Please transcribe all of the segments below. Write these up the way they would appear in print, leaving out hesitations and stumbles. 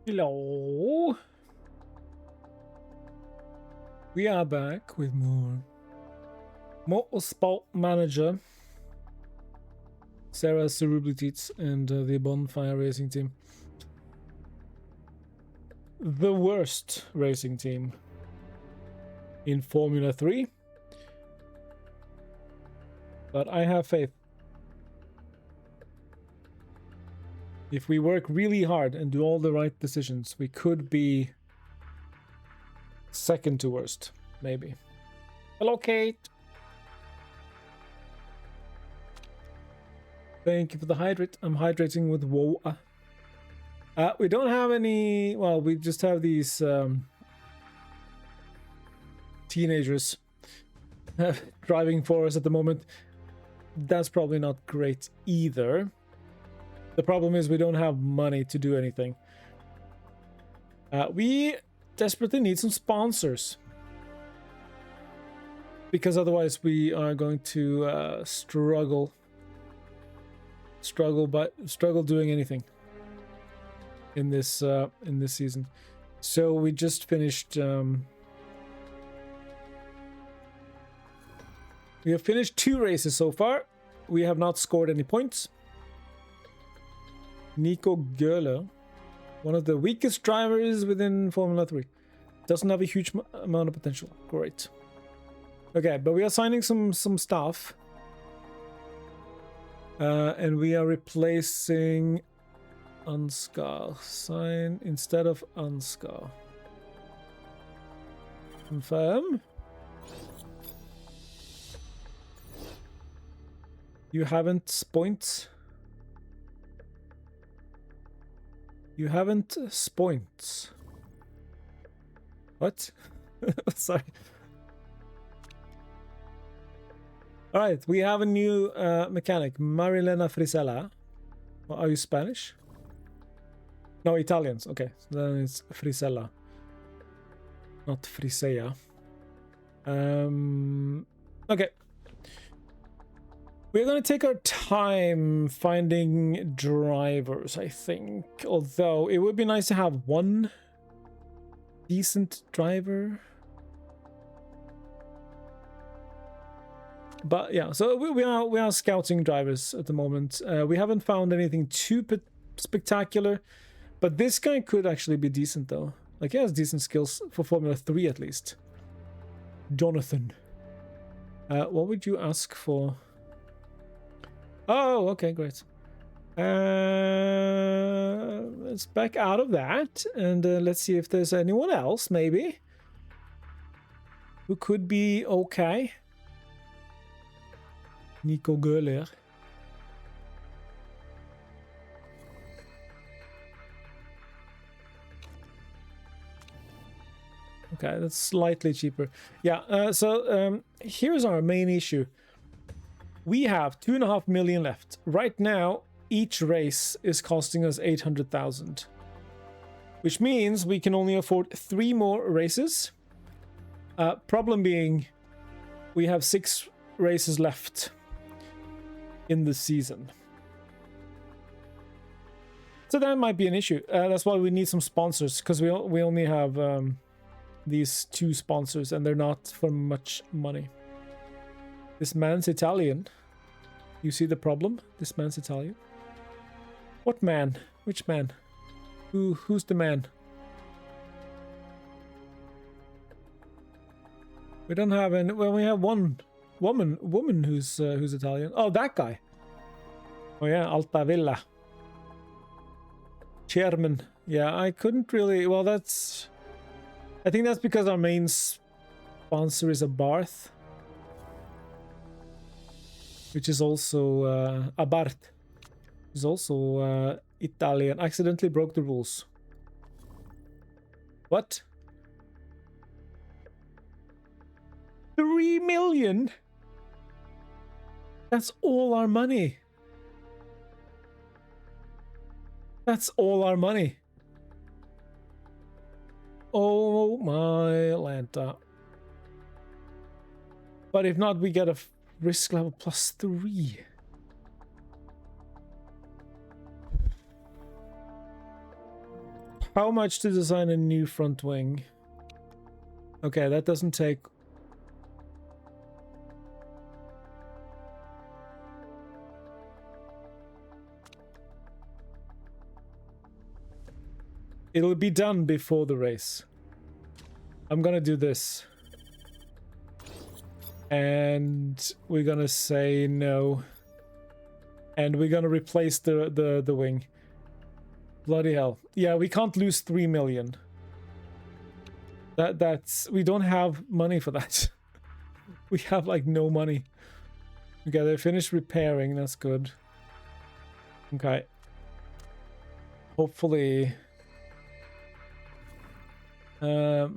Hello. We are back with more Motorsport Manager, Sarah Cerublitits, and the Bonfire Racing Team. The worst racing team in Formula 3. But I have faith. If we work really hard and do all the right decisions, we could be second to worst, maybe. Hello, Kate. Thank you for the hydrate. I'm hydrating with water. We don't have any... Well, we just have these teenagers driving for us at the moment. That's probably not great either. The problem is we don't have money to do anything. We desperately need some sponsors. Because otherwise we are going to struggle doing anything in this season. So we just finished we have finished 2 races so far. We have not scored any points. Nico Göhler, one of the weakest drivers within Formula 3. Doesn't have a huge amount of potential. Great. Okay, but we are signing some staff. And we are replacing Ansgar. Sign instead of Ansgar. Confirm. You haven't points. You haven't points. What? Sorry. All right, we have a new mechanic, Marilena Frisella. Well, are you Spanish? No, Italians. Okay, so then it's Frisella, not Frisella. Okay. We're going to take our time finding drivers, I think. Although it would be nice to have one decent driver. But yeah, so we are scouting drivers at the moment. We haven't found anything too spectacular, but this guy could actually be decent though. Like he has decent skills for Formula 3 at least. Jonathan. What would you ask for? Oh, okay, great. Let's back out of that and let's see if there's anyone else maybe who could be okay. Nico Göhler. Okay, that's slightly cheaper. Yeah, so here's our main issue. We have 2.5 million left. Right now, each race is costing us 800,000. Which means we can only afford 3 more races. Problem being, we have 6 races left in the season. So that might be an issue. That's why we need some sponsors, because we only have these 2 sponsors and they're not for much money. This man's Italian. You see the problem? This man's Italian. What man? Which man? Who's the man? We don't have any. Well, we have one woman who's Italian. Oh, that guy. Oh yeah, Altavilla. Chairman. Yeah, I couldn't really. Well, that's. I think that's because our main sponsor is a Barth, which is also Abarth, is also Italian. Accidentally broke the rules. What? 3 million? That's all our money. That's all our money. Oh my Lanta. But if not, we get a risk level +3. How much to design a new front wing? Okay, that doesn't take... It'll be done before the race. I'm gonna do this. And we're gonna say no. And we're gonna replace the wing. Bloody hell. Yeah, we can't lose 3 million. That's... We don't have money for that. We have, like, no money. Okay, they finished repairing. That's good. Okay. Hopefully... About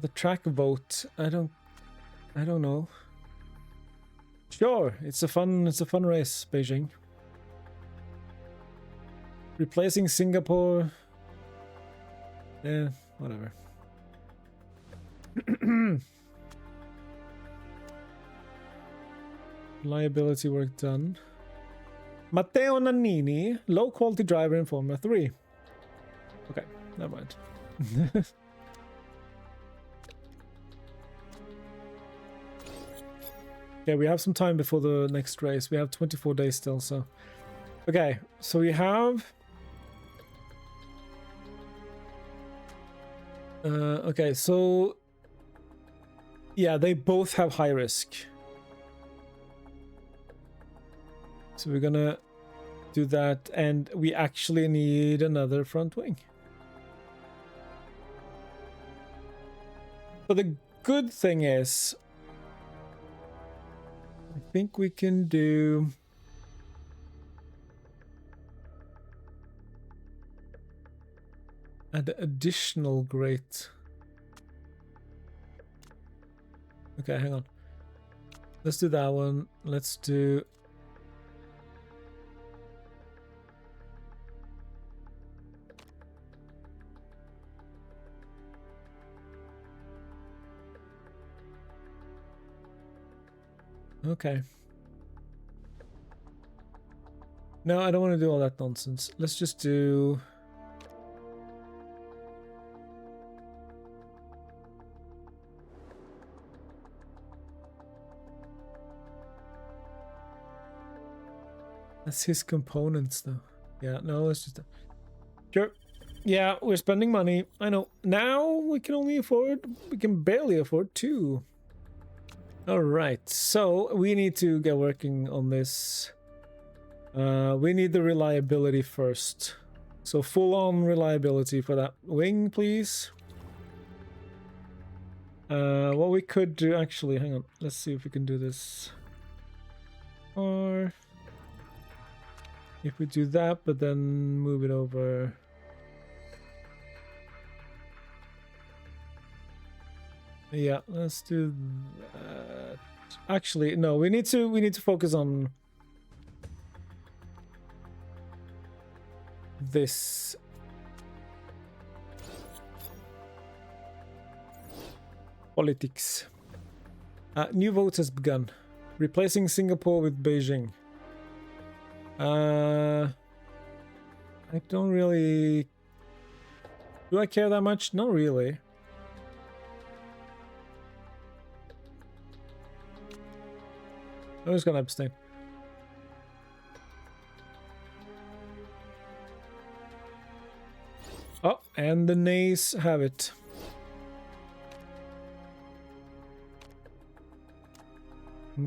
the track vote, I don't know. Sure, it's a fun race, Beijing. Replacing Singapore. Yeah, whatever. Liability work done. Matteo Nannini, low quality driver in Formula 3. Okay, never mind. Okay, we have some time before the next race. We have 24 days still, so... Okay, so we have... okay, so... Yeah, they both have high risk. So we're gonna do that, and we actually need another front wing. But the good thing is... I think we can do... an additional great... Okay, hang on. Let's do that one. Let's do... Okay. No, I don't want to do all that nonsense. Let's just do... That's his components, though. Yeah, no, let's just... Sure. Yeah, we're spending money. I know. Now we can only afford... We can barely afford 2. Alright, so we need to get working on this. We need the reliability first. So full-on reliability for that wing, please. What we could do... Actually, hang on. Let's see if we can do this. Or... If we do that, but then move it over... Yeah, let's do that. Actually, no, we need to focus on this. Politics. New vote has begun. Replacing Singapore with Beijing. I don't really... Do I care that much? Not really. I'm just gonna abstain. Oh, and the nays have it.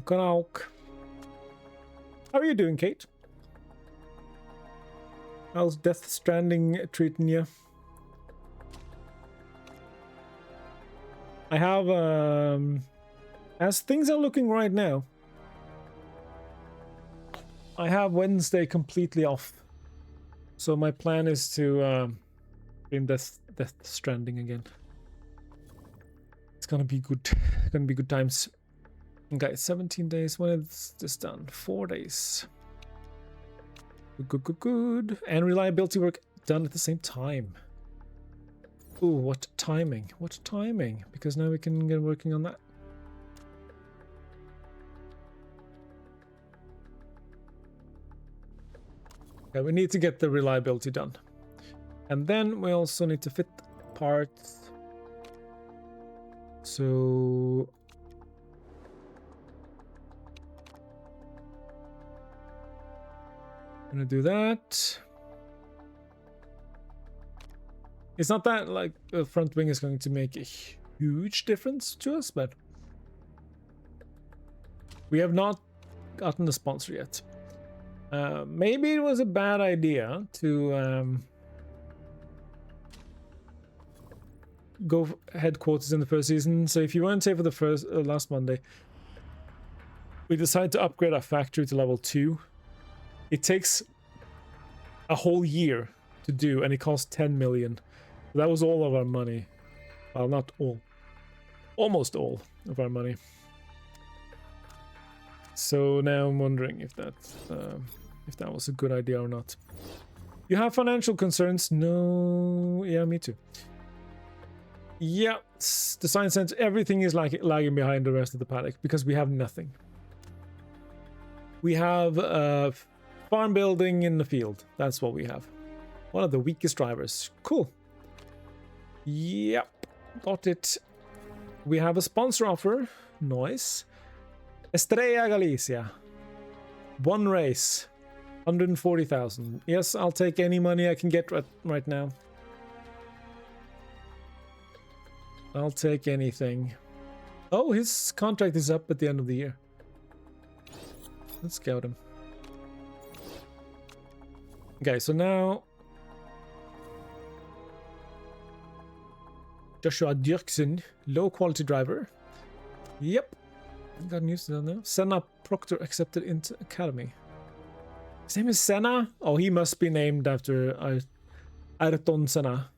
How are you doing, Kate? How's Death Stranding treating you? I have, as things are looking right now, I have Wednesday completely off. So my plan is to stream Death Stranding again. It's gonna be good. It's gonna be good times. Okay, 17 days. When is this done? 4 days. Good. And reliability work done at the same time. Ooh, what timing? What timing? Because now we can get working on that. Okay, we need to get the reliability done. And then we also need to fit parts. So I'm gonna do that. It's not that like the front wing is going to make a huge difference to us, but we have not gotten a sponsor yet. Maybe it was a bad idea to go headquarters in the first season. So if you weren't here for the first last Monday, we decided to upgrade our factory to level 2. It takes a whole year to do, and it costs 10 million. That was all of our money. Well, not all. Almost all of our money. So now I'm wondering if that was a good idea or not. You have financial concerns? No. Yeah, me too. Yeah, the science center, everything is like lagging behind the rest of the paddock because we have nothing. We have a farm building in the field. That's what we have. One of the weakest drivers. Cool. Yep, got it. We have a sponsor offer. Nice. Estrella Galicia. 1 race. 140,000. Yes, I'll take any money I can get right now. I'll take anything. Oh, his contract is up at the end of the year. Let's scout him. Okay, so now Joshua Dirksen, low quality driver. Yep, got news to that now. Senna Proctor accepted into Academy. His name is Senna? Oh, he must be named after Ayrton Senna.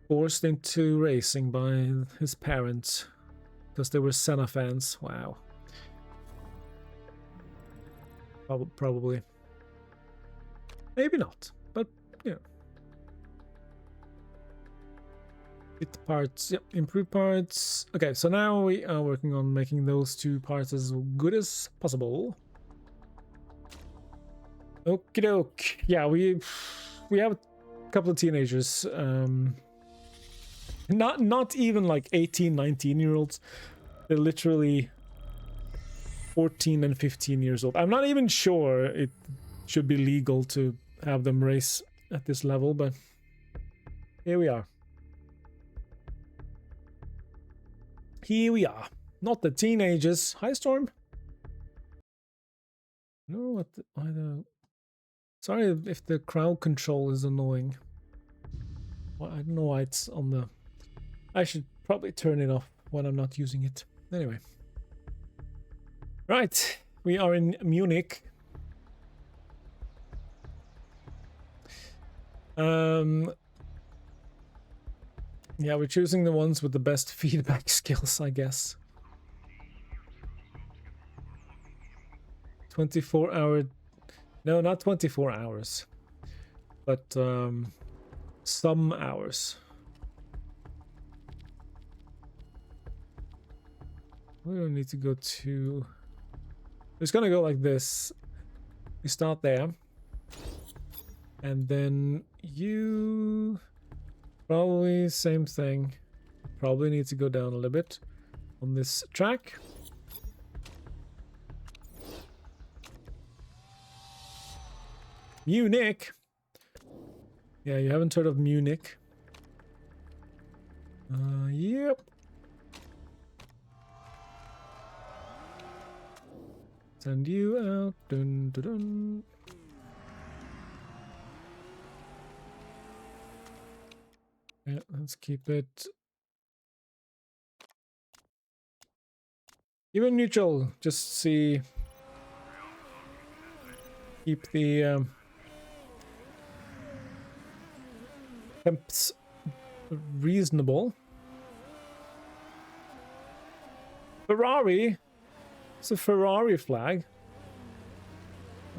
Forced into racing by his parents because they were Senna fans. Wow. Probably. Maybe not, but yeah. Fit parts, yep, improve parts. Okay, so now we are working on making those 2 parts as good as possible. Okie doke. Yeah, we have a couple of teenagers. Not even like 18, 19-year-olds. They're literally 14 and 15 years old. I'm not even sure it should be legal to have them race at this level, but here we are. Here we are. Not the teenagers. Hi, Storm. No, what the... Sorry if the crowd control is annoying. Well, I don't know why it's on the... I should probably turn it off when I'm not using it. Anyway. Right. We are in Munich. Yeah, we're choosing the ones with the best feedback skills, I guess. 24-hour... No, not 24 hours. But, some hours. We don't need to go to... It's gonna go like this. We start there. And then you... Probably same thing. Probably need to go down a little bit on this track. Munich. Yeah, you haven't heard of Munich. Yep. Send you out. Dun, dun, dun. Yeah, let's keep it even neutral. Just see. Keep the temps reasonable. Ferrari. It's a Ferrari flag.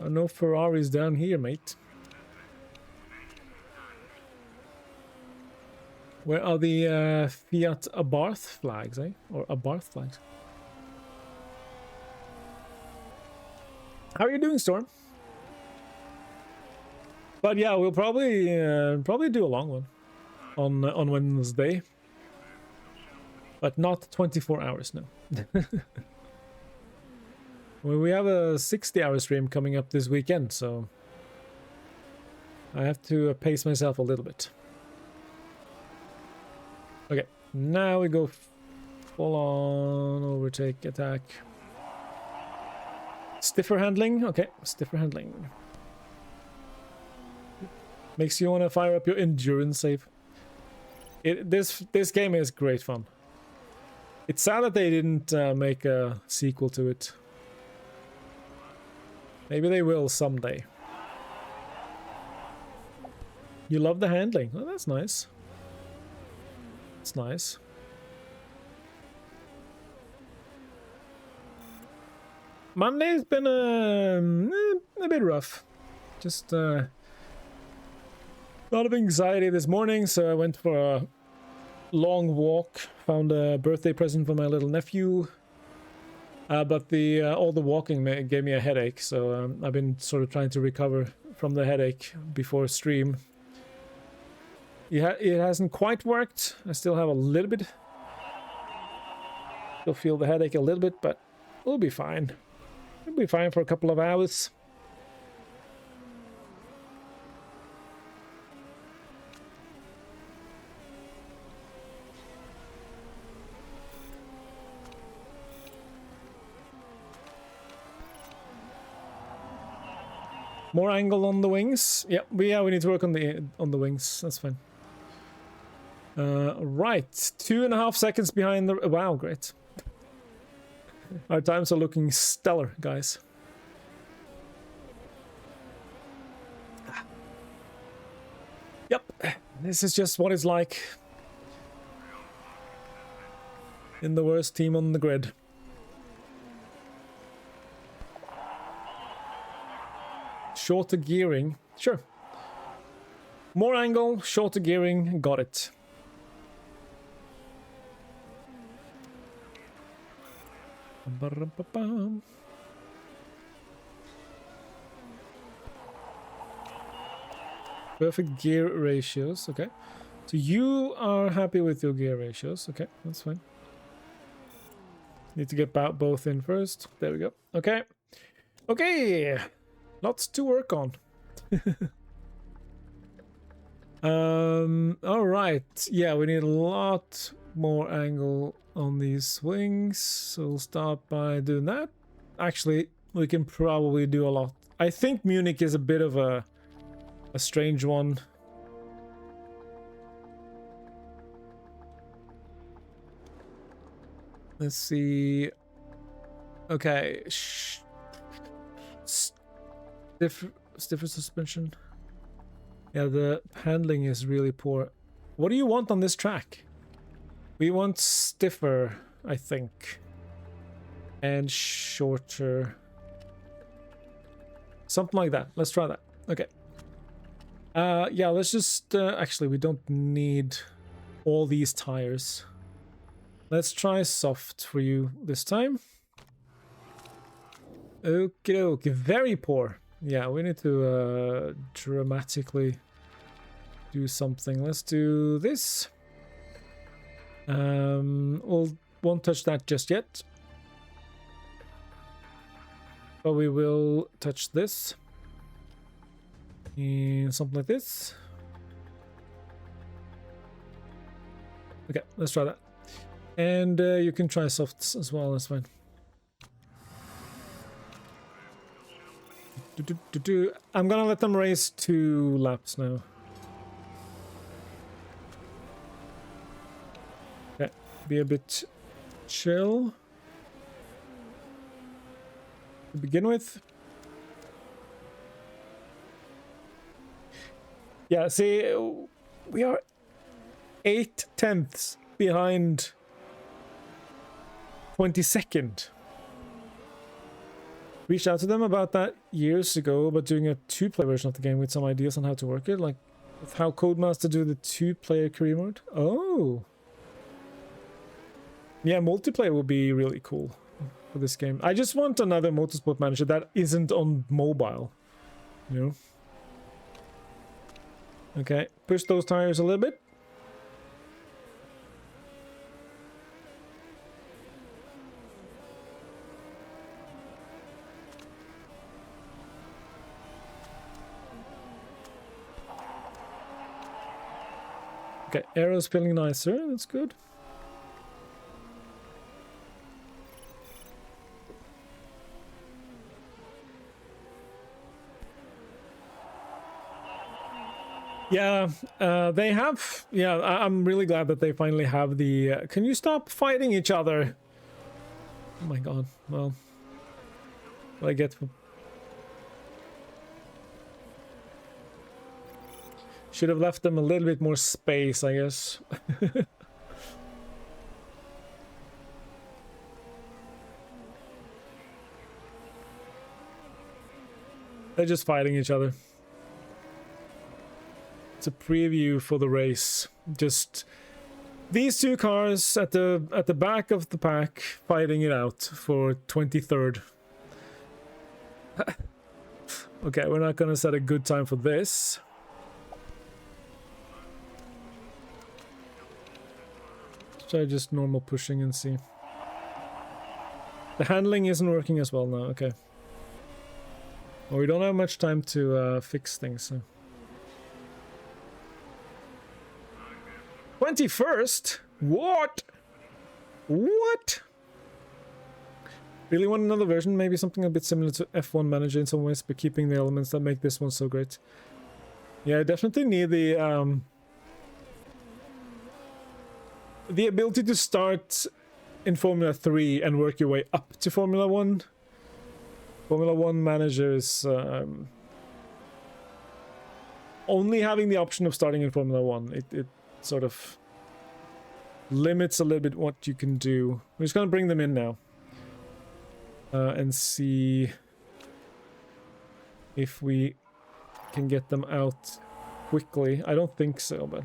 No Ferraris down here, mate. Where are the Fiat Abarth flags, eh? Or Abarth flags? How are you doing, Storm? But yeah, we'll probably do a long one on Wednesday, but not 24 hours now. Well, we have a 60-hour stream coming up this weekend, so I have to pace myself a little bit. Okay, now we go full on overtake attack. Stiffer handling, okay, stiffer handling. Makes you want to fire up your endurance save. This game is great fun. It's sad that they didn't make a sequel to it. Maybe they will someday. You love the handling. Oh, that's nice. That's nice. Monday's been a bit rough. Just a lot of anxiety this morning, so I went for a long walk. Found a birthday present for my little nephew. But all the walking gave me a headache, so I've been sort of trying to recover from the headache before stream. It hasn't quite worked. I still have a little bit. Still feel the headache a little bit, but we'll be fine. We'll be fine for a couple of hours. More angle on the wings. Yeah, we need to work on the wings. That's fine. Right, 2.5 seconds behind the. Wow, great. Our times are looking stellar, guys. Yep, this is just what it's like in the worst team on the grid. Shorter gearing, sure. More angle, shorter gearing, got it. Perfect gear ratios, okay. So you are happy with your gear ratios, okay, that's fine. Need to get both in first. There we go. Okay. Okay. Lots to work on. All right. Yeah, we need a lot more angle on these wings. So we'll start by doing that. Actually, we can probably do a lot. I think Munich is a bit of a strange one. Let's see. Okay. Stiffer suspension. Yeah, the handling is really poor. What do you want on this track? We want stiffer, I think. And shorter. Something like that. Let's try that. Okay. Yeah, let's just... actually, we don't need all these tires. Let's try soft for you this time. Okay, okay, very poor. Yeah, we need to dramatically do something. Let's do this. Won't touch that just yet. But we will touch this. And something like this. Okay, let's try that. And you can try softs as well, that's fine. I'm gonna let them race 2 laps now. Okay, be a bit chill to begin with. Yeah, see, we are 8/10 behind 22nd. Reached out to them about that years ago, about doing a 2-player version of the game with some ideas on how to work it, like with how Codemaster do the 2-player career mode. Oh, yeah, multiplayer would be really cool for this game. I just want another Motorsport Manager that isn't on mobile, you know. Okay, push those tires a little bit. Okay, aero's feeling nicer. That's good. Yeah, they have. Yeah, I'm really glad that they finally have the. Can you stop fighting each other? Oh my god. Well, what I get for. Should have left them a little bit more space, I guess. They're just fighting each other. It's a preview for the race. Just these two cars at the back of the pack fighting it out for 23rd. Okay, we're not gonna set a good time for this. Try just normal pushing and see. The handling isn't working as well now. Okay. Well, we don't have much time to fix things. So. 21st? What? What? Really want another version? Maybe something a bit similar to F1 Manager in some ways, but keeping the elements that make this one so great. Yeah, I definitely need the ability to start in Formula 3 and work your way up to Formula 1. Formula 1 Manager is only having the option of starting in Formula 1. It sort of limits a little bit what you can do. We're just going to bring them in now and see if we can get them out quickly. I don't think so, but...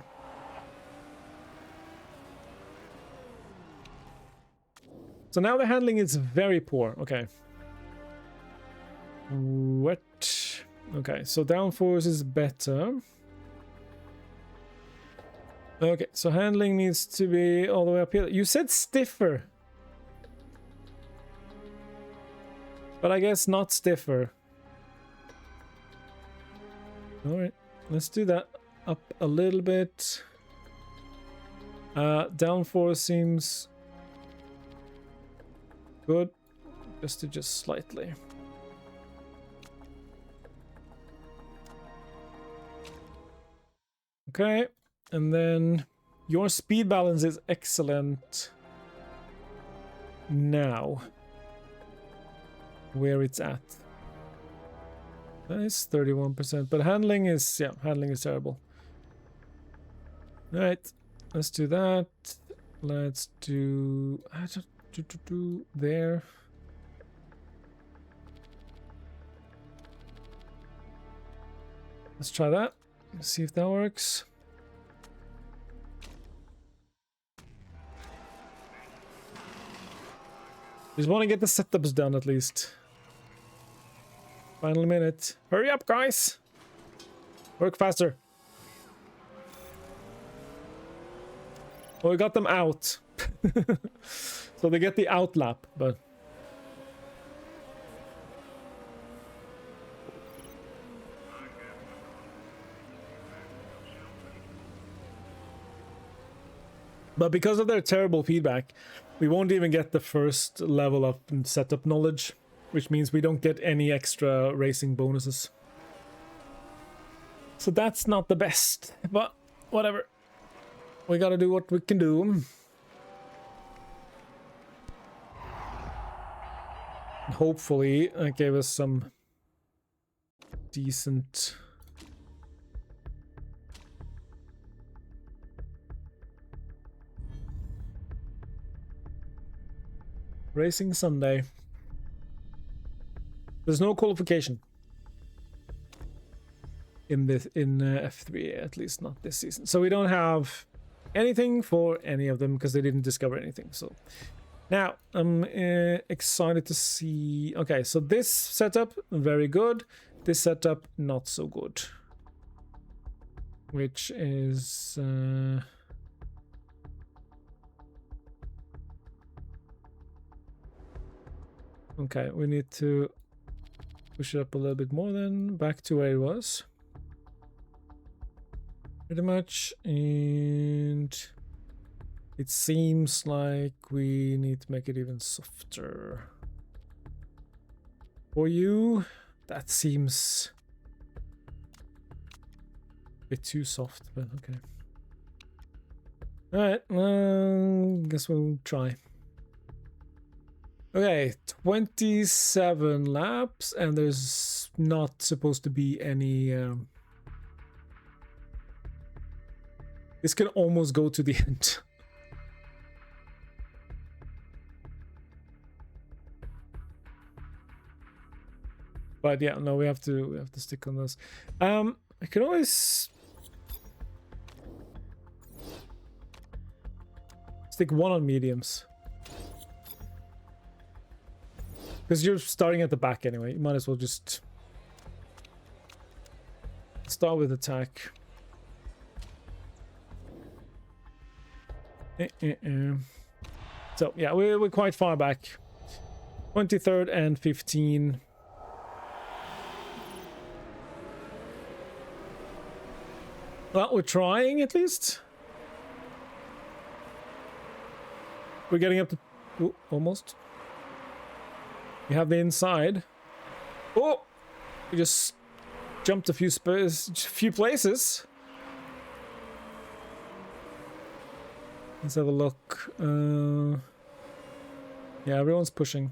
So now the handling is very poor. Okay. What? Okay, so downforce is better. Okay, so handling needs to be all the way up here. You said stiffer. But I guess not stiffer. Alright, let's do that. Up a little bit. Downforce seems... good. Just slightly. Okay, and then your speed balance is excellent now. Where it's at. That is 31%, but handling is, yeah, handling is terrible. Alright, let's do that. Let's do there. Let's try that. See if that works. Just want to get the setups done at least. Final minute. Hurry up, guys! Work faster. Well, we got them out. So they get the out lap, but... But because of their terrible feedback, we won't even get the first level of setup knowledge, which means we don't get any extra racing bonuses. So that's not the best, but whatever. We gotta do what we can do. Hopefully that gave us some decent... Racing Sunday. There's no qualification in this F3, at least not this season. So we don't have anything for any of them because they didn't discover anything. So now I'm excited to see. Okay, so this setup very good. This setup not so good. which is okay, we need to push it up a little bit more then, back to where it was. Pretty much, and it seems like we need to make it even softer. For you, that seems a bit too soft, but okay. Alright, guess we'll try. Okay, 27 laps, and there's not supposed to be any... This can almost go to the end. But yeah, no, we have to stick on this. I can always stick one on mediums. Because you're starting at the back anyway. You might as well just start with attack. So yeah, we're quite far back. 23rd and 15. Well, we're trying at least. We're getting up to... Ooh, almost. We have the inside. Oh! We just jumped a few places. Let's have a look. Yeah, everyone's pushing.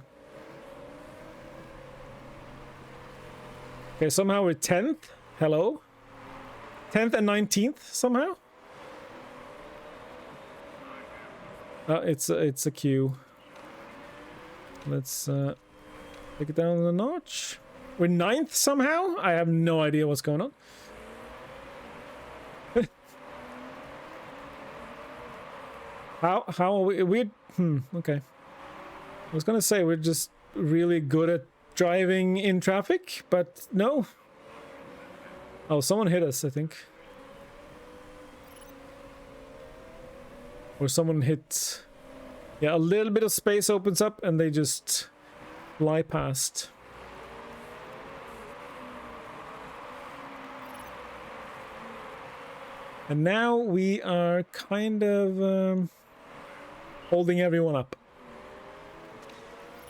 Okay, somehow we're 10th. Hello? 10th and 19th somehow? It's a queue. Let's take it down a notch. We're 9th somehow? I have no idea what's going on. How are we okay. I was gonna say we're just really good at driving in traffic, but no. Oh, someone hit us, I think. Or someone hit... Yeah, a little bit of space opens up and they just fly past. And now we are kind of holding everyone up.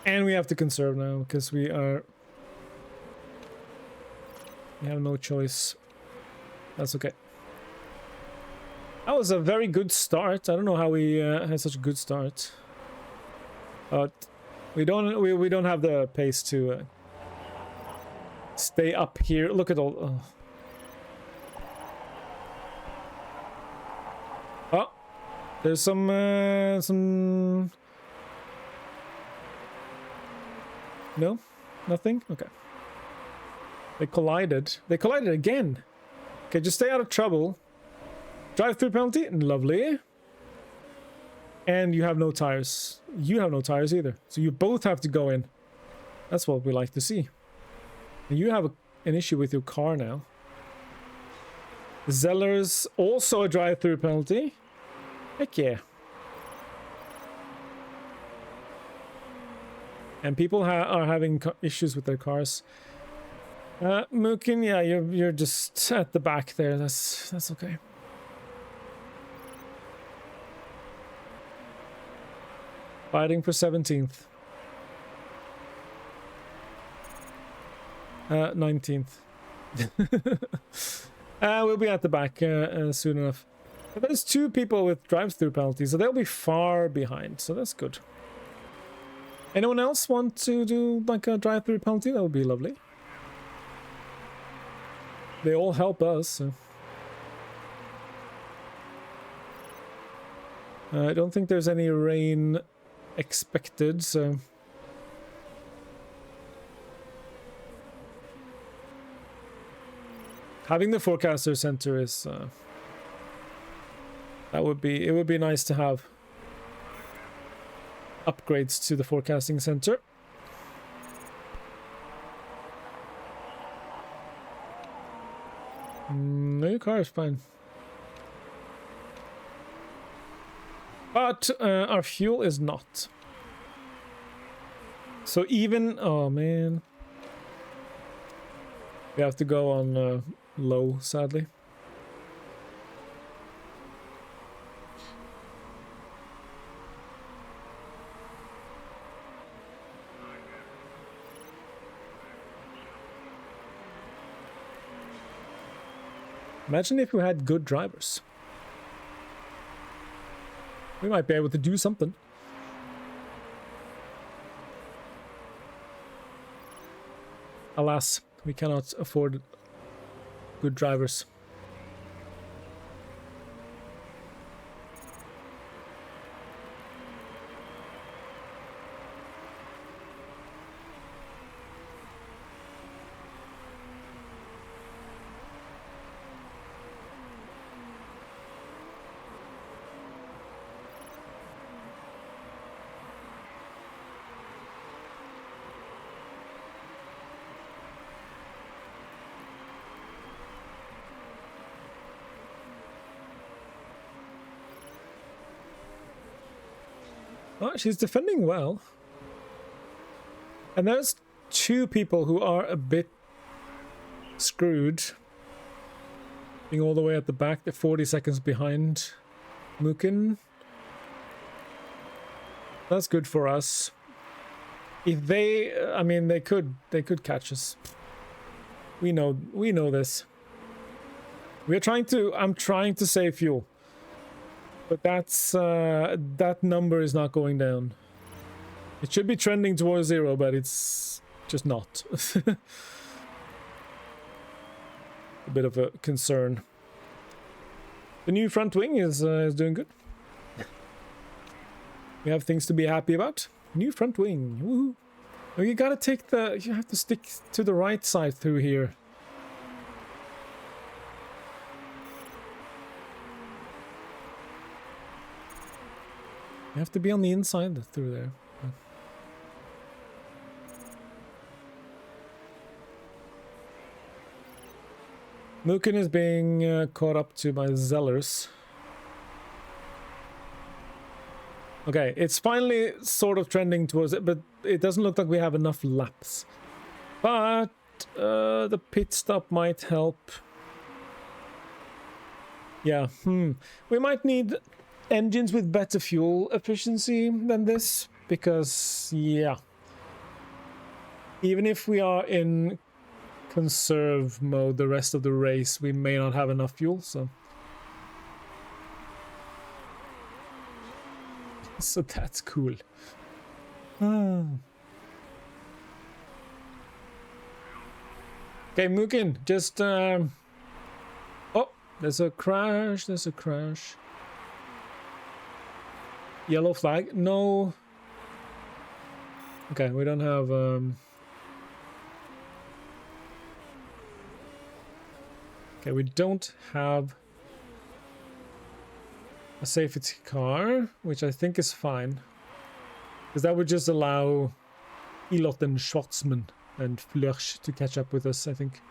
And we have to conserve now because we have no choice. That's okay. That was a very good start. I don't know how we had such a good start. But we don't have the pace to stay up here. Look at all... Oh, there's some... No? Nothing? Okay. They collided. They collided again. Okay, just stay out of trouble. Drive-through penalty? Lovely. And you have no tires. You have no tires either. So you both have to go in. That's what we like to see. And you have an issue with your car now. Zeller's also a drive-through penalty. Heck yeah. And people are having issues with their cars. Mookin, yeah, you're just at the back there. That's okay. Fighting for 17th. 19th. We'll be at the back soon enough. But there's 2 people with drive-through penalties, so they'll be far behind, so that's good. Anyone else want to do like a drive-through penalty? That would be lovely. They all help us, so. I don't think there's any rain expected, so. Having the forecaster center is it would be nice to have upgrades to the forecasting center. No, your car is fine. But our fuel is not. So even... Oh, man. We have to go on low, sadly. Imagine if we had good drivers. We might be able to do something. Alas, we cannot afford good drivers. Oh, she's defending well. And there's two people who are a bit screwed. Being all the way at the back, they're 40 seconds behind Mukin. That's good for us. If they, I mean, they could catch us. We know this. We're trying to, I'm trying to save fuel. But that's, that number is not going down. It should be trending towards 0, but it's just not. A bit of a concern. The new front wing is doing good. We have things to be happy about. New front wing. Woohoo. Oh, you gotta take the, you have to stick to the right side through here. You have to be on the inside through there. Mukin is being caught up to by Zellers. Okay, it's finally sort of trending towards it, but it doesn't look like we have enough laps. But the pit stop might help. Yeah, we might need engines with better fuel efficiency than this, because, yeah. Even if we are in conserve mode the rest of the race, we may not have enough fuel, so... So that's cool. Okay, Mukin, just... Oh, there's a crash, there's a crash. Yellow flag? No. Okay, we don't have... Okay, we don't have a safety car, which I think is fine. Because that would just allow Elot and Schwartzman and Flörsch to catch up with us, I think.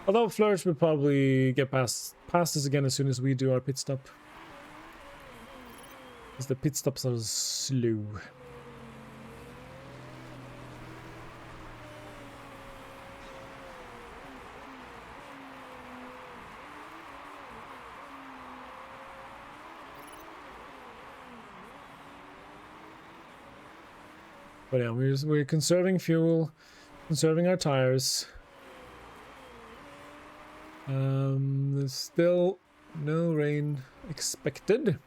Although Flörsch would probably get past us again as soon as we do our pit stop. Because the pit stops are slow. But yeah, we're conserving fuel, conserving our tires. There's still no rain expected.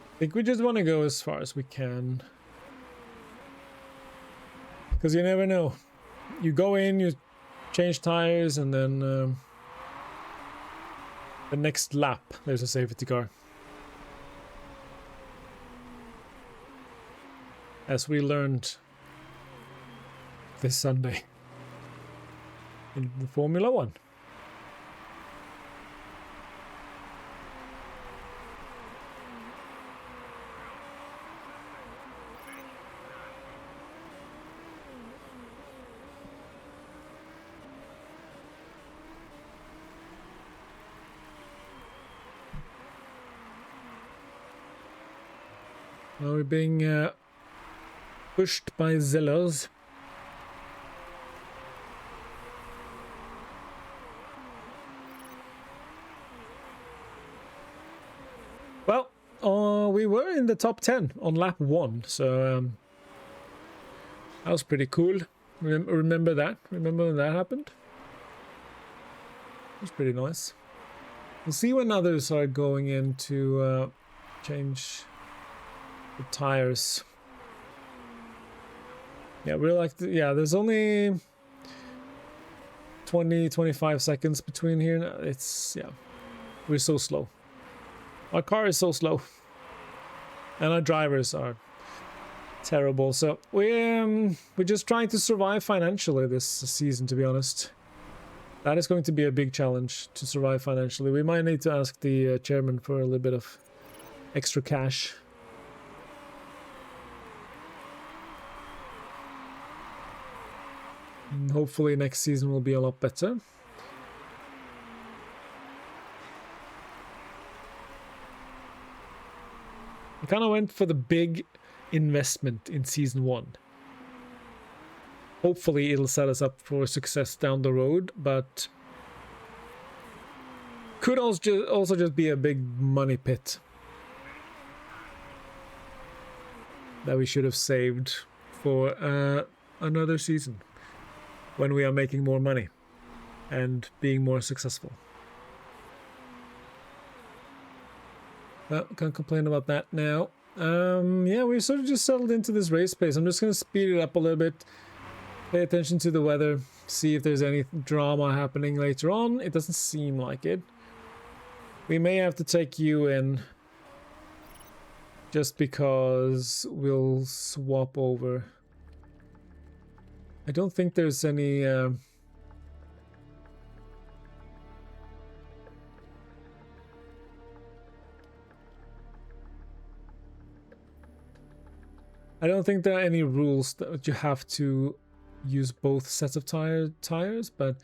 I think we just want to go as far as we can. Because you never know. You go in, you change tires, and then the next lap, there's a safety car. As we learned this Sunday in the Formula 1. Now we're being pushed by Zillers. Well, we were in the top 10 on lap 1, so that was pretty cool. Remember that? Remember when that happened? It was pretty nice. We'll see when others are going in to change the tires. Yeah, we're like, yeah, there's only 20-25 seconds between here. It's, yeah, we're so slow. Our car is so slow. And our drivers are terrible. So we're just trying to survive financially this season, to be honest. That is going to be a big challenge to survive financially. We might need to ask the chairman for a little bit of extra cash. And hopefully next season will be a lot better. We kind of went for the big investment in season 1. Hopefully it'll set us up for success down the road, but could also just be a big money pit that we should have saved for another season when we are making more money and being more successful. Can't complain about that now. Yeah, we sort of just settled into this race pace. I'm just going to speed it up a little bit. Pay attention to the weather. See if there's any drama happening later on. It doesn't seem like it. We may have to take you in. Just because we'll swap over. I don't think there's any... I don't think there are any rules that you have to use both sets of tires, but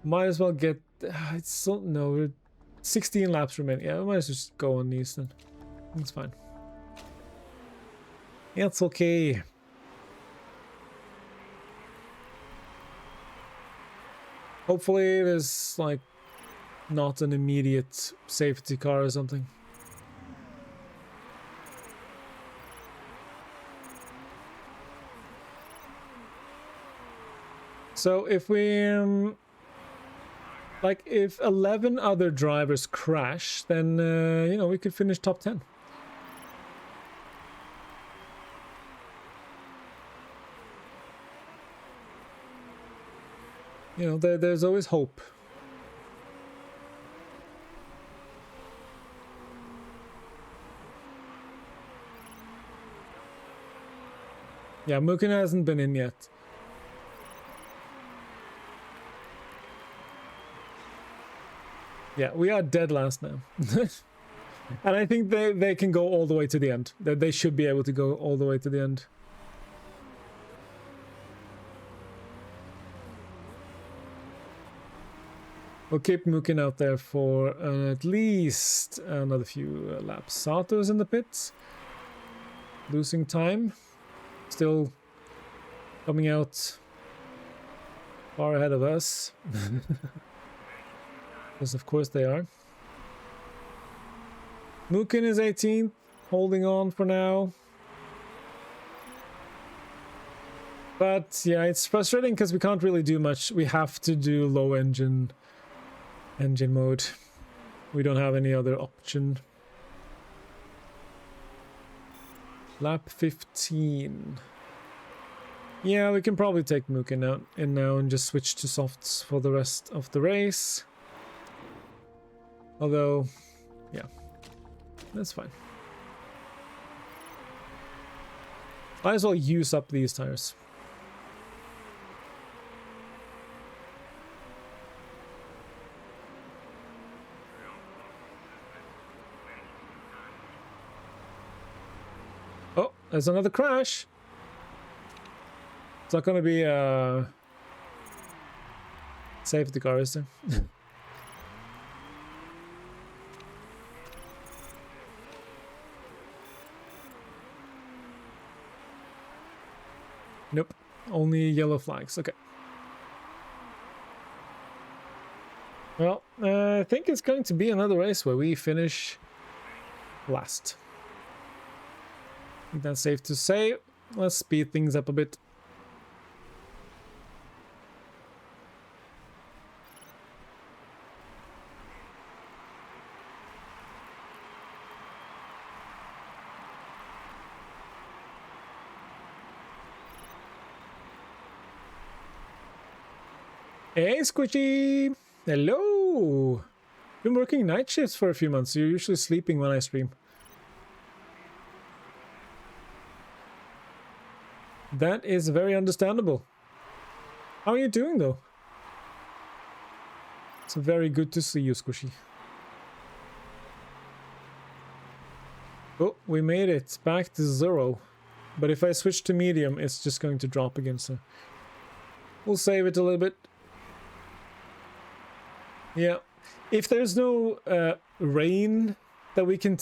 might as well get... it's still... no, 16 laps remaining. Yeah, we might as well just go on these then. That's fine. Yeah, it's okay. Hopefully there's, like, not an immediate safety car or something. So if we, like, if 11 other drivers crash, then, you know, we could finish top 10. You know, there's always hope. Yeah, Mukin hasn't been in yet. Yeah, we are dead last now. And I think they can go all the way to the end. They should be able to go all the way to the end. We'll keep Mukin out there for at least another few laps. Sato's in the pits. Losing time. Still coming out far ahead of us. Because of course they are. Mukin is 18th, holding on for now. But yeah, it's frustrating because we can't really do much. We have to do low engine mode. We don't have any other option. Lap 15. Yeah, we can probably take Mukin out in now and just switch to softs for the rest of the race. Although, yeah, that's fine. Might as well use up these tires. Oh, there's another crash. It's not going to be a safety car, is there? Nope. Only yellow flags. Okay. Well, I think it's going to be another race where we finish last. I think that's safe to say. Let's speed things up a bit. Hey, Squishy! Hello! Been working night shifts for a few months. You're usually sleeping when I stream. That is very understandable. How are you doing, though? It's very good to see you, Squishy. Oh, we made it back to 0. But if I switch to medium, it's just going to drop again, so... We'll save it a little bit. Yeah. If there's no rain that we can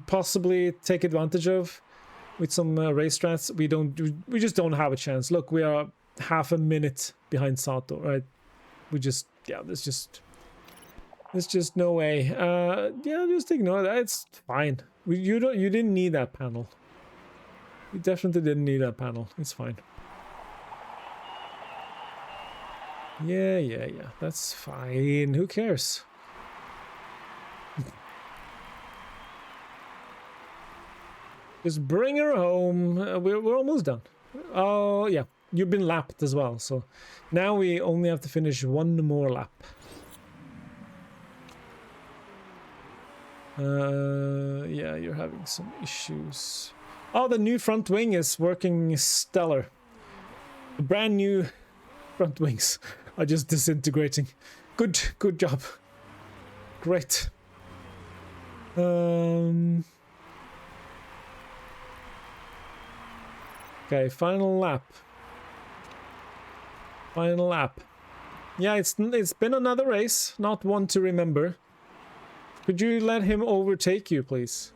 possibly take advantage of with some race strats, we just don't have a chance. Look, we are half a minute behind Sato, right? There's just no way. Yeah, just ignore that. It's fine. You didn't need that panel. You definitely didn't need that panel. It's fine. Yeah. That's fine. Who cares? Just bring her home. We're almost done. Oh, yeah. You've been lapped as well. So now we only have to finish one more lap. Yeah, you're having some issues. Oh, the new front wing is working stellar. The brand new front wings are just disintegrating. Good job. Great. Okay, final lap. Final lap. Yeah, it's been another race, not one to remember. Could you let him overtake you, please?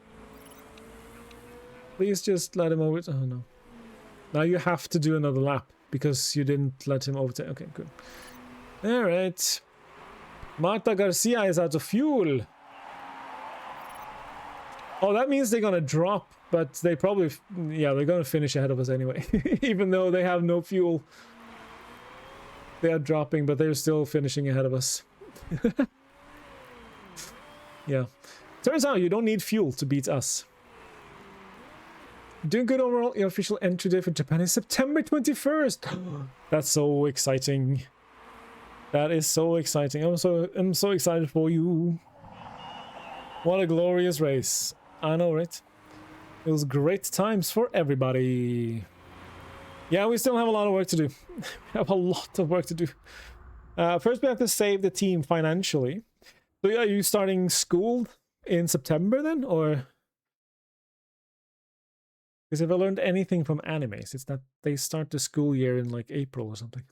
Please just let him over... Oh, no. Now you have to do another lap because you didn't let him overtake. Okay, good. Alright. Marta Garcia is out of fuel. Oh, that means they're gonna drop, but they probably... Yeah, they're gonna finish ahead of us anyway. Even though they have no fuel. They are dropping, but they're still finishing ahead of us. Yeah. Turns out you don't need fuel to beat us. Doing good overall. Your official entry day for Japan is September 21st. That's so exciting. That is so exciting. I'm so excited for you. What a glorious race. I know, right? It was great times for everybody. Yeah, we still have a lot of work to do. We have a lot of work to do. First, we have to save the team financially. So, are you starting school in September then, or? Because if I learned anything from animes, it's that they start the school year in like April or something.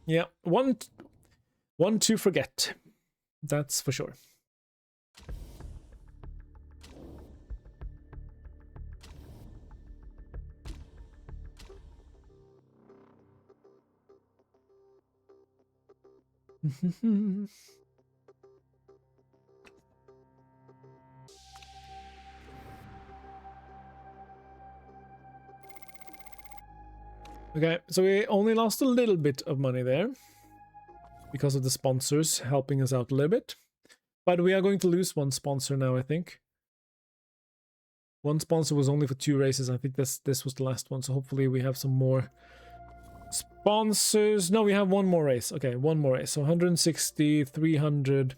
Yeah, one to forget. That's for sure. Okay, so we only lost a little bit of money there because of the sponsors helping us out a little bit. But we are going to lose one sponsor now, I think. One sponsor was only for 2 races. I think this was the last one, so hopefully we have some more sponsors. No, we have one more race. Okay, one more race. So 160, 300.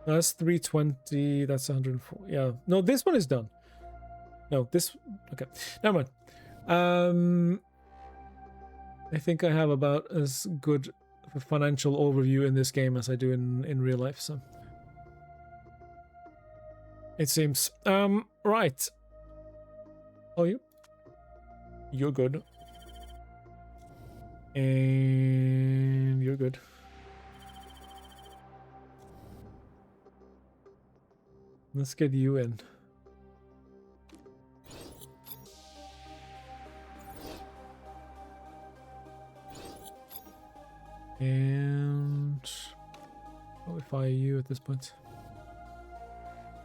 That's 320. That's 104. Yeah. No, this one is done. No, this... Okay. Never mind. I think I have about as good a financial overview in this game as I do in real life, so... It seems. Right. Oh, you're good. And you're good. Let's get you in. And I'll fire you at this point.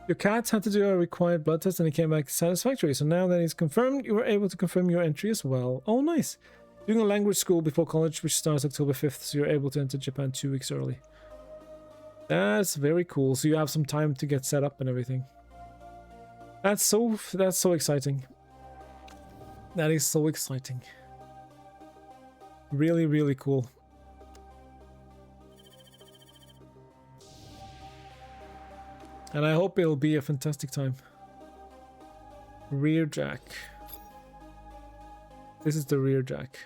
Your cat had to do a required blood test and it came back satisfactory. So now that it's confirmed, you were able to confirm your entry as well. Oh, nice. Doing a language school before college, which starts October 5th, so you're able to enter Japan 2 weeks early. That's very cool. So you have some time to get set up and everything. That's so exciting. That is so exciting. Really, really cool. And I hope it'll be a fantastic time. Rear jack. This is the rear jack.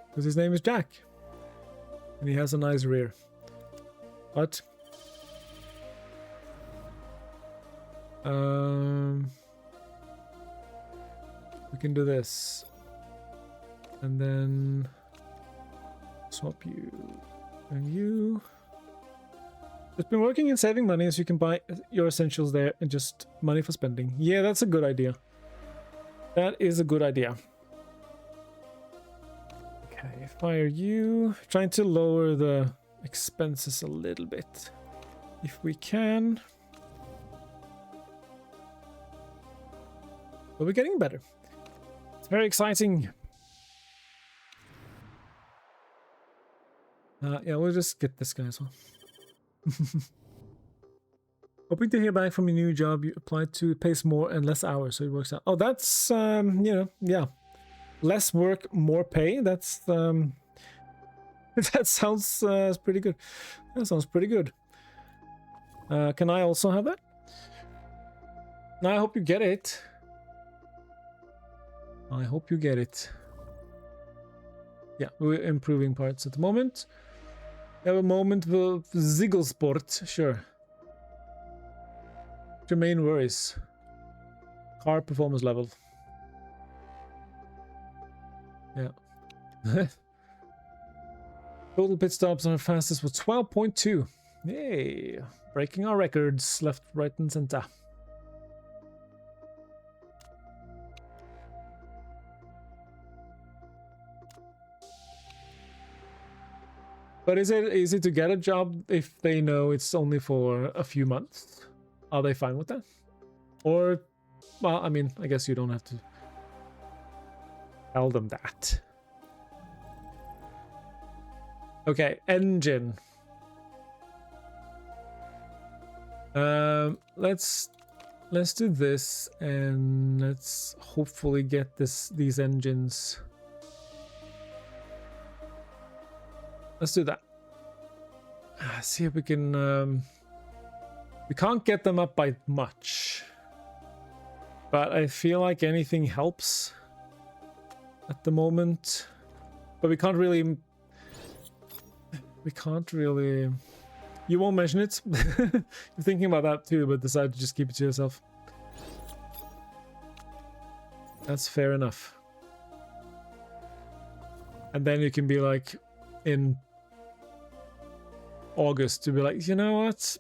Because his name is Jack. And he has a nice rear. But we can do this. And then swap you and you. It's been working and saving money so you can buy your essentials there and just money for spending. Yeah, that's a good idea. That is a good idea. Okay, fire you. Trying to lower the expenses a little bit. If we can. But we're getting better. It's very exciting. Yeah, we'll just get this guy as well. Hoping to hear back from your new job you applied to. It pays more and less hours, so it works out. Oh, that's, you know, yeah. Less work, more pay. That's, that sounds pretty good. That sounds pretty good. Can I also have that? No, I hope you get it. I hope you get it. Yeah, we're improving parts at the moment. Have a moment with Zigglesport, sure. What's your main worries? Car performance level. Yeah. Total pit stops on our fastest was 12.2. Yay! Breaking our records left, right, and center. But is it easy to get a job if they know it's only for a few months? Are they fine with that? Or, well, I mean, I guess you don't have to tell them that. Okay, engine. Let's do this and let's hopefully get these engines. Let's do that. See if we can. We can't get them up by much, but I feel like anything helps at the moment. But we can't really. We can't really. You won't mention it. You're thinking about that too, but decide to just keep it to yourself. That's fair enough. And then you can be like, in August, to be like, you know what?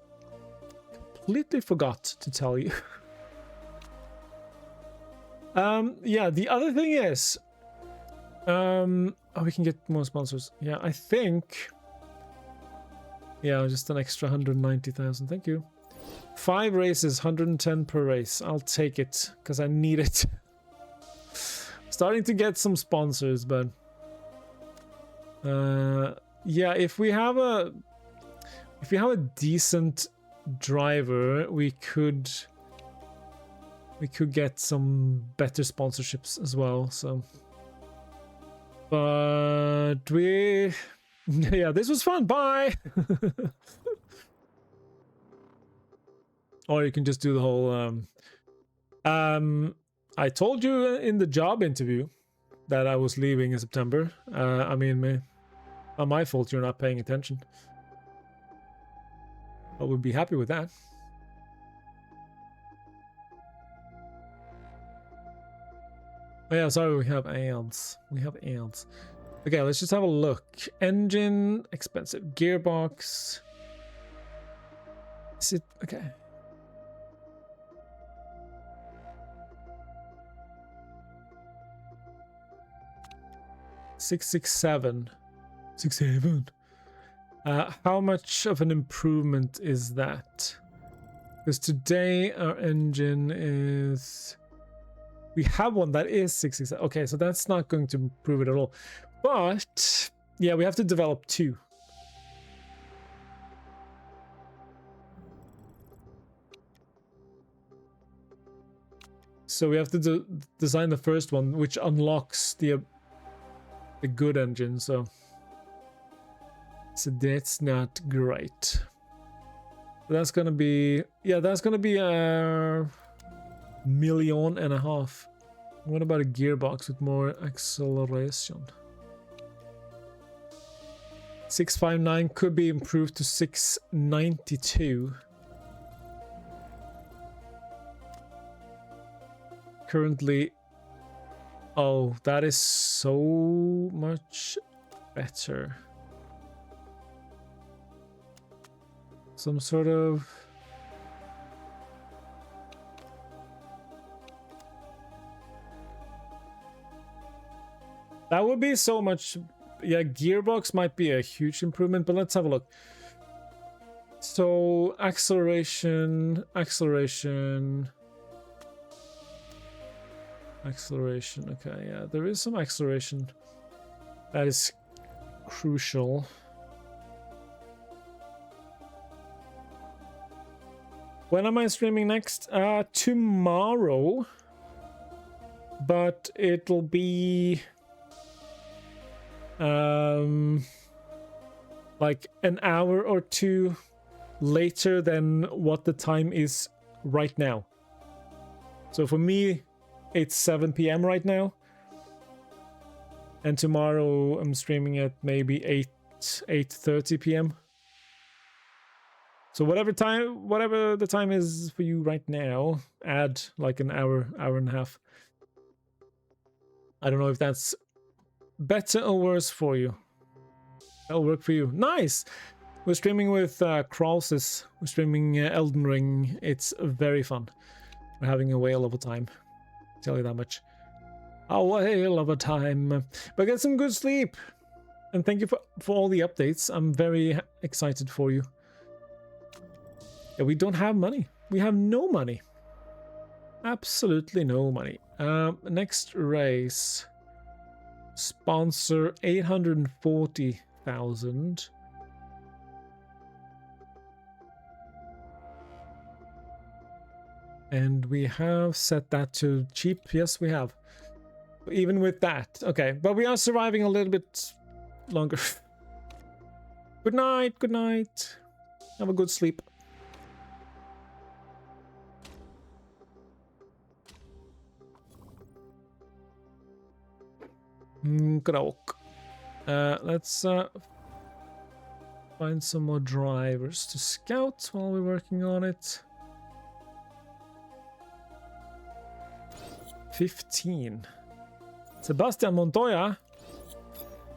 Completely forgot to tell you. Yeah, the other thing is, oh, we can get more sponsors. Yeah, I think. Yeah, just an extra 190,000. Thank you. 5 races, 110 per race. I'll take it because I need it. Starting to get some sponsors, but yeah, if we have a decent driver, we could get some better sponsorships as well. So, but we. Yeah, this was fun. Bye. Or you can just do the whole. I told you in the job interview that I was leaving in September. I mean, not my fault you're not paying attention. I would be happy with that. Oh yeah, sorry, we have ads. We have ads. Okay, let's just have a look. Engine, expensive. Gearbox. Is it okay? $667. 6.7. How much of an improvement is that? Because today our engine is... We have one that is 667. Okay, so that's not going to improve it at all. But, yeah, we have to develop two. So we have to design the first one, which unlocks the good engine, so that's not great. That's gonna be, yeah, that's gonna be $1.5 million. What about a gearbox with more acceleration? 659 could be improved to 692. Currently, oh, that is so much better. Some sort of... That would be so much... Yeah, gearbox might be a huge improvement, but let's have a look. So, acceleration... Acceleration, okay, yeah, there is some acceleration. That is crucial. When am I streaming next? Tomorrow. But it'll be... like an hour or two later than what the time is right now. So for me, it's 7 p.m. right now. And tomorrow I'm streaming at maybe 8:30 p.m. So whatever the time is for you right now, add like an hour and a half. I don't know if that's better or worse for you. That'll work for you. Nice! We're streaming with Krauses. We're streaming Elden Ring. It's very fun. We're having a whale of a time. Tell you that much. A whale of a time. But get some good sleep. And thank you for all the updates. I'm very excited for you. Yeah, we don't have money. We have no money. Absolutely no money. Next race. Sponsor 840,000. And we have set that to cheap. Yes, we have. Even with that. Okay, but we are surviving a little bit longer. Good night, good night. Have a good sleep. Let's find some more drivers to scout while we're working on it. 15. Sebastian Montoya.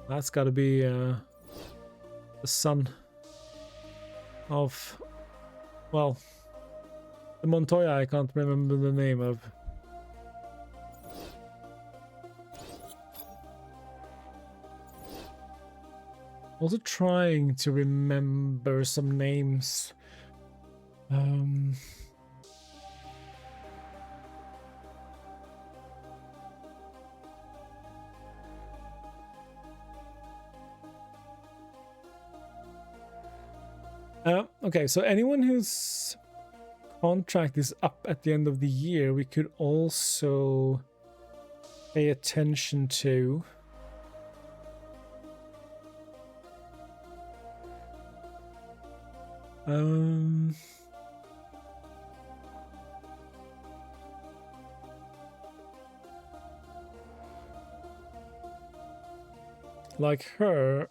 That's got to be the son of, well, the Montoya I can't remember the name of. Also trying to remember some names. Okay, so anyone whose contract is up at the end of the year, we could also pay attention to. Like her,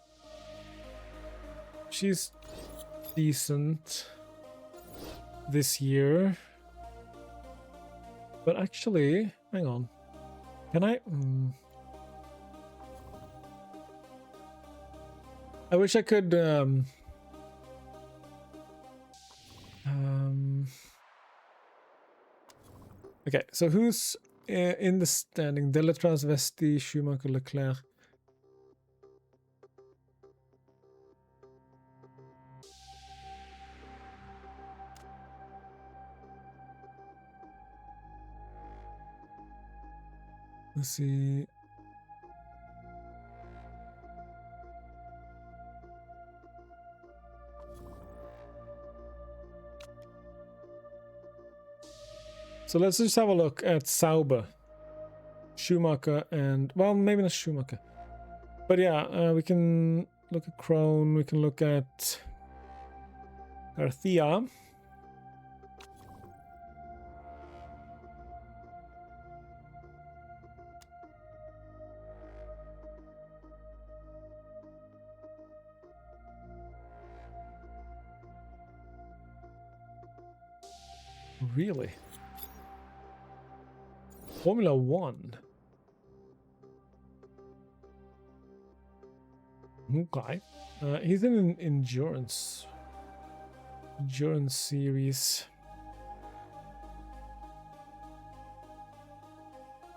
she's decent this year, but actually, hang on, can I? I wish I could okay, so who's in the standing? Delatras, Vesti, Schumacher, Leclerc. Let's see. So let's just have a look at Sauber, Schumacher, and well, maybe not Schumacher, but yeah, we can look at Krohn. We can look at Garcia. Really? Formula One. Okay. He's in an endurance series.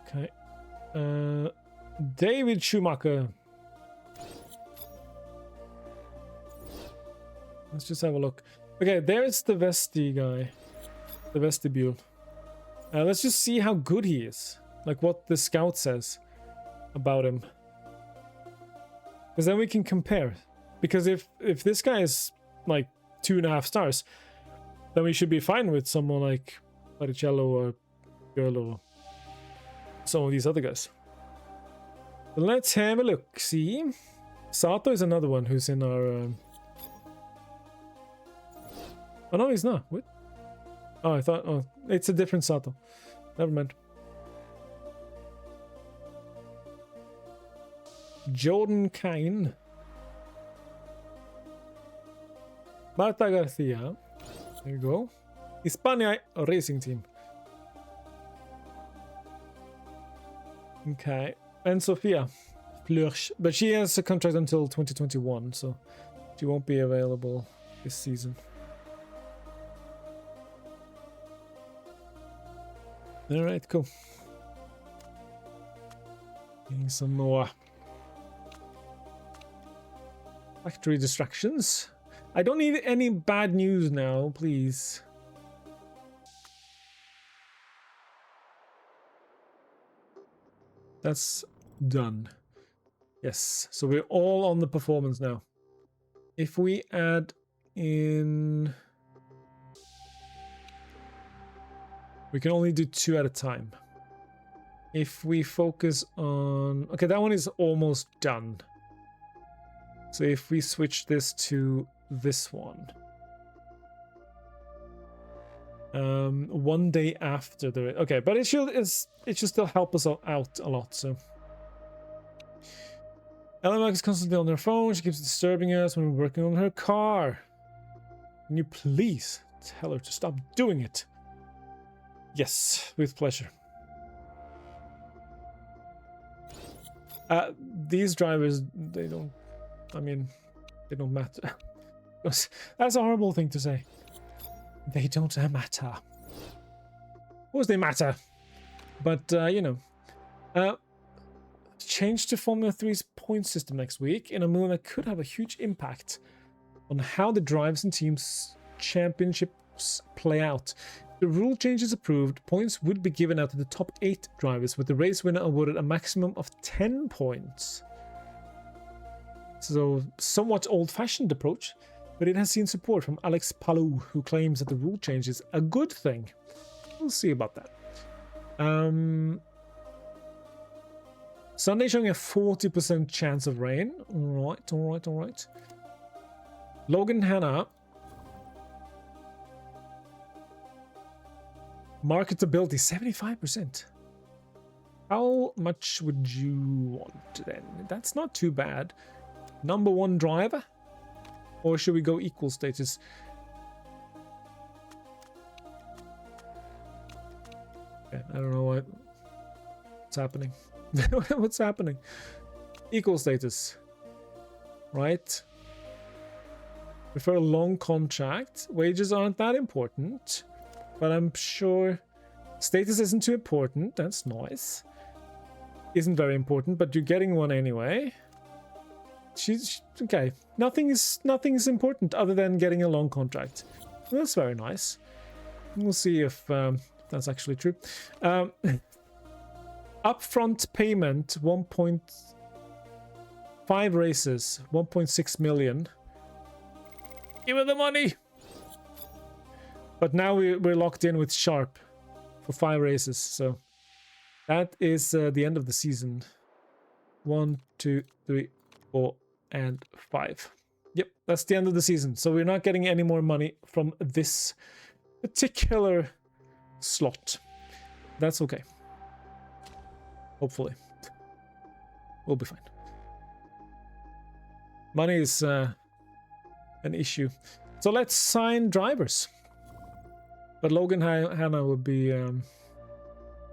Okay. David Schumacher. Let's just have a look. Okay, there's the Vesti guy. The vestibule. Let's just see how good he is. Like what the scout says about him. Because then we can compare. Because if this guy is like 2.5 stars, then we should be fine with someone like Baricello or Girl or some of these other guys. But let's have a look. See? Sato is another one who's in our... Oh no, he's not. What? Oh, I thought... Oh, it's a different Sato. Never mind. Jordan Kane. Marta Garcia. There you go. Hispania Racing Team. Okay. And Sofia Flörsch. But she has a contract until 2021, so she won't be available this season. Alright, cool. Getting some more factory distractions. I don't need any bad news now, please. That's done. Yes, so we're all on the performance now. If we add in... We can only do 2 at a time. If we focus on... Okay, that one is almost done. So if we switch this to this one. 1 day after the... Okay, but it should still help us out a lot, so... Ellen is constantly on her phone. She keeps disturbing us when we're working on her car. Can you please tell her to stop doing it? Yes, with pleasure. These drivers, they don't... I mean, they don't matter. That's a horrible thing to say. They don't matter. Of course they matter. But, you know. Change to Formula 3's point system next week in a move that could have a huge impact on how the drives and teams championships play out. The rule changes approved, points would be given out to the top 8 drivers, with the race winner awarded a maximum of 10 points. So, somewhat old-fashioned approach, but it has seen support from Alex Palou, who claims that the rule change is a good thing. We'll see about that. Sunday showing a 40% chance of rain. Alright. Logan Hanna. Marketability, 75%. How much would you want then? That's not too bad. Number 1 driver? Or should we go equal status? Okay, I don't know what's happening. What's happening? Equal status. Right? Prefer a long contract. Wages aren't that important, but I'm sure status isn't too important. That's nice. Isn't very important, but you're getting one anyway. She's okay. Nothing is important other than getting a long contract. Well, that's very nice. We'll see if that's actually true. Upfront payment 1.5 races, 1.6 million. Give her the money. But now we're locked in with Sharp for 5 races, so that is the end of the season. 1, 2, 3, 4, and 5. Yep, that's the end of the season. So we're not getting any more money from this particular slot. That's okay. Hopefully. We'll be fine. Money is an issue. So let's sign drivers. But Logan Hanna would be...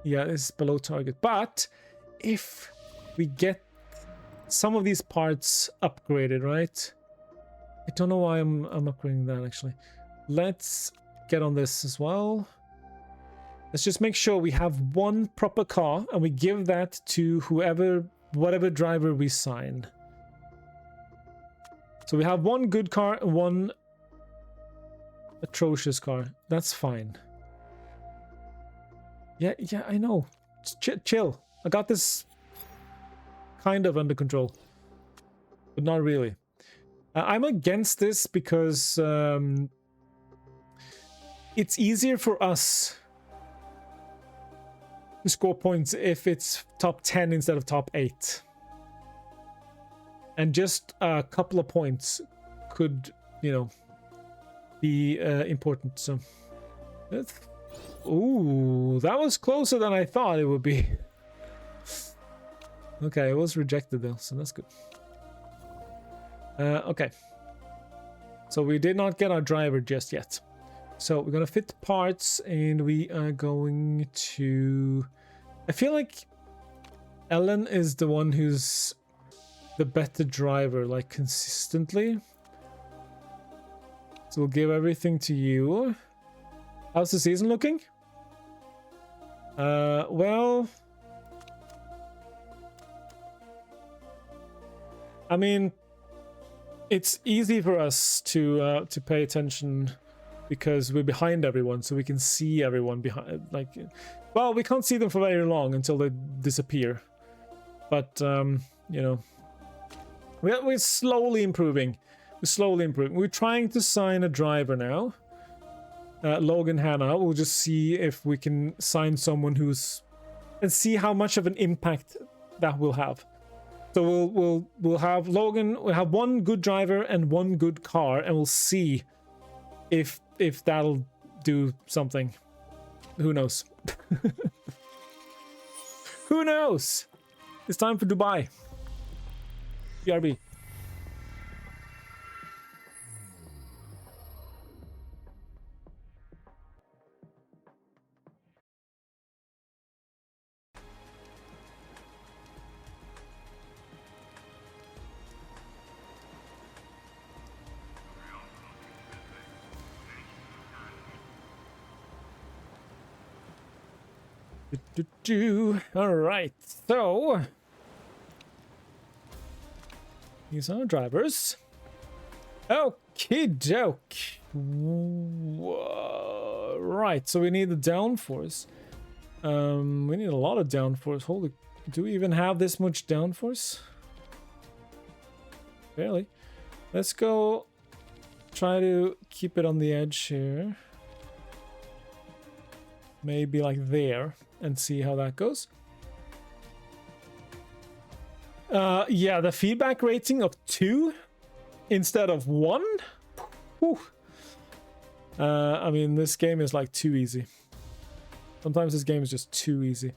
yeah, it's below target. But if we get some of these parts upgraded, right? I don't know why I'm upgrading that, actually. Let's get on this as well. Let's just make sure we have one proper car and we give that to whatever driver we sign. So we have one good car and one atrocious car. That's fine. Yeah, I know. Chill. I got this kind of under control, but not really. I'm against this because it's easier for us to score points if it's top 10 instead of top 8. And just a couple of points could, you know, be important. So, ooh, that was closer than I thought it would be. Okay, it was rejected though, so that's good. Okay. So we did not get our driver just yet. So we're gonna fit parts and we are going to... I feel like Ellen is the one who's the better driver, like consistently. So we'll give everything to you. How's the season looking? Well... I mean, it's easy for us to pay attention because we're behind everyone, so we can see everyone behind. Like, well, we can't see them for very long until they disappear. But you know, we're slowly improving. We're slowly improving. We're trying to sign a driver now. Logan Hanna. We'll just see if we can sign someone who's, and see how much of an impact that will have. So we'll have Logan. We'll have one good driver and one good car, and we'll see if that'll do something. Who knows? Who knows? It's time for Dubai. BRB. All right, so these are drivers. Okie doke. Right, so we need the downforce. We need a lot of downforce. Holy, do we even have this much downforce? Barely. Let's go try to keep it on the edge here. Maybe like there, and see how that goes. Yeah, the feedback rating of 2 instead of 1. Whew. I mean, this game is like too easy. Sometimes this game is just too easy.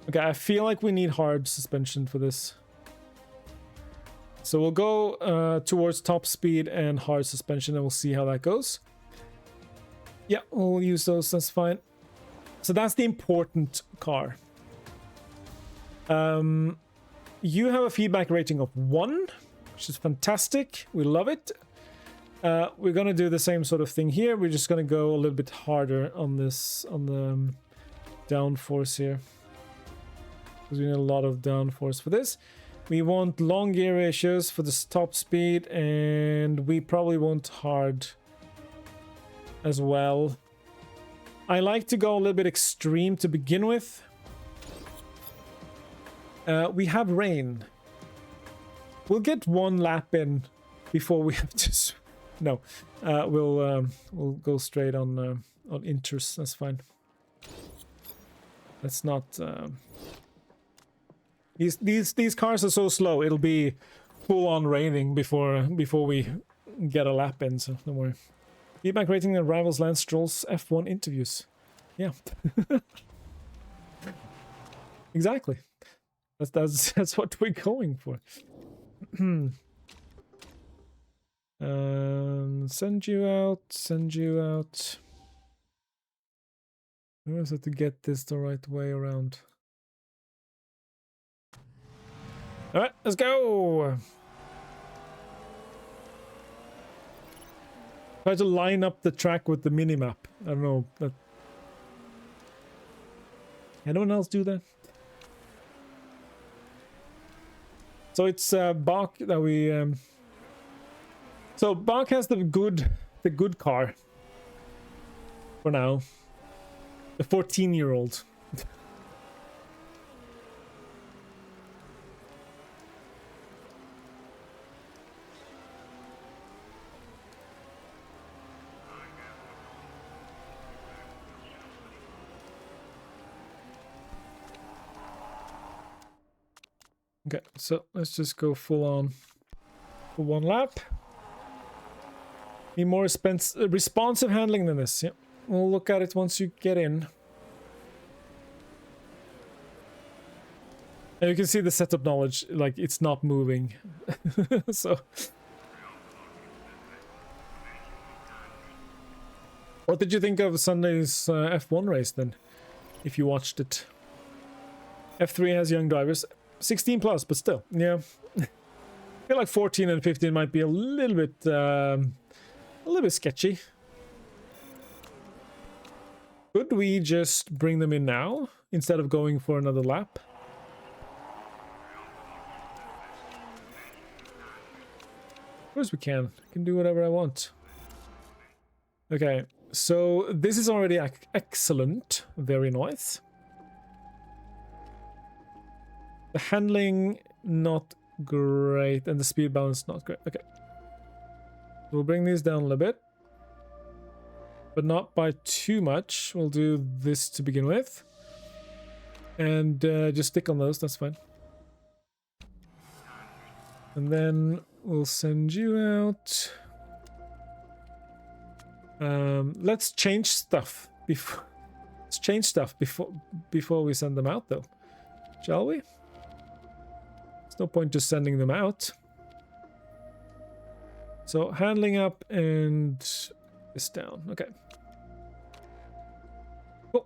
Okay, I feel like we need hard suspension for this. So we'll go towards top speed and hard suspension, and we'll see how that goes. Yeah, we'll use those, that's fine. So that's the important car. You have a feedback rating of 1, which is fantastic. We love it. We're gonna do the same sort of thing here. We're just gonna go a little bit harder on this, on the downforce here. Because we need a lot of downforce for this. We want long gear ratios for the top speed, and we probably want hard as well. I like to go a little bit extreme to begin with. We have rain. We'll get one lap in before we have to. No, we'll go straight on inters. That's fine. That's not. These cars are so slow. It'll be full on raining before we get a lap in. So don't worry. Feedback rating the rivals Lance Stroll's F1 interviews. Yeah. Exactly. That's what we're going for. Send you out. I always have to get this the right way around. All right, let's go. Try to line up the track with the minimap. I don't know. Anyone else do that? So it's Bach that we. So Bach has the good car. For now, the 14-year-old. Okay, so let's just go full on for one lap. Need more responsive handling than this. Yeah, we'll look at it once you get in. And you can see the setup knowledge, like it's not moving. So, what did you think of Sunday's F1 race then? If you watched it, F3 has young drivers. 16 plus, but still, yeah. I feel like 14 and 15 might be a little bit sketchy. Could we just bring them in now instead of going for another lap? Of course we can. I can do whatever I want. Okay, so this is already excellent. Very nice. The handling, not great, and the speed balance, not great. Okay. We'll bring these down a little bit. But not by too much. We'll do this to begin with. And just stick on those, that's fine. And then we'll send you out. Let's change stuff before. Let's change stuff before we send them out, though. Shall we? There's no point just sending them out. So handling up and this down. Okay. Cool.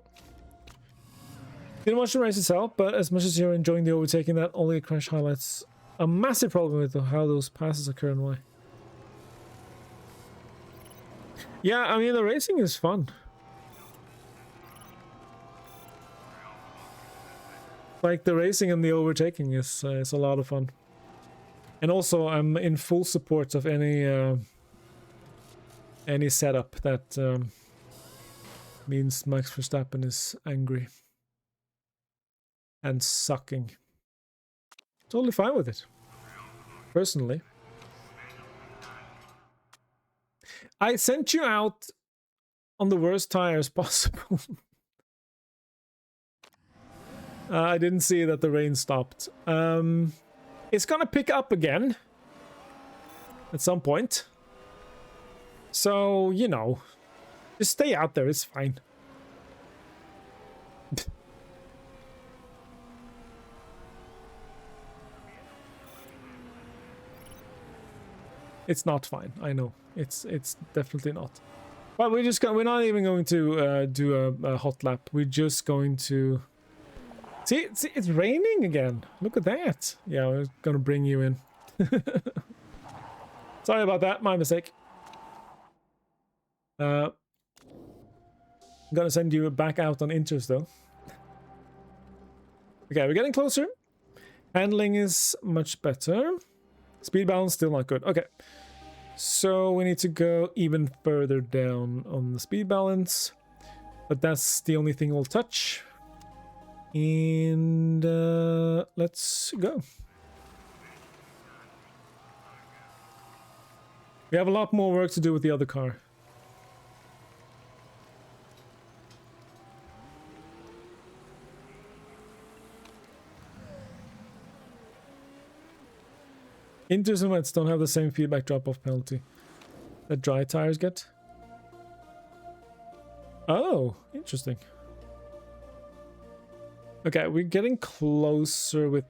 Didn't watch the race itself, but as much as you're enjoying the overtaking, that only crash highlights a massive problem with how those passes occur and why. Yeah, I mean, the racing is fun. Like, the racing and the overtaking is a lot of fun. And also, I'm in full support of any setup that means Max Verstappen is angry. And sucking. Totally fine with it. Personally. I sent you out on the worst tires possible. I didn't see that the rain stopped. It's gonna pick up again at some point. So, you know, just stay out there, it's fine. It's not fine, I know. It's definitely not. But we're not even going to do a hot lap. We're just going to see, it's raining again. Look at that. Yeah, we're gonna bring you in. Sorry about that, my mistake. I'm gonna send you back out on inters though. Okay, we're getting closer. Handling is much better. Speed balance still not good. Okay. So we need to go even further down on the speed balance. But that's the only thing we'll touch. And let's go. We have a lot more work to do with the other car. Inters and wets don't have the same feedback drop-off penalty that dry tires get. Oh, interesting. Okay, we're getting closer with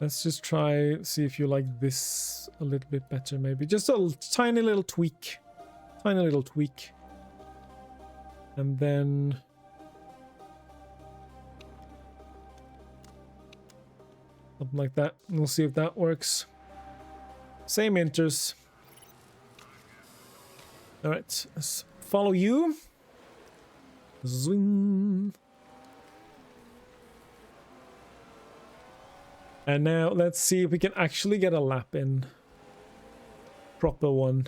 let's just try, see if you like this a little bit better, maybe. Just a tiny little tweak. Tiny little tweak. And then... something like that. We'll see if that works. Same inters. Alright, let's follow you. Zwing. And now let's see if we can actually get a lap in. Proper one.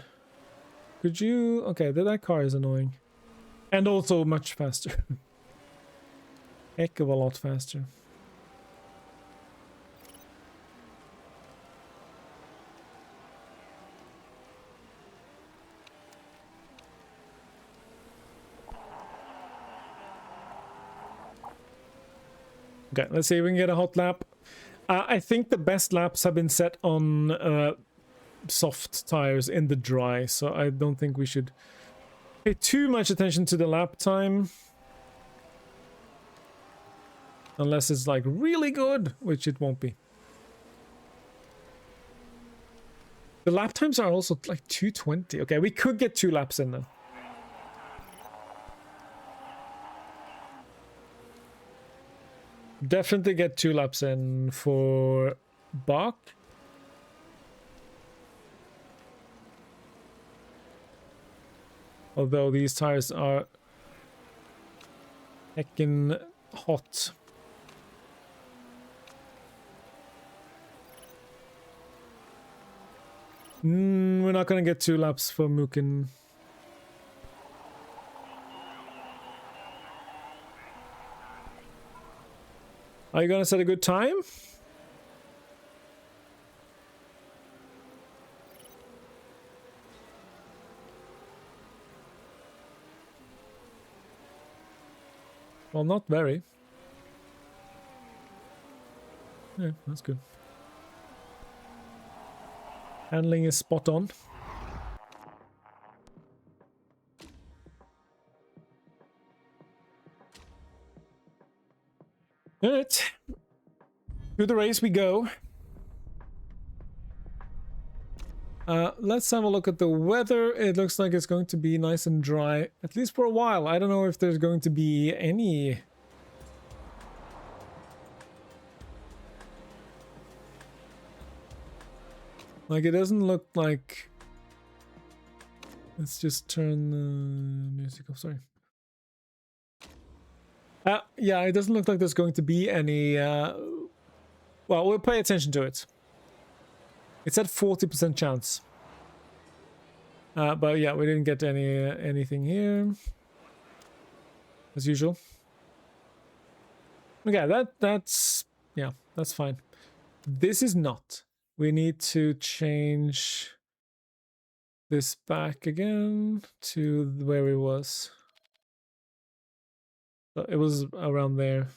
Could you... okay, that car is annoying. And also much faster. Heck of a lot faster. Okay, let's see if we can get a hot lap. I think the best laps have been set on soft tires in the dry, so I don't think we should pay too much attention to the lap time. Unless it's like really good, which it won't be. The lap times are also like 2:20. Okay, we could get 2 laps in then. Definitely get 2 laps in for Bach. Although these tires are heckin' hot. We're not gonna get 2 laps for Mukin. Are you gonna set a good time? Well, not very. Yeah, that's good. Handling is spot on. Alright. To the race we go. Let's have a look at the weather. It looks like it's going to be nice and dry, at least for a while. I don't know if there's going to be any... like, it doesn't look like... let's just turn the music off, sorry. Yeah, it doesn't look like there's going to be any... well, we'll pay attention to it. It's at 40% chance. But yeah, we didn't get anything here. As usual. Okay, that's... yeah, that's fine. This is not. We need to change this back again to where it was. So it was around there.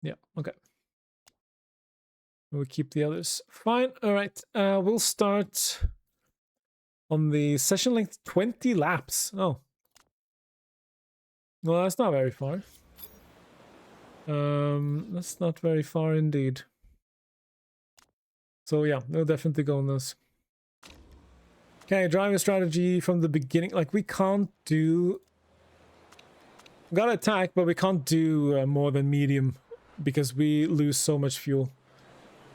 Yeah, okay. We'll keep the others. Fine, alright. We'll start on the session length 20 laps. Oh. Well, that's not very far. That's not very far indeed. So yeah, we'll definitely go on those. Okay, driver strategy from the beginning. Like, we can't do... we gotta attack, but we can't do more than medium because we lose so much fuel.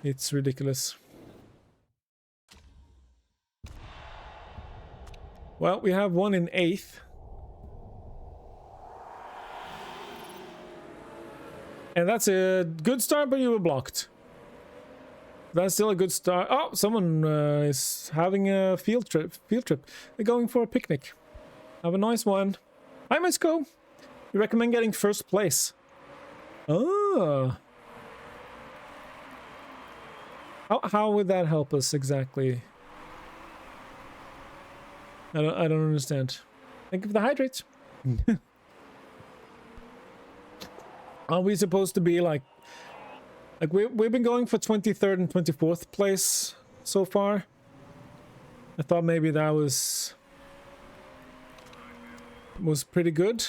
It's ridiculous. Well, we have one in 8th. And that's a good start, but you were blocked. That's still a good start. Oh, someone is having a field trip. They're going for a picnic. Have a nice one. Hi, Misco. You recommend getting first place? Oh. How would that help us exactly? I don't understand. Think of the hydrates. Are we supposed to be like we've been going for 23rd and 24th place so far? I thought maybe that was pretty good.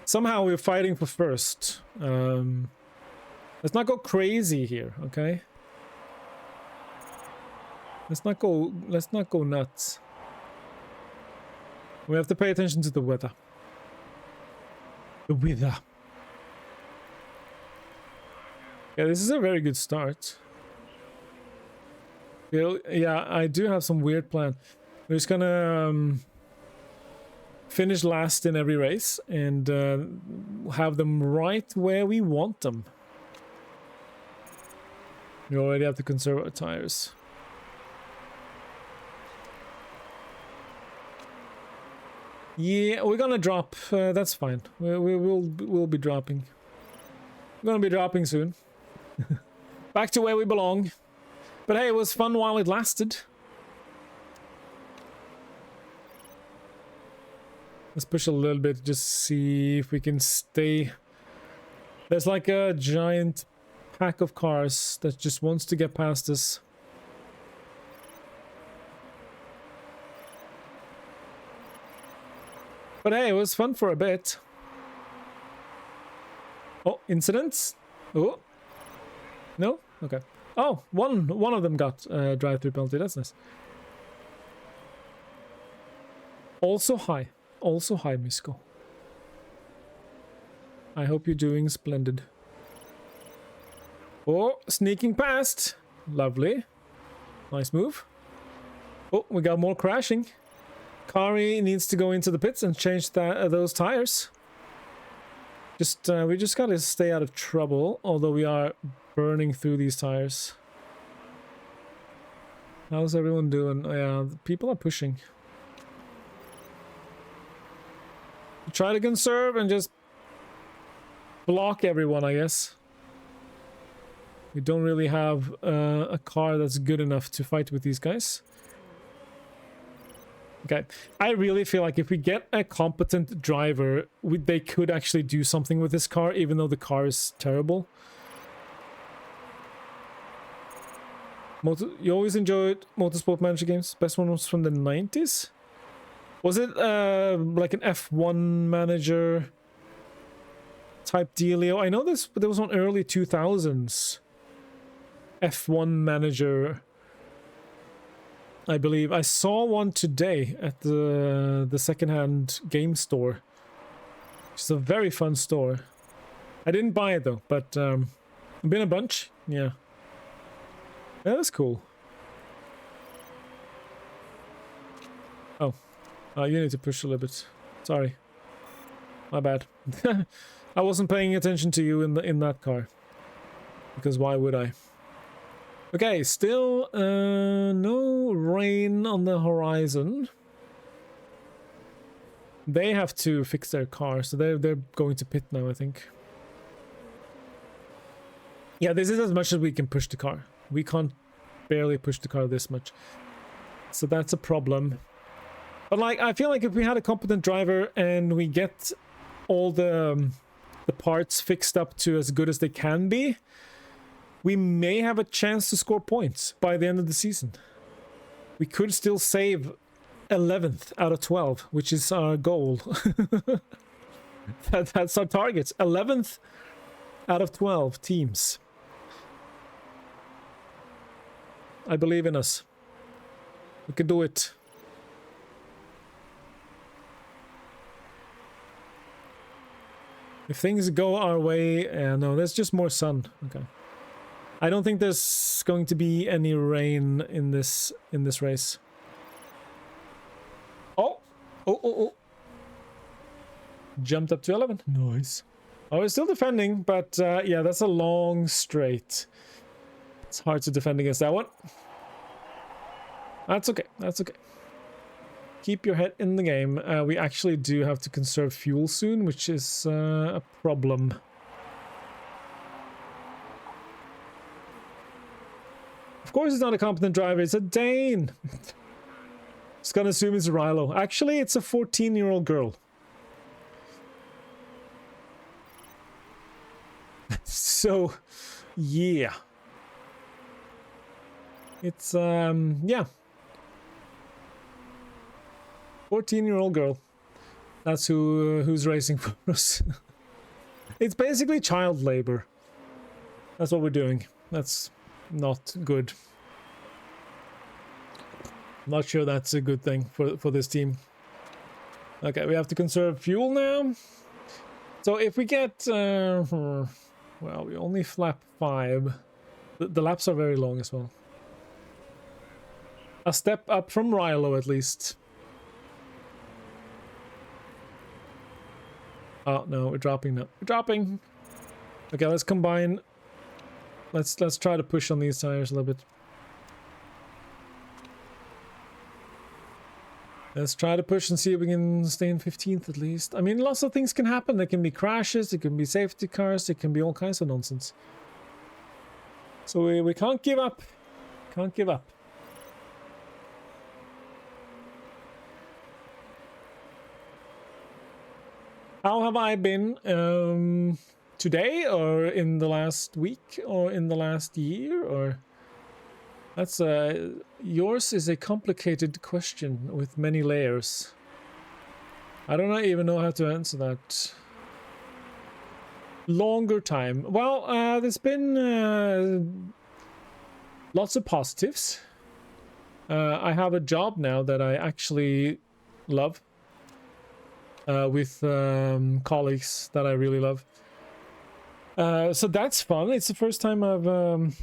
Somehow we're fighting for first. Let's not go crazy here, okay? Let's not go nuts. We have to pay attention to the weather. The weather. Yeah, this is a very good start. Yeah, I do have some weird plan. We're just gonna finish last in every race and have them right where we want them. We already have to conserve our tires. Yeah, we're gonna drop. That's fine. We'll be dropping. We're gonna be dropping soon. Back to where we belong. But hey, it was fun while it lasted. Let's push a little bit, just see if we can stay. There's like a giant pack of cars that just wants to get past us. But hey, it was fun for a bit. Oh, incidents? Oh. No? Okay. Oh, one of them got drive-through penalty. That's nice. Also hi, Misko. I hope you're doing splendid. Oh, sneaking past. Lovely. Nice move. Oh, we got more crashing. Kari needs to go into the pits and change those tires. We just gotta stay out of trouble, although we are burning through these tires. How's everyone doing? Yeah, people are pushing. Try to conserve and just block everyone, I guess. We don't really have a car that's good enough to fight with these guys. Okay, I really feel like if we get a competent driver, they could actually do something with this car, even though the car is terrible. You always enjoyed Motorsport Manager games? Best one was from the 90s? Was it like an F1 manager type dealio? I know there was one early 2000s F1 manager, I believe. I saw one today at the secondhand game store. It's a very fun store. I didn't buy it though, but been a bunch. Yeah. Yeah, that's cool. Oh. You need to push a little bit. Sorry. My bad. I wasn't paying attention to you in that car. Because why would I? Okay, still no rain on the horizon. They have to fix their car, so they're going to pit now, I think. Yeah, this is as much as we can push the car. We can't barely push the car this much. So that's a problem. But like, I feel like if we had a competent driver and we get all the parts fixed up to as good as they can be, we may have a chance to score points by the end of the season. We could still save 11th out of 12, which is our goal. That's our target. 11th out of 12 teams. I believe in us. We can do it. If things go our way, no, there's just more sun. Okay. I don't think there's going to be any rain in this race. Oh. Jumped up to 11. Nice. Oh, we're still defending, but yeah, that's a long straight. It's hard to defend against that one. That's okay. That's okay. Keep your head in the game. We actually do have to conserve fuel soon, which is a problem. Of course it's not a competent driver, it's a Dane. Just gonna assume it's Rilo. Actually, it's a 14-year-old girl. So, yeah. It's, yeah. 14-year-old girl. That's who's racing for us. It's basically child labor. That's what we're doing. That's not good. I'm not sure that's a good thing for this team. Okay, we have to conserve fuel now. So if we get... well, we only flap 5. The laps are very long as well. A step up from Rilo at least. Oh no, we're dropping now. We're dropping. Okay, let's combine. Let's try to push on these tires a little bit. Let's try to push and see if we can stay in 15th at least. I mean, lots of things can happen. There can be crashes, there can be safety cars, there can be all kinds of nonsense. So we can't give up. Can't give up. How have I been today, or in the last week, or in the last year, or... That's yours is a complicated question with many layers. I don't even know how to answer that. Longer time. Well, there's been lots of positives. I have a job now that I actually love. With colleagues that I really love. So that's fun. It's the first time I've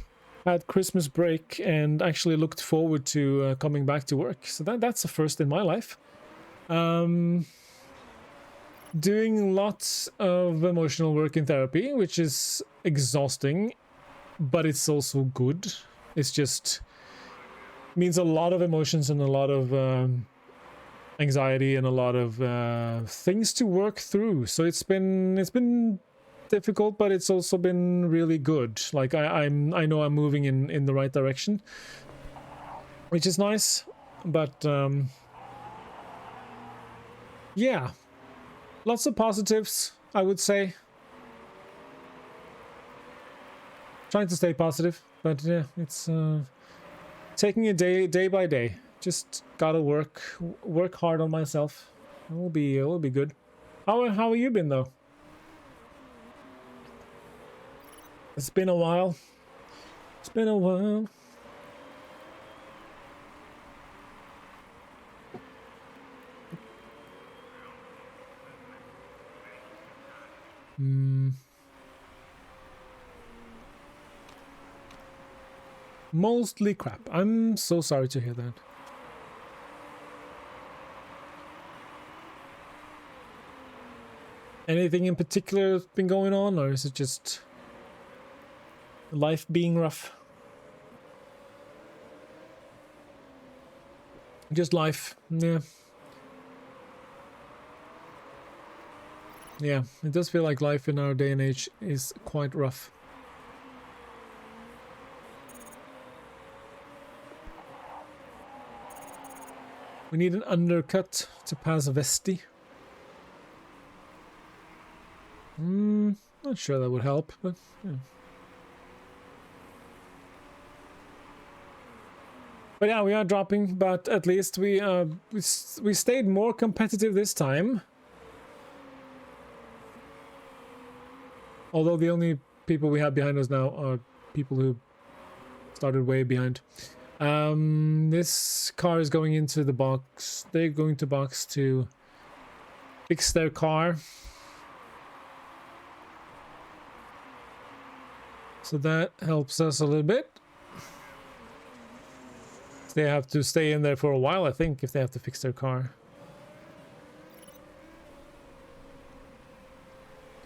had Christmas break and actually looked forward to coming back to work. So that's the first in my life. Doing lots of emotional work in therapy, which is exhausting, but it's also good. It's just means a lot of emotions and a lot of anxiety and a lot of things to work through. So it's been difficult, but it's also been really good. Like I know I'm moving in the right direction, which is nice. But yeah, lots of positives, I would say. Trying to stay positive, but yeah, it's taking it day by day. Just gotta work hard on myself. It will be good. How have you been though? It's been a while. It's been a while. Mostly crap. I'm so sorry to hear that. Anything in particular been going on, or is it just life being rough? Just life, yeah. Yeah, it does feel like life in our day and age is quite rough. We need an undercut to pass Vesti. Not sure that would help, but yeah. But yeah, we are dropping, but at least we stayed more competitive this time. Although the only people we have behind us now are people who started way behind. This car is going into the box. They're going to box to fix their car. So that helps us a little bit. They have to stay in there for a while, I think, if they have to fix their car.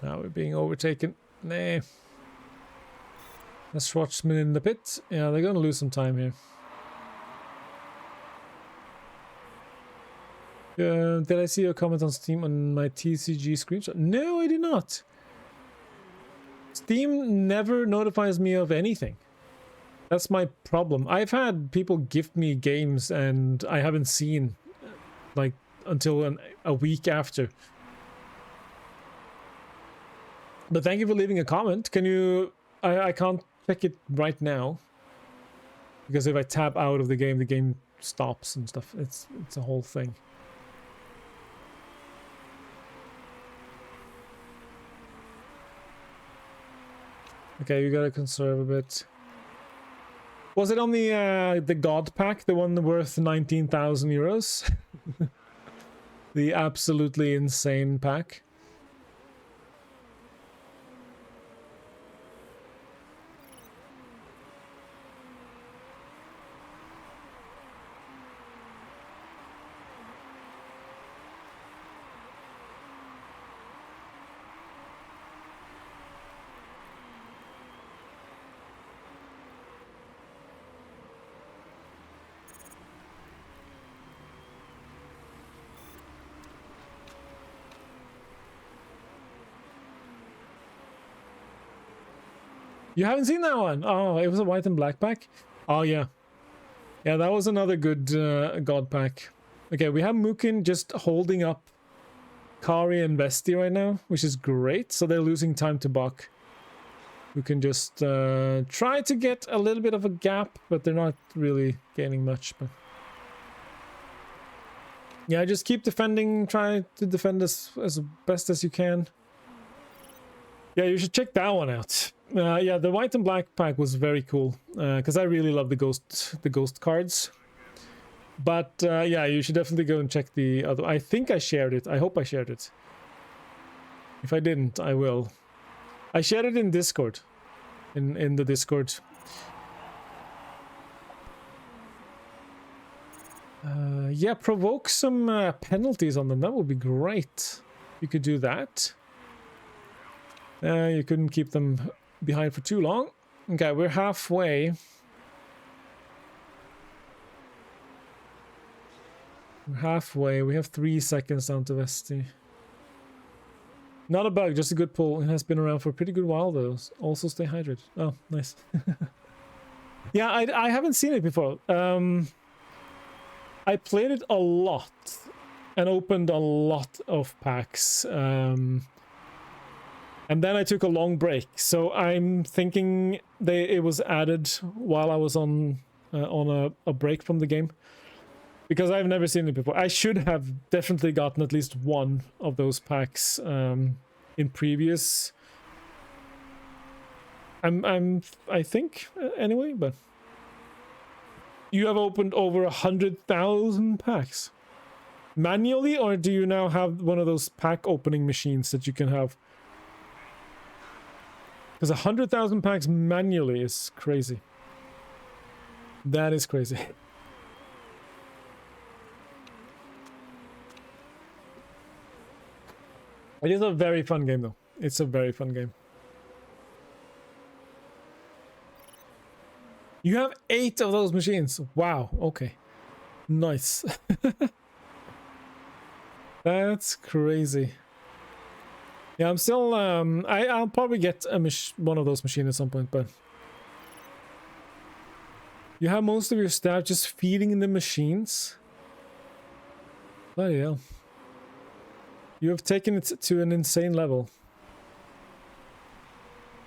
Now we're being overtaken. Nah. That's Schwartzman in the pit. Yeah, they're gonna lose some time here. Did I see your comment on Steam on my TCG screenshot? No, I did not. Steam never notifies me of anything. That's my problem. I've had people gift me games and I haven't seen like until a week after. But thank you for leaving a comment. Can you... I can't check it right now. Because if I tap out of the game stops and stuff. It's a whole thing. Okay, you gotta conserve a bit. Was it on the God pack, the one worth 19,000 euros? The absolutely insane pack. You haven't seen that one? Oh, it was a white and black pack? Oh, yeah. Yeah, that was another good God pack. Okay, we have Mukin just holding up Kari and Vesti right now, which is great. So they're losing time to Bach, who can just try to get a little bit of a gap, but they're not really gaining much. But yeah, just keep defending. Try to defend as best as you can. Yeah, you should check that one out. Yeah, the white and black pack was very cool because I really love the ghost cards. But yeah, you should definitely go and check the other. I think I shared it. I hope I shared it. If I didn't, I will. I shared it in Discord. In the Discord. Yeah, provoke some penalties on them. That would be great. You could do that. You couldn't keep them behind for too long. Okay, we're halfway. We're halfway. We have 3 seconds down to Vesti. Not a bug, just a good pull. It has been around for a pretty good while though. Also stay hydrated. Oh, nice. Yeah, I haven't seen it before. I played it a lot and opened a lot of packs. And then I took a long break, so I'm thinking it was added while I was on a break from the game, because I've never seen it before. I should have definitely gotten at least one of those packs in previous. I think anyway, but you have opened over 100,000 packs manually, or do you now have one of those pack opening machines that you can have? Because 100,000 packs manually is crazy. That is crazy. It is a very fun game, though. It's a very fun game. You have 8 of those machines. Wow. Okay. Nice. That's crazy. Yeah, I'm still, I'll probably get one of those machines at some point, but... You have most of your staff just feeding the machines? Bloody hell. You have taken it to an insane level.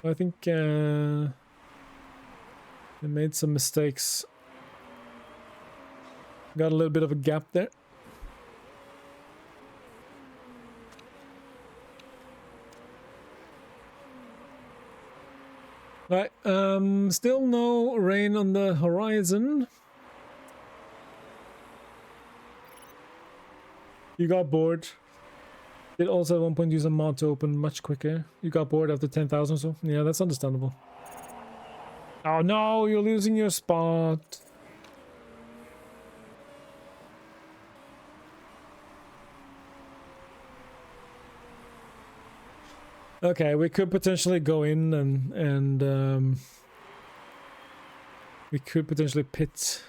I think, they made some mistakes. Got a little bit of a gap there. Right, still no rain on the horizon. You got bored. Did also at one point use a mod to open much quicker. You got bored after 10,000 or so. Yeah, that's understandable. Oh no, you're losing your spot. Okay, we could potentially go in and we could potentially pit.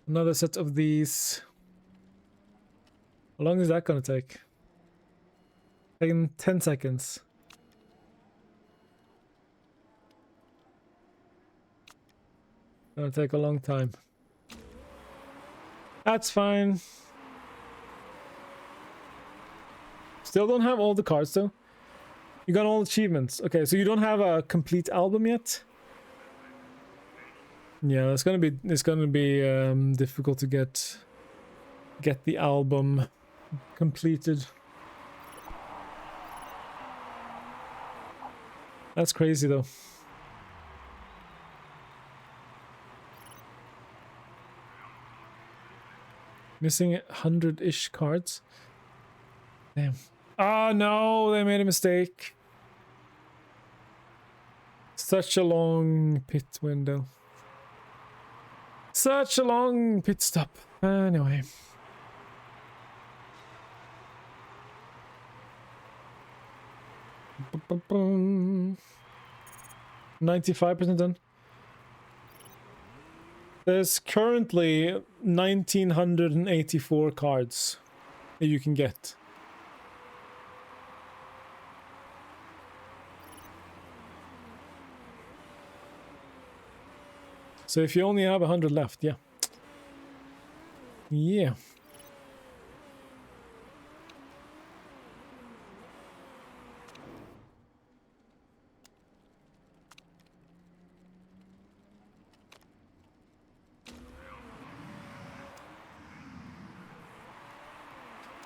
Another set of these. How long is that gonna take? Taking 10 seconds. Gonna take a long time. That's fine. Still don't have all the cards though. You got all achievements. Okay, so you don't have a complete album yet? Yeah, it's gonna be difficult to get the album completed. That's crazy though. Missing 100-ish cards. Damn. Oh no, they made a mistake. Such a long pit window. Such a long pit stop. Anyway. Boom. 95% done. There's currently 1984 cards that you can get. So if you only have 100 left, yeah. Yeah.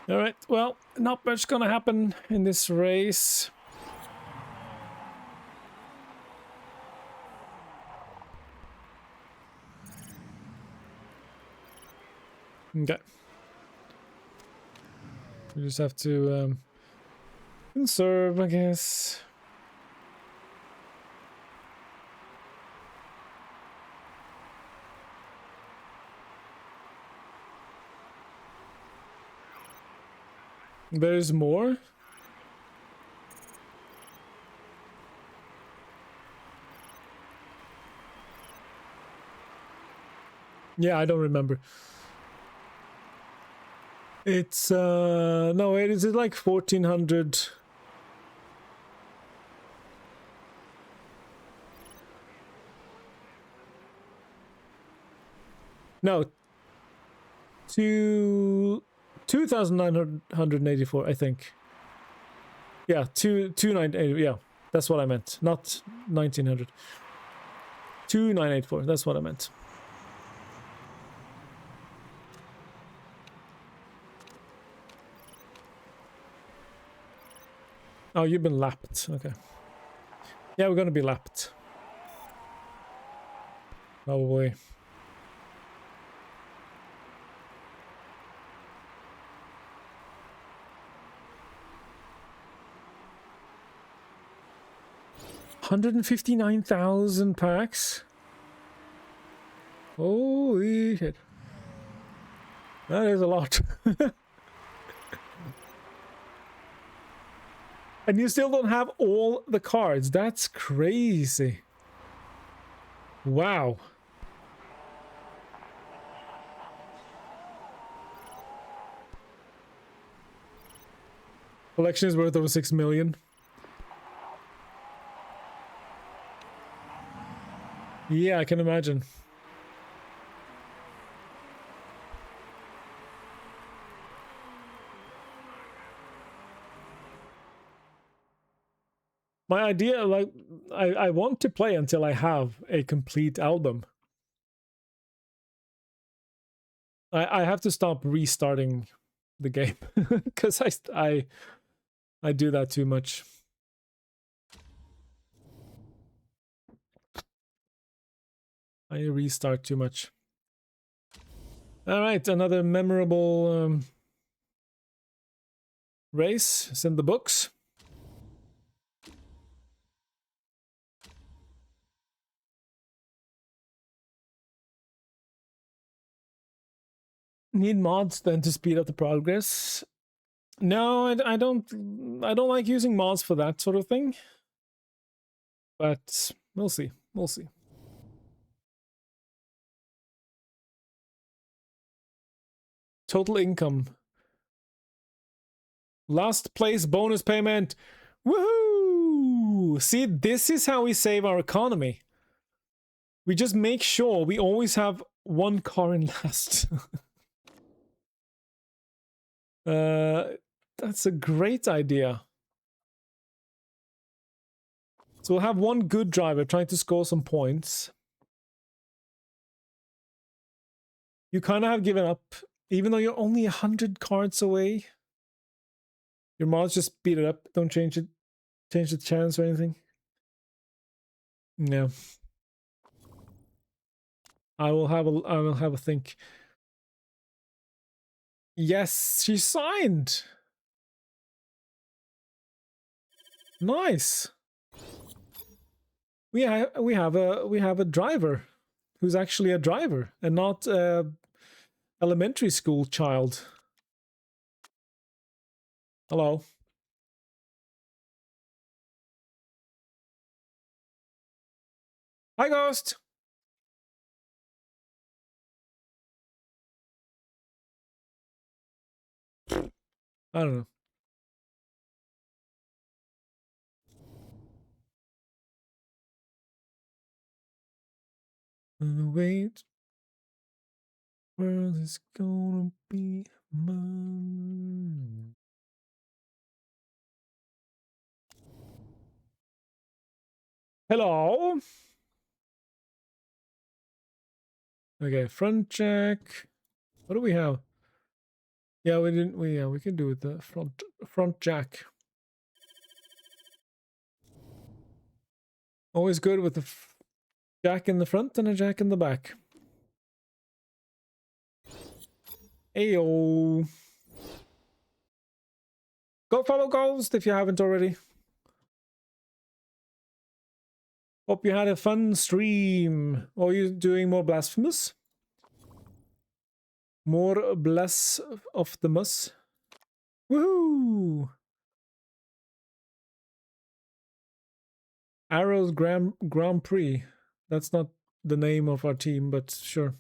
All right, well, not much gonna happen in this race. Okay. We just have to conserve, I guess. There's more? Yeah, I don't remember. It's no, it is like 1400. No. 2984, I think. Yeah, 2980. Yeah, that's what I meant. Not 1900. 2984. That's what I meant. Oh, you've been lapped. Okay. Yeah, we're gonna be lapped. Probably. $159,000 packs. Holy shit. That is a lot. And you still don't have all the cards. That's crazy. Wow. Collection is worth over 6 million. Yeah, I can imagine. My idea, like, I want to play until I have a complete album. I have to stop restarting the game because I do that too much. I restart too much. All right, another memorable race is in the books. need mods then to speed up the progress. No, I don't like using mods for that sort of thing. But we'll see. We'll see. Total income. Last place bonus payment. Woohoo! See, this is how we save our economy. We just make sure we always have one car in last. That's a great idea. So we'll have one good driver trying to score some points. You kind of have given up, even though you're only 100 cards away. Your mods just speed it up. Don't change it, change the chance or anything. No. I will have a think. Yes, she signed. Nice. We have a driver who's actually a driver and not a elementary school child. Hello. Hi, Ghost. I don't know. Wait. World is gonna be mine. Hello. Okay, front jack. What do we have? Yeah, we didn't. We can do it. The front jack. Always good with the jack in the front and a jack in the back. Ayo. Go follow Ghost if you haven't already. Hope you had a fun stream. Are you doing more Blasphemous? More Bless of the Mus. Woohoo! Arrows Grand Prix. That's not the name of our team, but sure.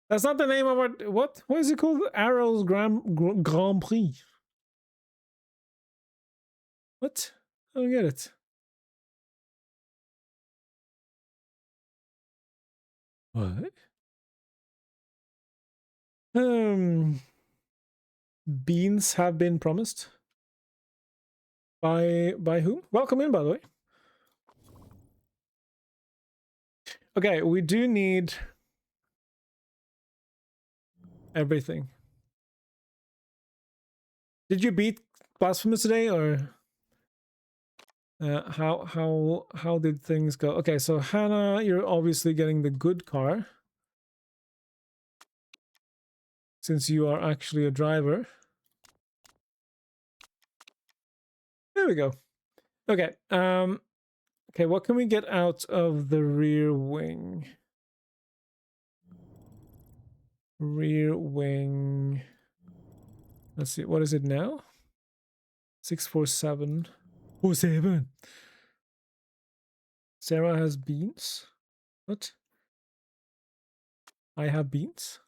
That's not the name of our... What? What is it called? Arrows Grand Prix. What? I don't get it. What? Beans have been promised. By whom? Welcome in, by the way. Okay, we do need everything. Did you beat Blasphemous today, or how did things go? Okay, so Hannah, you're obviously getting the good car since you are actually a driver. There we go. Okay, okay, what can we get out of the rear wing? Rear wing. Let's see, what is it now? 647. 47. Sarah has beans. What? I have beans.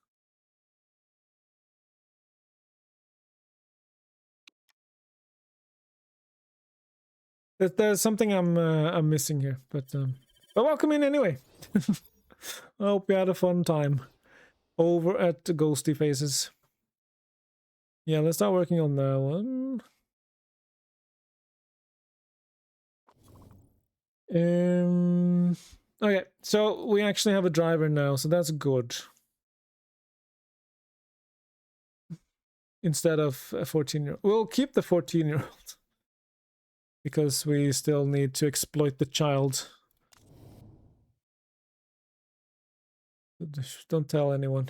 There's something I'm missing here, but welcome in anyway. I hope you had a fun time over at the Ghosty Faces. Yeah, let's start working on that one. Okay, so we actually have a driver now, so that's good. Instead of a 14-year-old. We'll keep the 14-year-old. Because we still need to exploit the child. Don't tell anyone.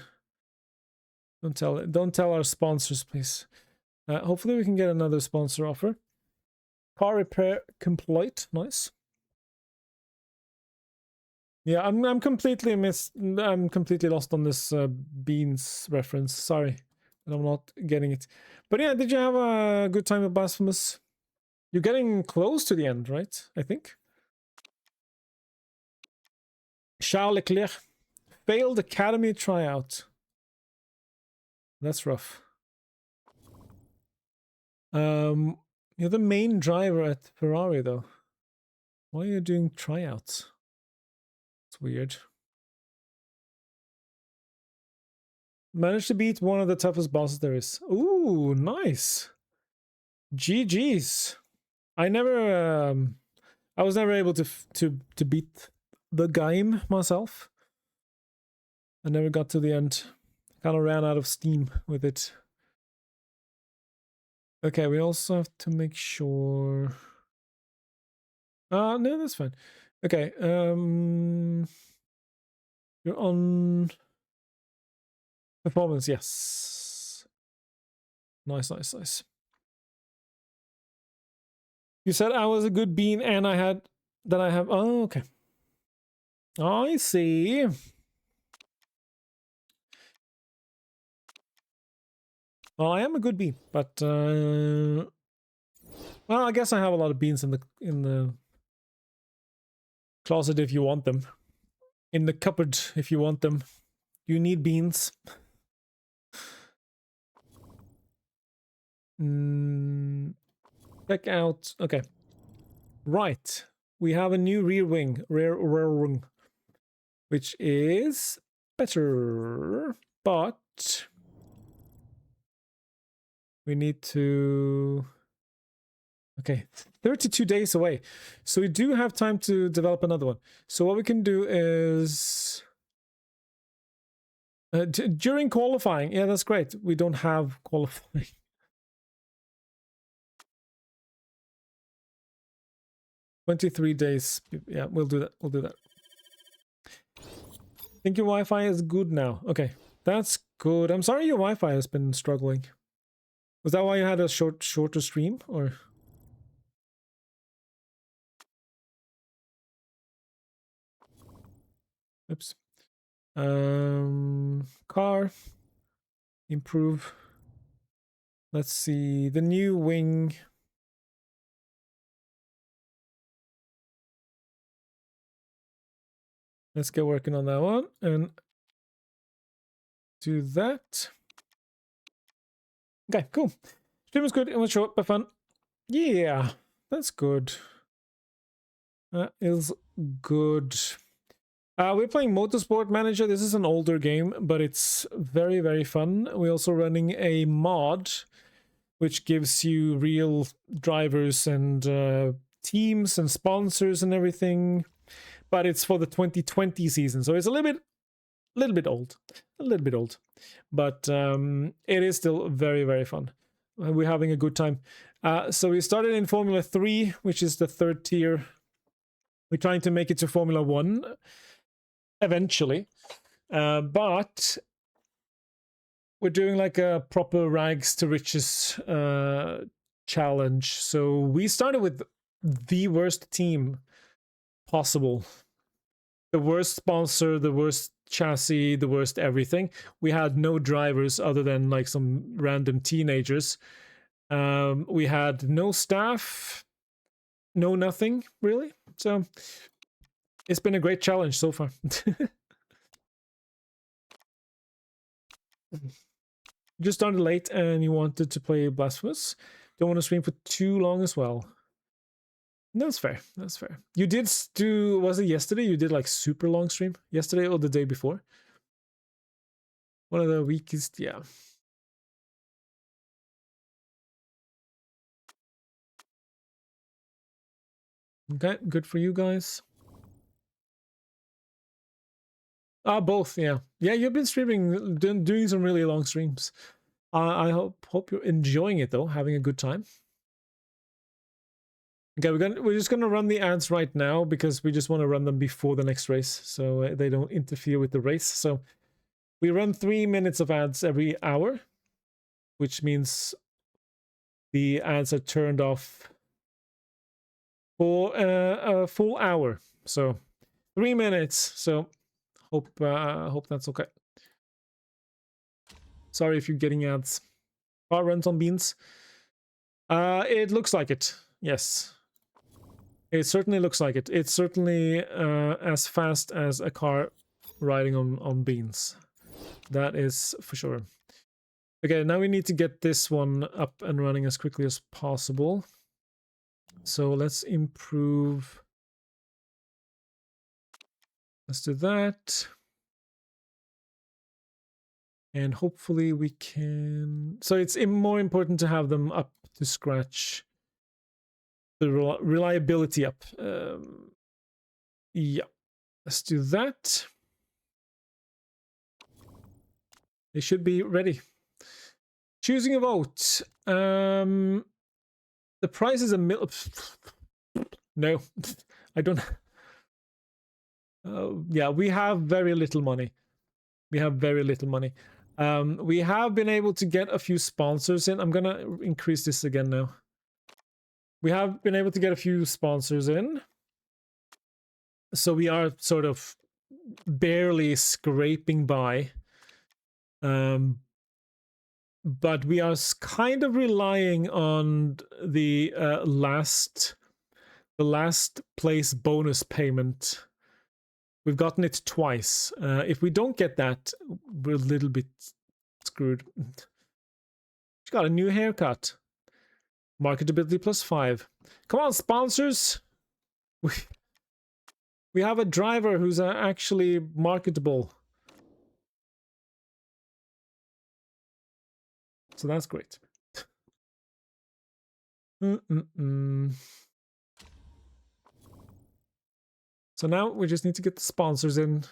Don't tell our sponsors, please. Hopefully we can get another sponsor offer. Car repair complete. Nice. Yeah, I'm completely lost on this beans reference. Sorry, but I'm not getting it. But yeah, did you have a good time with Blasphemous? You're getting close to the end, right? I think. Charles Leclerc failed academy tryout. That's rough. You're the main driver at Ferrari, though. Why are you doing tryouts? It's weird. Managed to beat one of the toughest bosses there is. Ooh, nice. GG's. I was never able to beat the game myself. I never got to the end. Kind of ran out of steam with it. Okay, we also have to make sure. No, that's fine. Okay, you're on performance, yes. Nice, nice, nice. You said I was a good bean and I have. Oh, okay. I see. Well, I am a good bean, but well, I guess I have a lot of beans in the closet if you want them. In the cupboard if you want them. You need beans. Check out. Okay. Right. We have a new rear wing, which is better, but we need to. Okay, 32 days away. So we do have time to develop another one. So what we can do is during qualifying. Yeah, that's great. We don't have qualifying. $23 days. Yeah, we'll do that. We'll do that. I think your Wi-Fi is good now. Okay, that's good. I'm sorry your Wi-Fi has been struggling. Was that why you had a shorter stream, or? Oops. Car. Improve. Let's see. The new wing. Let's get working on that one and do that. Okay, cool. Stream was good. It was short but fun. Yeah, that's good. That is good. We're playing Motorsport Manager. This is an older game, but it's very, very fun. We're also running a mod, which gives you real drivers and teams and sponsors and everything. But it's for the 2020 season, so it's a little bit old. But it is still very, very fun. We're having a good time. So we started in Formula 3, which is the third tier. We're trying to make it to Formula 1 eventually, but we're doing like a proper rags to riches challenge. So we started with the worst team possible, the worst sponsor, the worst chassis, the worst everything. We had no drivers other than like some random teenagers. We had no staff, no nothing really. So it's been a great challenge so far. Just started late and you wanted to play Blasphemous. Don't want to stream for too long as well. That's fair. That's fair. You did do, was it yesterday? You did like super long stream? Yesterday or the day before? One of the weakest, yeah. Okay, good for you guys. Both, yeah. Yeah, you've been streaming, doing some really long streams. I hope you're enjoying it though, having a good time. Okay, we're just gonna run the ads right now because we just want to run them before the next race, so they don't interfere with the race. So we run 3 minutes of ads every hour, which means the ads are turned off for a full hour. So 3 minutes. So hope that's okay. Sorry if you're getting ads. Car runs on beans. It looks like it. Yes. It certainly looks like it. It's certainly as fast as a car riding on beans. That is for sure. Okay, now we need to get this one up and running as quickly as possible. So let's improve. Let's do that. And hopefully we can... So it's more important to have them up to scratch. The reliability up. Yeah, let's do that. They should be ready. Choosing a vote. The price is no, I don't. Yeah, we have very little money. We have very little money. We have been able to get a few sponsors in. I'm gonna increase this again now. We have been able to get a few sponsors in. So we are sort of barely scraping by. But we are kind of relying on the last place bonus payment. We've gotten it twice. If we don't get that, we're a little bit screwed. She got a new haircut. Marketability +5. Come on, sponsors. We have a driver who's actually marketable. So that's great. So now we just need to get the sponsors in.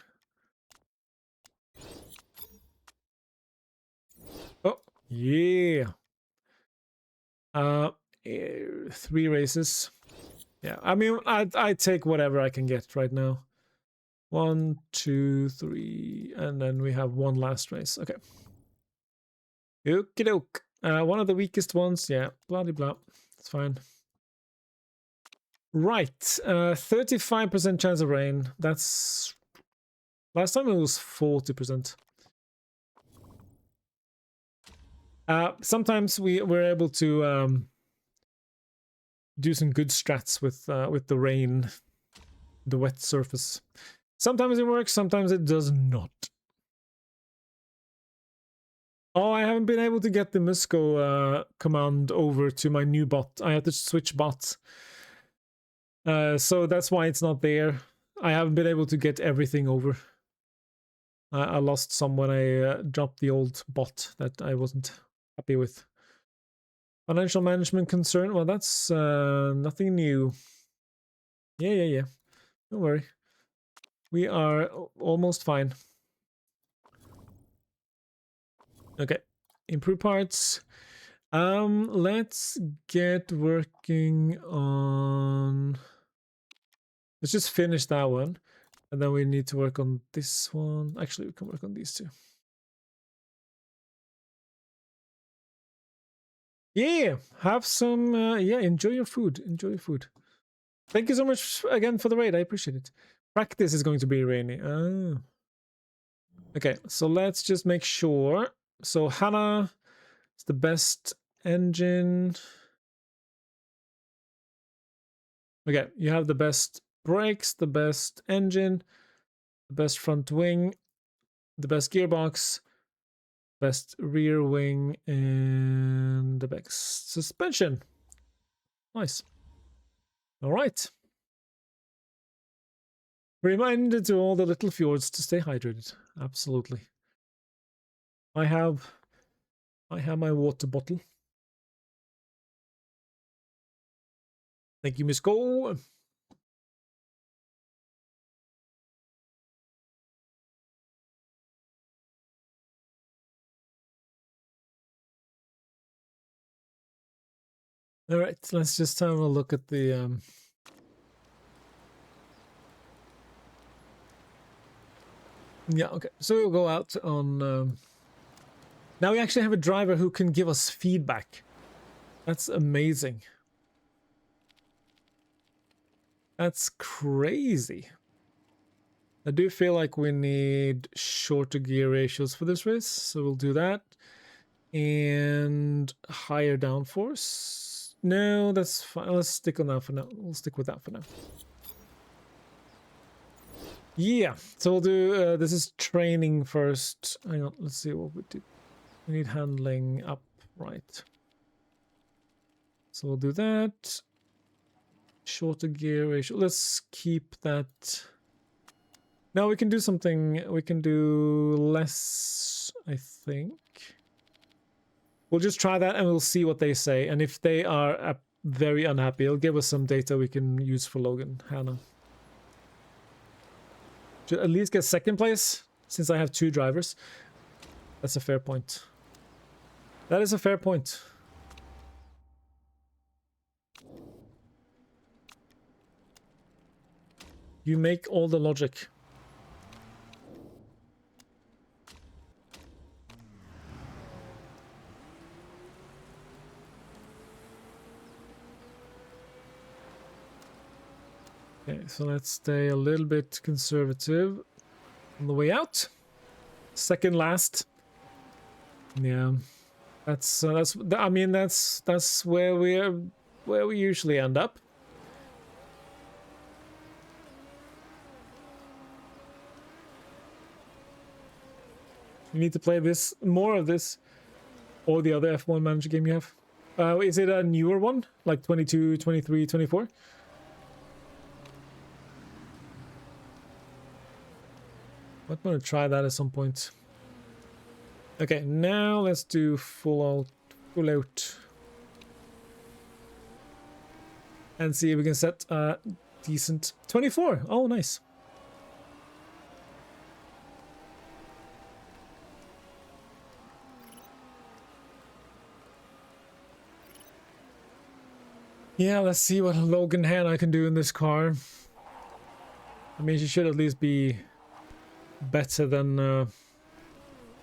Oh, yeah. 3 races. Yeah, I mean, I take whatever I can get right now. 1, 2, 3, and then we have one last race. Okay. Okie doke. One of the weakest ones. Yeah, blah blah. It's fine. Right. 35% chance of rain. That's... Last time it was 40%. Sometimes we're able to do some good strats with the rain, the wet surface. Sometimes it works, sometimes it does not. Oh, I haven't been able to get the Musco command over to my new bot. I had to switch bots. So that's why it's not there. I haven't been able to get everything over. I lost some when I dropped the old bot that I wasn't happy with. Financial management concern? Well, that's nothing new. Yeah. Don't worry. We are almost fine. Okay. Improve parts. Let's get working on... Let's just finish that one. And then we need to work on this one. Actually, we can work on these two. Yeah, have some... yeah, enjoy your food. Enjoy your food. Thank you so much again for the raid. I appreciate it. Practice is going to be rainy. Oh. Okay, so let's just make sure. So Hannah is the best engine. Okay, you have the best brakes, the best engine, the best front wing, the best gearbox, best rear wing, and the best suspension. Nice. All right. Reminder to all the little fjords to stay hydrated. Absolutely. I have my water bottle. Thank you, Miss Go. All right, let's just have a look at the yeah, okay. So we'll go out on now we actually have a driver who can give us feedback. That's amazing. That's crazy. I do feel like we need shorter gear ratios for this race, so we'll do that. And higher downforce. No, that's fine. Let's stick on that for now. We'll stick with that for now. Yeah, so we'll do, this is training first. Hang on, let's see what we did. We need handling up, right. So we'll do that. Shorter gear ratio. Let's keep that. Now we can do something. We can do less, I think. We'll just try that and we'll see what they say. And if they are very unhappy, it'll give us some data we can use for Logan, Hannah. Should at least get second place, since I have 2 drivers. That's a fair point. That is a fair point. You make all the logic. Okay, so let's stay a little bit conservative on the way out. Second last. Yeah, that's I mean that's where we usually end up. You need to play this, more of this, or the other F1 manager game you have. Is it a newer one, like 22, 23, 24? I'm going to try that at some point. Okay, now let's do full out. And see if we can set a decent 24. Oh, nice. Yeah, let's see what Logan Hannah can do in this car. I mean, she should at least be better than the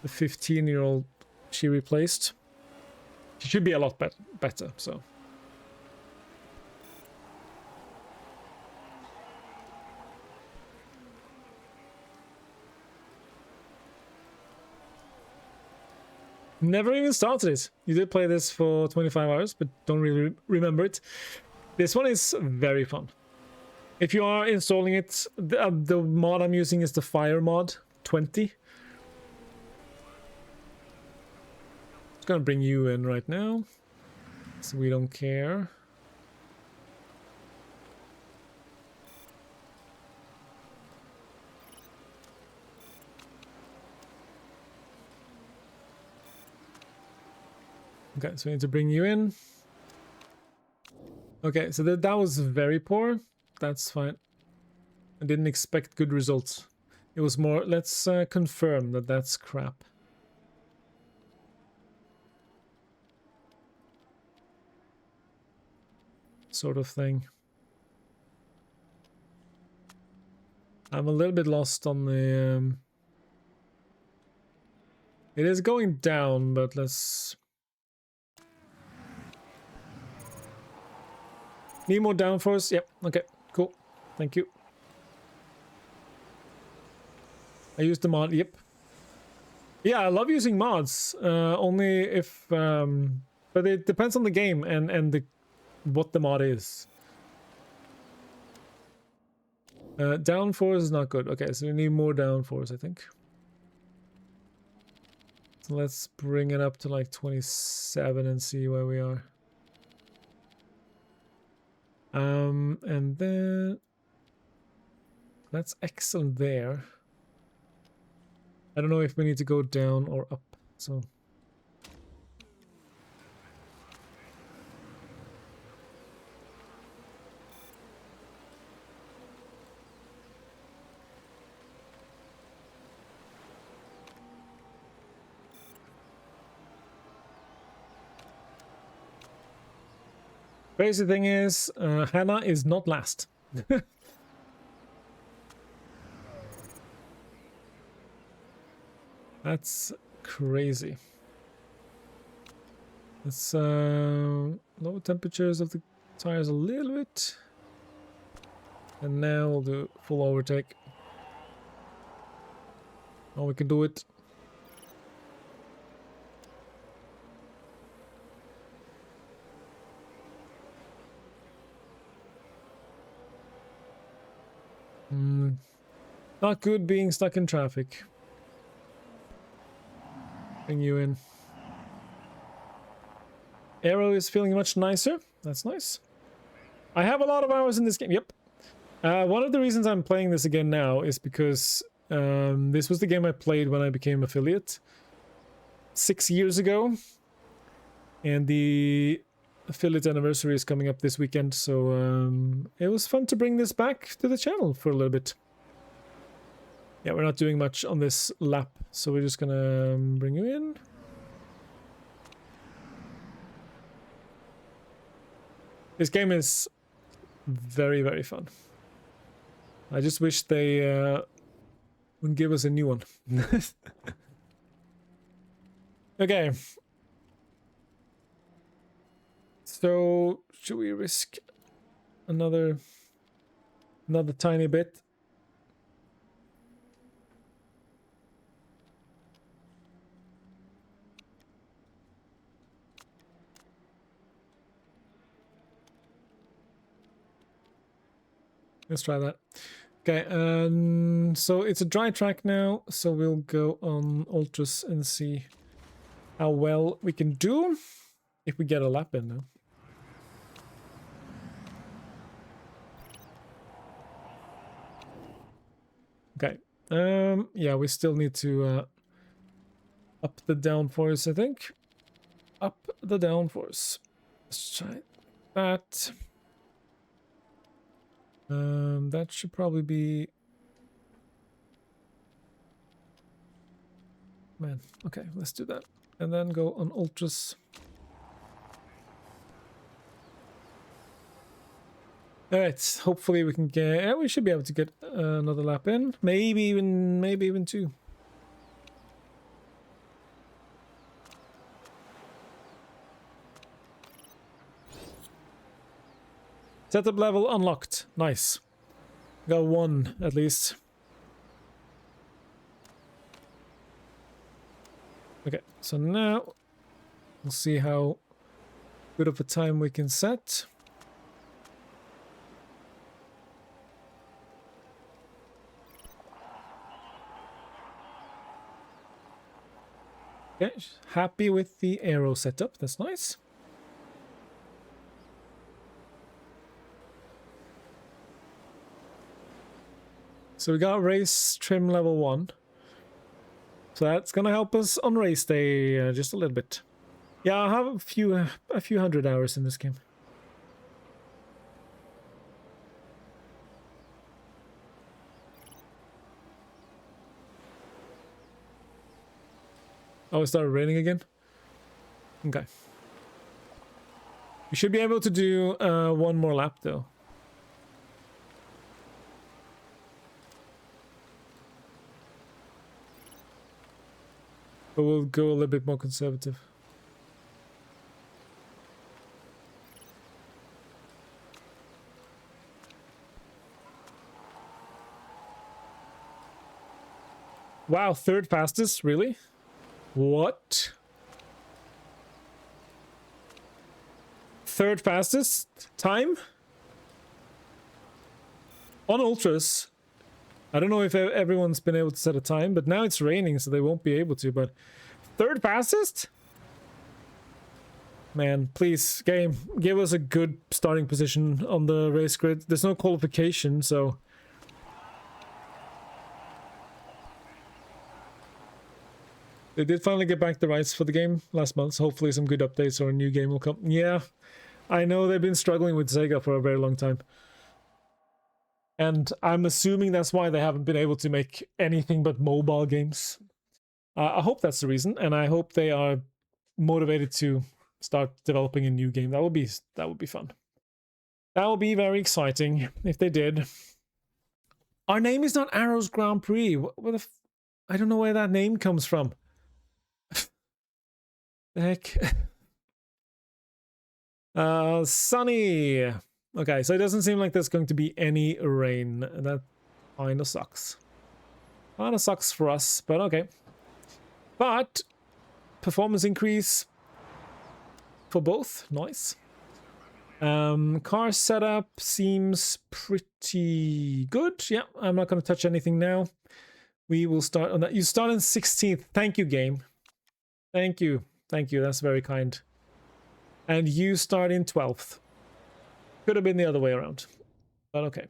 15-year-old she replaced. She should be a lot better, so. Never even started it. You did play this for 25 hours, but don't really remember it. This one is very fun. If you are installing it, the mod I'm using is the Fire mod 20. It's gonna bring you in right now, so we don't care. Okay, so we need to bring you in. Okay, so that was very poor. That's fine. I didn't expect good results. It was more, let's confirm that that's crap. Sort of thing. I'm a little bit lost on the... It is going down, but let's... Need more downforce? Yep, okay, cool. Thank you. I used the mod, yep. Yeah, I love using mods, only if... but it depends on the game and what the mod is. Downforce is not good. Okay, so we need more downforce, I think. So let's bring it up to like 27 and see where we are. And then that's excellent there. I don't know if we need to go down or up, so. Crazy thing is, Hannah is not last. That's crazy. Let's lower temperatures of the tires a little bit. And now we'll do full overtake. Oh, we can do it. Not good being stuck in traffic. Bring you in. Aero is feeling much nicer. That's nice. I have a lot of hours in this game. Yep. One of the reasons I'm playing this again now is because this was the game I played when I became affiliate 6 years ago. And the affiliate anniversary is coming up this weekend, so it was fun to bring this back to the channel for a little bit. Yeah, we're not doing much on this lap, so we're just gonna bring you in. This game is very, very fun. I just wish they would give us a new one. Okay. So, should we risk another tiny bit? Let's try that. Okay, so it's a dry track now, so we'll go on ultras and see how well we can do if we get a lap in now. Okay, yeah, we still need to up the downforce, I think. Up the downforce. Let's try that. That should probably be... Man, okay, let's do that. And then go on ultras. Alright, hopefully we can get... Yeah, we should be able to get another lap in. Maybe even two. Setup level unlocked. Nice. Got one, at least. Okay, so now we'll see how good of a time we can set. Okay, happy with the aero setup. That's nice. So we got race trim level 1. So that's gonna help us on race day just a little bit. Yeah, I have a few hundred hours in this game. Oh, it started raining again? Okay. We should be able to do one more lap though. But we'll go a little bit more conservative. Wow, third fastest? Really? What? Third fastest time? On ultras. I don't know if everyone's been able to set a time, but now it's raining, so they won't be able to, but third fastest? Man, please, game, give us a good starting position on the race grid. There's no qualification, so... They did finally get back the rights for the game last month, so hopefully some good updates or a new game will come. Yeah, I know they've been struggling with Sega for a very long time. And I'm assuming that's why they haven't been able to make anything but mobile games. I hope that's the reason, and I hope they are motivated to start developing a new game. That would be fun. That would be very exciting if they did. Our name is not Arrows Grand Prix. I don't know where that name comes from. The heck? Sunny. Okay, so it doesn't seem like there's going to be any rain. That kind of sucks. Kind of sucks for us, but okay. But performance increase for both. Nice. Car setup seems pretty good. Yeah, I'm not going to touch anything now. We will start on that. You start on 16th. Thank you, game. Thank you. Thank you. That's very kind. And you start in 12th. Could have been the other way around, but okay.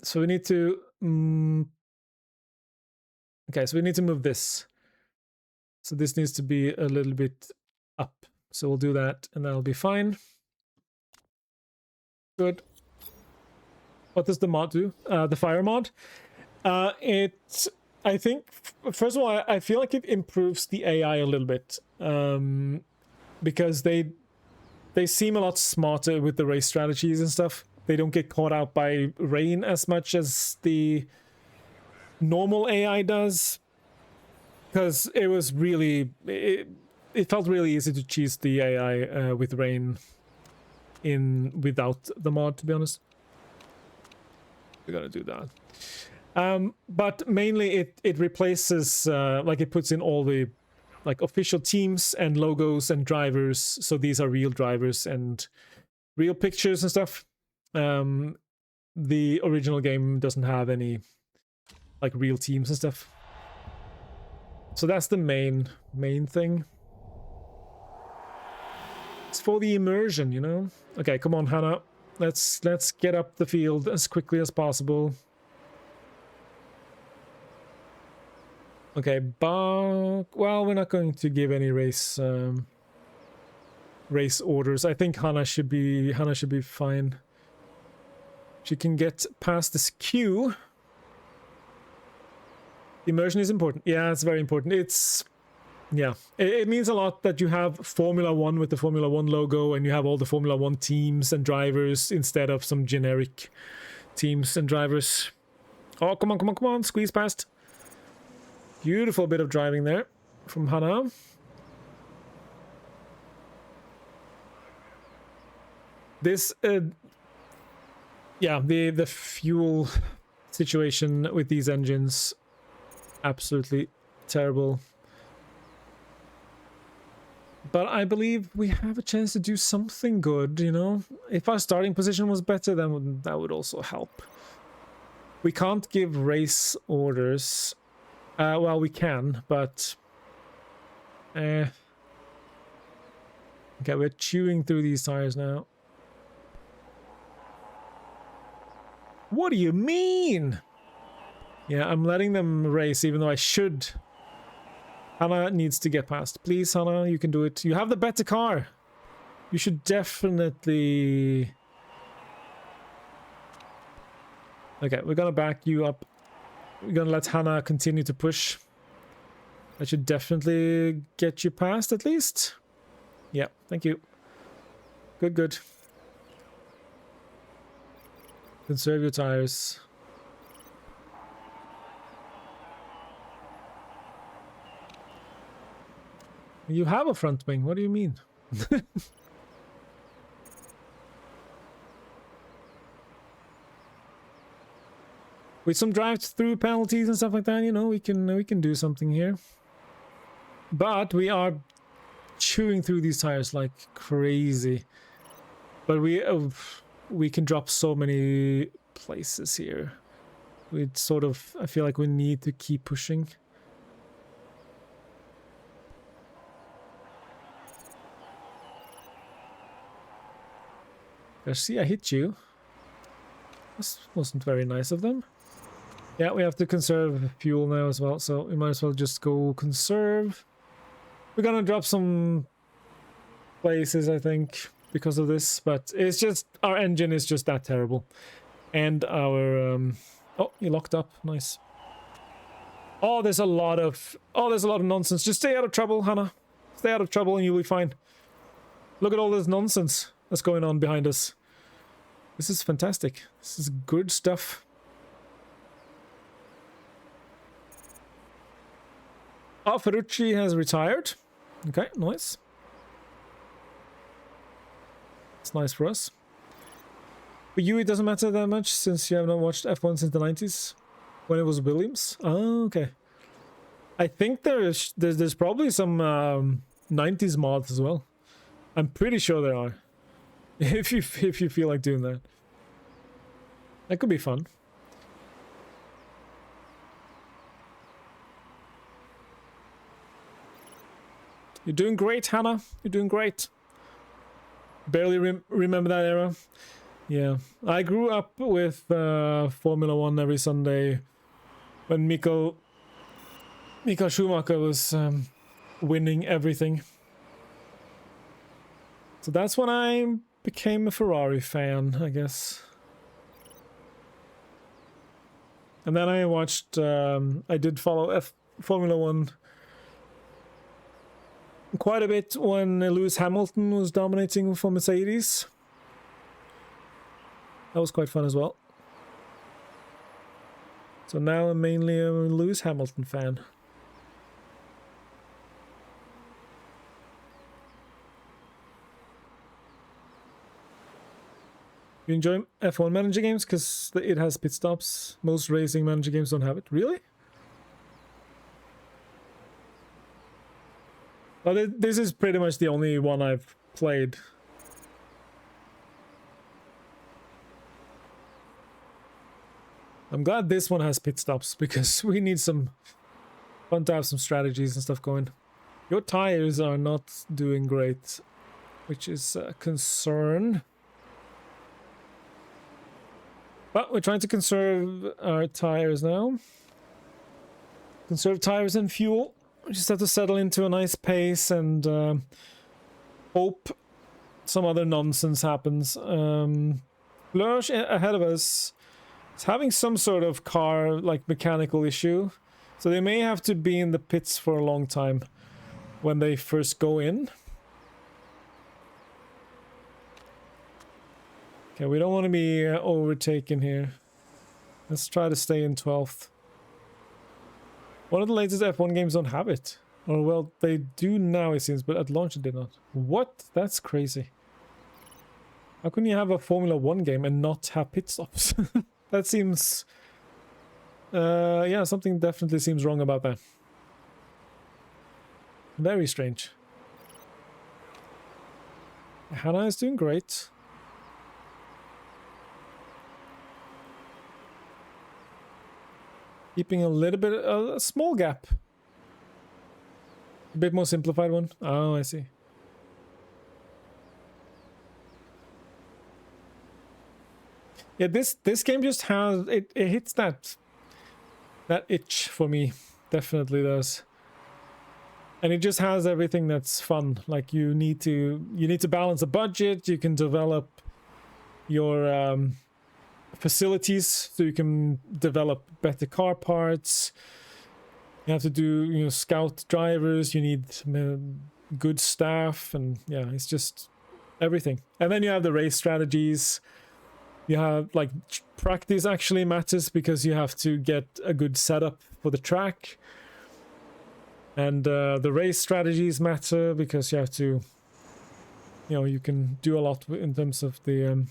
So we need to... okay, so we need to move this. So this needs to be a little bit up. So we'll do that, and that'll be fine. Good. What does the mod do? The fire mod? I think, first of all, I feel like it improves the AI a little bit. Because they seem a lot smarter with the race strategies and stuff. They don't get caught out by rain as much as the normal AI does. Because it was really... It felt really easy to cheese the AI with rain without the mod, to be honest. We're gonna do that. But mainly it replaces, like it puts in all the like official teams and logos and drivers. So these are real drivers and real pictures and stuff. The original game doesn't have any like real teams and stuff. So that's the main thing. It's for the immersion, you know? Okay, come on, Hannah. Let's get up the field as quickly as possible. Okay, but well, we're not going to give any race orders. I think Hannah should be fine. She can get past this queue. Immersion is important. Yeah, it's very important. It's yeah, it means a lot that you have Formula 1 with the Formula 1 logo and you have all the Formula 1 teams and drivers instead of some generic teams and drivers. Oh, come on, come on, come on. Squeeze past. Beautiful bit of driving there from Hannah. This, yeah, the fuel situation with these engines, absolutely terrible. But I believe we have a chance to do something good, you know? If our starting position was better, then that would also help. We can't give race orders. Well, we can, but... Okay, we're chewing through these tires now. What do you mean? Yeah, I'm letting them race, even though I should... Hannah needs to get past. Please, Hannah, you can do it. You have the better car. You should definitely... Okay, we're gonna back you up. We're gonna let Hannah continue to push. That should definitely get you past, at least. Yeah, thank you. Good, good. Conserve your tires. You have a front wing, what do you mean? With some drive-through penalties and stuff like that, you know, we can do something here. But we are chewing through these tires like crazy. But we can drop so many places here. We sort of, I feel like we need to keep pushing. Garcia hit you. This wasn't very nice of them. Yeah, we have to conserve fuel now as well, so we might as well just go conserve. We're gonna drop some places, I think, because of this, but it's just, our engine is just that terrible. And our, oh, you locked up, nice. Oh, there's a lot of nonsense. Just stay out of trouble, Hannah. Stay out of trouble and you'll be fine. Look at all this nonsense that's going on behind us. This is fantastic. This is good stuff. Oh, Ferrucci has retired. Okay, nice. It's nice for us. For you, it doesn't matter that much since you have not watched F1 since the 90s. When it was Williams? Oh, okay. I think there's probably some 90s mods as well. I'm pretty sure there are. If you feel like doing that. That could be fun. You're doing great, Hannah. You're doing great. Barely remember that era. Yeah. I grew up with Formula 1 every Sunday when Michael Schumacher was winning everything. So that's when I became a Ferrari fan, I guess. And then I watched, I did follow Formula 1 quite a bit when Lewis Hamilton was dominating for Mercedes. That was quite fun as well. So now I'm mainly a Lewis Hamilton fan. You enjoy F1 manager games because it has pit stops. Most racing manager games don't have it. Really? Well, this is pretty much the only one I've played. I'm glad this one has pit stops because we need some fun to have some strategies and stuff going. Your tires are not doing great, which is a concern. But we're trying to conserve our tires now. Conserve tires and fuel. We just have to settle into a nice pace and hope some other nonsense happens. Blurch ahead of us is having some sort of car, like, mechanical issue. So they may have to be in the pits for a long time when they first go in. Okay, we don't want to be overtaken here. Let's try to stay in 12th. One of the latest F1 games don't have it. Or, well, they do now, it seems, but at launch it did not. What? That's crazy. How can you have a Formula 1 game and not have pit stops? That seems... yeah, something definitely seems wrong about that. Very strange. Hannah is doing great. Keeping a little bit, a small gap. A bit more simplified one. Oh, I see. Yeah, this game just has, it hits that itch for me. Definitely does. And it just has everything that's fun. Like you need to balance a budget, you can develop your facilities so you can develop better car parts. You have to do, you know, scout drivers, you need good staff, and yeah, it's just everything. And then you have the race strategies. You have, like, practice actually matters because you have to get a good setup for the track. And the race strategies matter because you have to, you know, you can do a lot in terms of the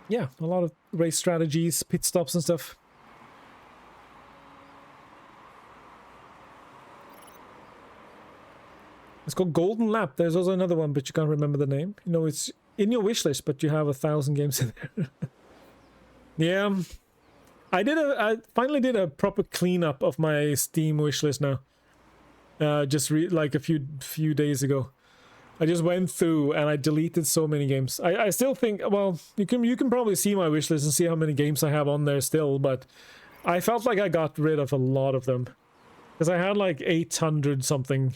yeah, a lot of race strategies, pit stops and stuff. It's called Golden Lap. There's also another one, but you can't remember the name. You know, it's in your wish list, but you have 1,000 games in there. Yeah, I finally did a proper cleanup of my Steam wish list now. Just like a few days ago. I just went through and I deleted so many games. I still think, well, you can probably see my wish list and see how many games I have on there still, but I felt like I got rid of a lot of them. Because I had like 800 something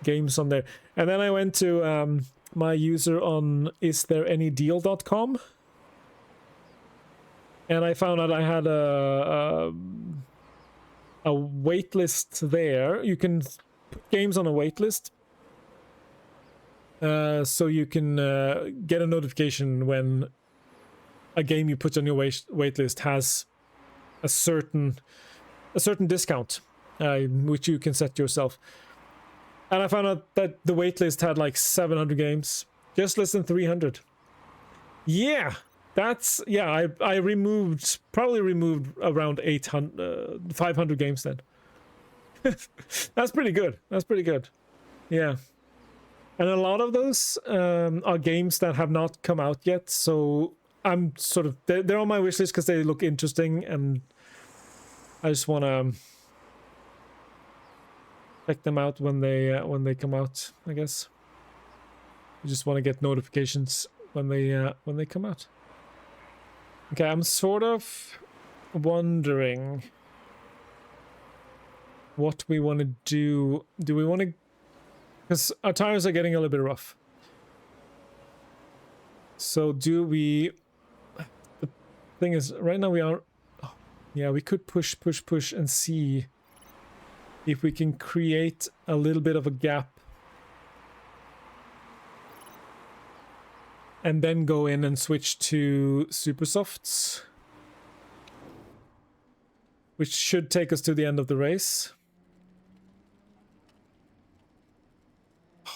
games on there. And then I went to my user on istthereanydeal.com, and I found out I had a waitlist there. You can put games on a waitlist. So you can get a notification when a game you put on your waitlist has a certain discount, which you can set yourself. And I found out that the waitlist had like 700 games, just less than 300. Yeah, That's, yeah, I probably removed around 500 games then. That's pretty good. That's pretty good. Yeah. And a lot of those are games that have not come out yet, so I'm sort of, they're on my wish list because they look interesting, and I just want to check them out when they come out, I guess. I just want to get notifications when they come out. Okay, I'm sort of wondering what we want to do. Do we want to... Because our tires are getting a little bit rough. So do we... The thing is, right now we are... Oh, yeah, we could push and see if we can create a little bit of a gap. And then go in and switch to super softs. Which should take us to the end of the race.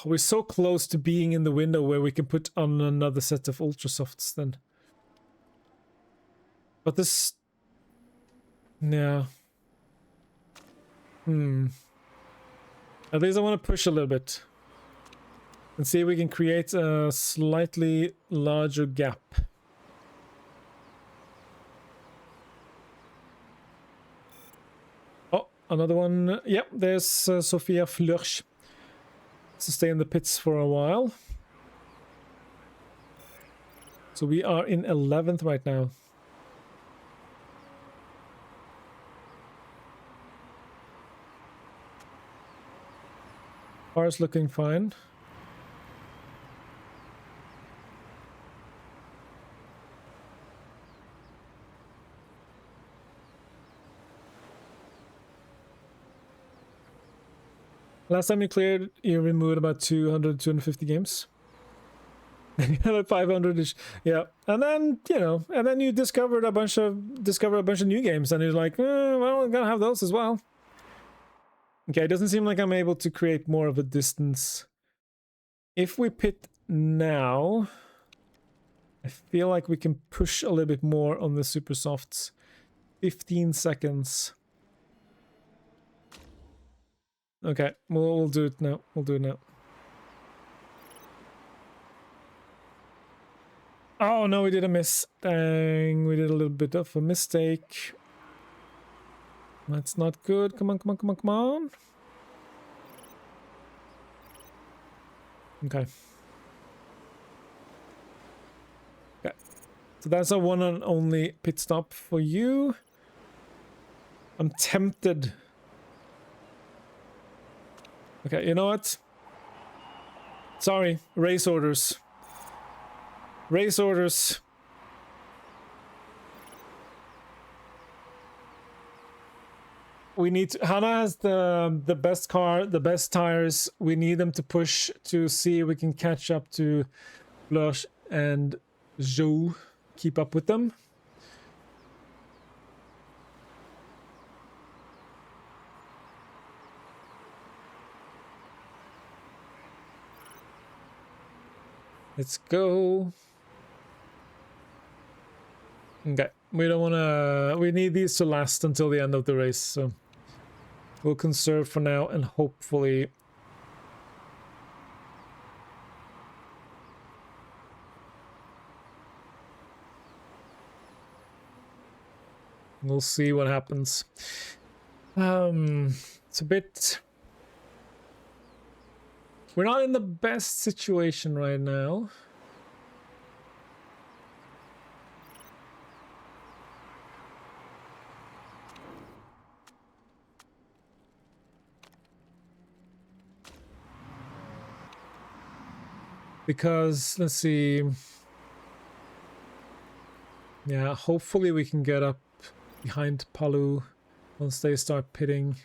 We're so close to being in the window where we can put on another set of ultra softs then. But this... Yeah. At least I want to push a little bit. And see if we can create a slightly larger gap. Oh, another one. Yep, there's Sophia Flörsch. To stay in the pits for a while. So we are in 11th right now. Car's looking fine. Last time you cleared, you removed about 250 games. And you had like 500-ish. Yeah. And then, you know, and then you discovered a bunch of new games, and you're like, well, I'm gonna have those as well. Okay, it doesn't seem like I'm able to create more of a distance. If we pit now, I feel like we can push a little bit more on the super softs. 15 seconds. Okay, we'll do it now. We'll do it now. Oh no, we did a miss. Dang, we did a little bit of a mistake. That's not good. Come on, come on, come on, come on. Okay. Okay. So that's a one and only pit stop for you. I'm tempted. Okay, you know what? Sorry, race orders. Race orders. We need to, Hannah has the best car, the best tires. We need them to push to see if we can catch up to Blush and Joe. Keep up with them. Let's go. Okay, we don't want to... We need these to last until the end of the race, so... We'll conserve for now, and hopefully... We'll see what happens. It's a bit... We're not in the best situation right now. Because, let's see... Yeah, hopefully we can get up behind Palu once they start pitting.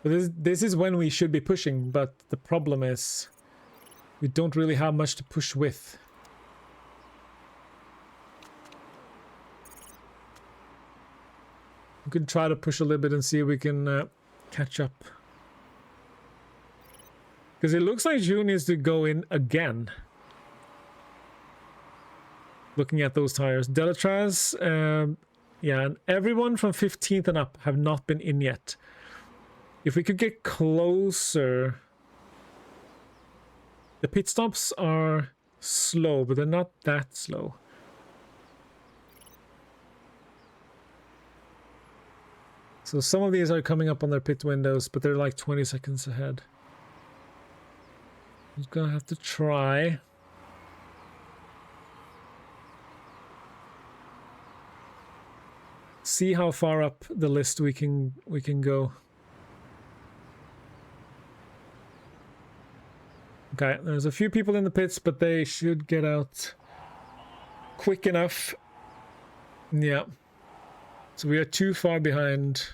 But this is when we should be pushing, but the problem is we don't really have much to push with. We can try to push a little bit and see if we can catch up. Because it looks like June needs to go in again. looking at those tires. Delatraz, yeah, and everyone from 15th and up have not been in yet. If we could get closer... The pit stops are slow, but they're not that slow. So some of these are coming up on their pit windows, but they're like 20 seconds ahead. I'm gonna have to try. See how far up the list we can go. Okay, there's a few people in the pits, but they should get out quick enough. Yeah. So we are too far behind.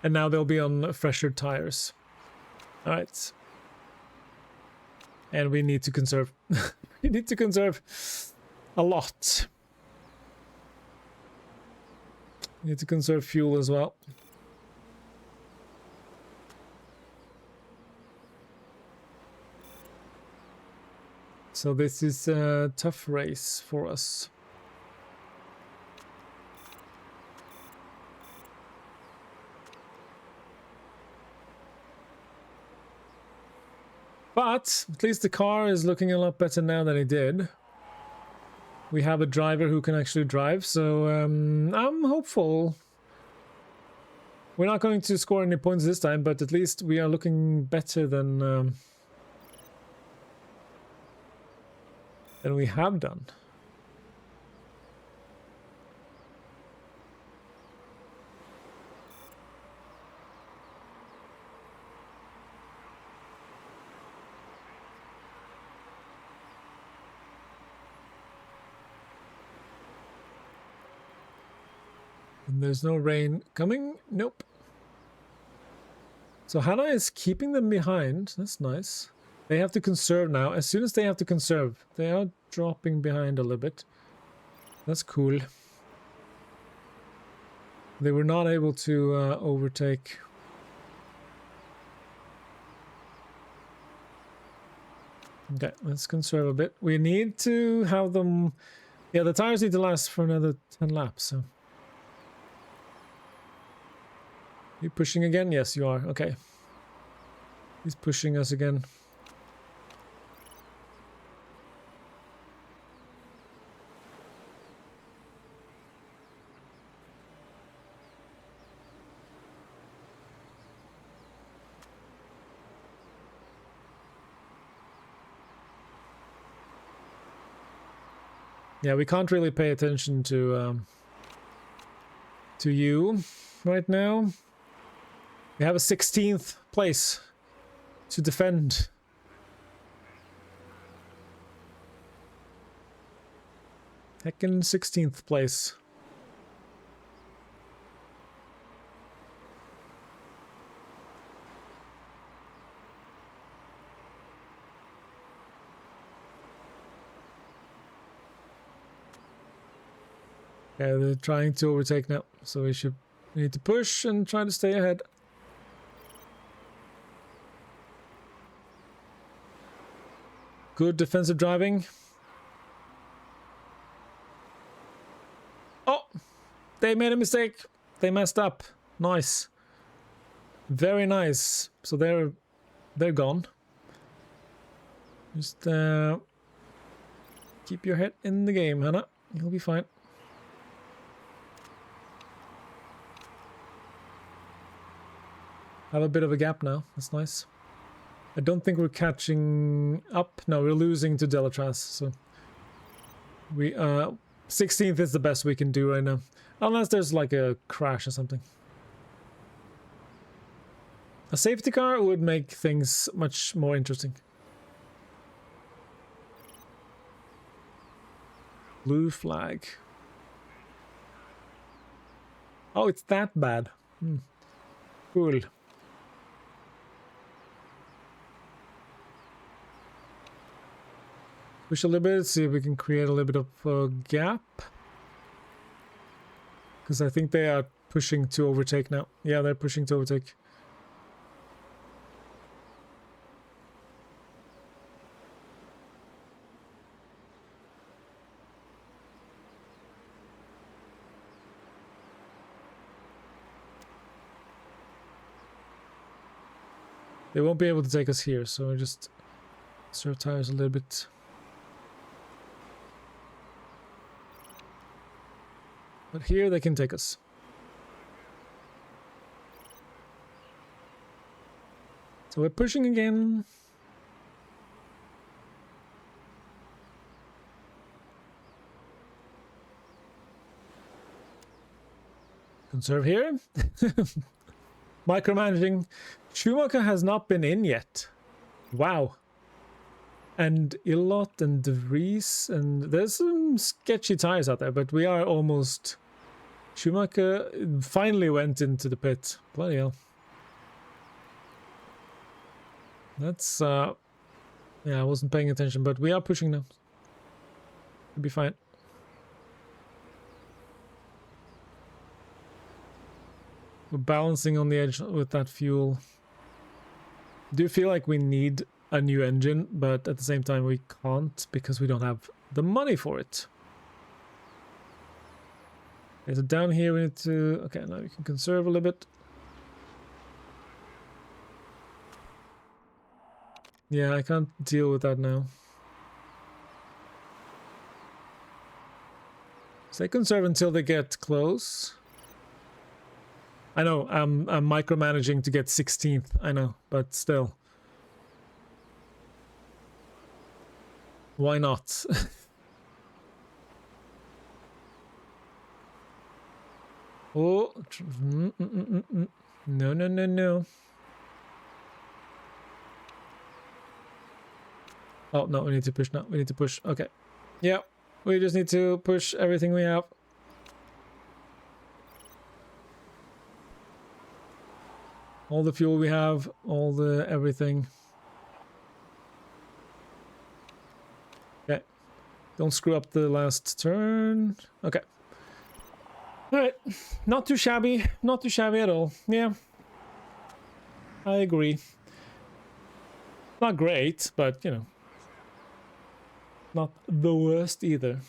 And now they'll be on fresher tires. All right. And we need to conserve. We need to conserve a lot. We need to conserve fuel as well. So this is a tough race for us. But at least the car is looking a lot better now than it did. We have a driver who can actually drive, so I'm hopeful. We're not going to score any points this time, but at least we are looking better than we have done. And there's no rain coming. Nope. So Hannah is keeping them behind. That's nice. They have to conserve now. As soon as they have to conserve, they are dropping behind a little bit. That's cool. They were not able to overtake. Okay, let's conserve a bit. We need to have them... Yeah, the tires need to last for another 10 laps, so... You pushing again? Yes, you are. Okay. He's pushing us again. Yeah, we can't really pay attention to you right now. We have a 16th place to defend. Heckin' 16th place. Yeah, they're trying to overtake now, so we need to push and try to stay ahead. Good defensive driving. Oh, they made a mistake. They messed up. Nice. Very nice. So they're gone. Just keep your head in the game, Hannah. You'll be fine. Have a bit of a gap now. That's nice. I don't think we're catching up. No, we're losing to Delatraz. So we 16th is the best we can do right now, unless there's like a crash or something. A safety car would make things much more interesting. Blue flag. Oh, it's that bad. Cool. Push a little bit, see if we can create a little bit of a gap. because I think they are pushing to overtake now. Yeah, they're pushing to overtake. They won't be able to take us here, so I just conserve tires a little bit. But here they can take us. So we're pushing again. Conserve here. Micromanaging. Schumacher has not been in yet. Wow. And Illot and De Vries, and there's some sketchy tires out there, but we are almost... Schumacher finally went into the pit. Bloody hell. That's, yeah, I wasn't paying attention, but we are pushing now. We'll be fine. We're balancing on the edge with that fuel. Do feel like we need a new engine, but at the same time we can't because we don't have the money for it. Okay, so down here we need to... Okay, now we can conserve a little bit. Yeah, I can't deal with that now. So they conserve until they get close. I know, I'm micromanaging to get 16th, I know, but still. Why not? Oh, no, no, no, no. Oh, no, we need to push now. We need to push. Okay. Yeah, we just need to push everything we have. All the fuel we have, all the everything. Okay. Don't screw up the last turn. Okay. Alright. Not too shabby. Not too shabby at all. Yeah. I agree. Not great, but, you know. Not the worst either.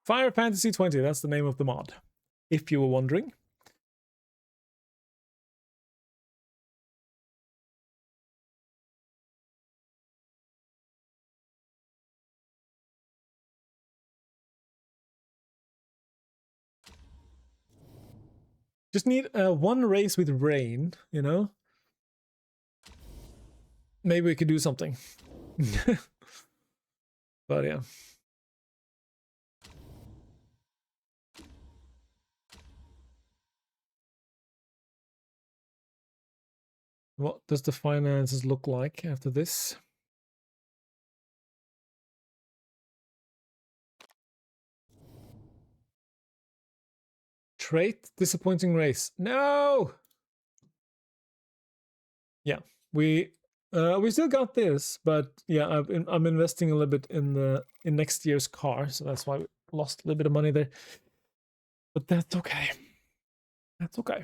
Fire Fantasy 20, that's the name of the mod, if you were wondering. Just need one race with rain, you know? Maybe we could do something. But yeah. What does the finances look like after this? Trait, disappointing race. No! Yeah, we still got this, but yeah, I'm investing a little bit in next year's car, so that's why we lost a little bit of money there. But that's okay. That's okay.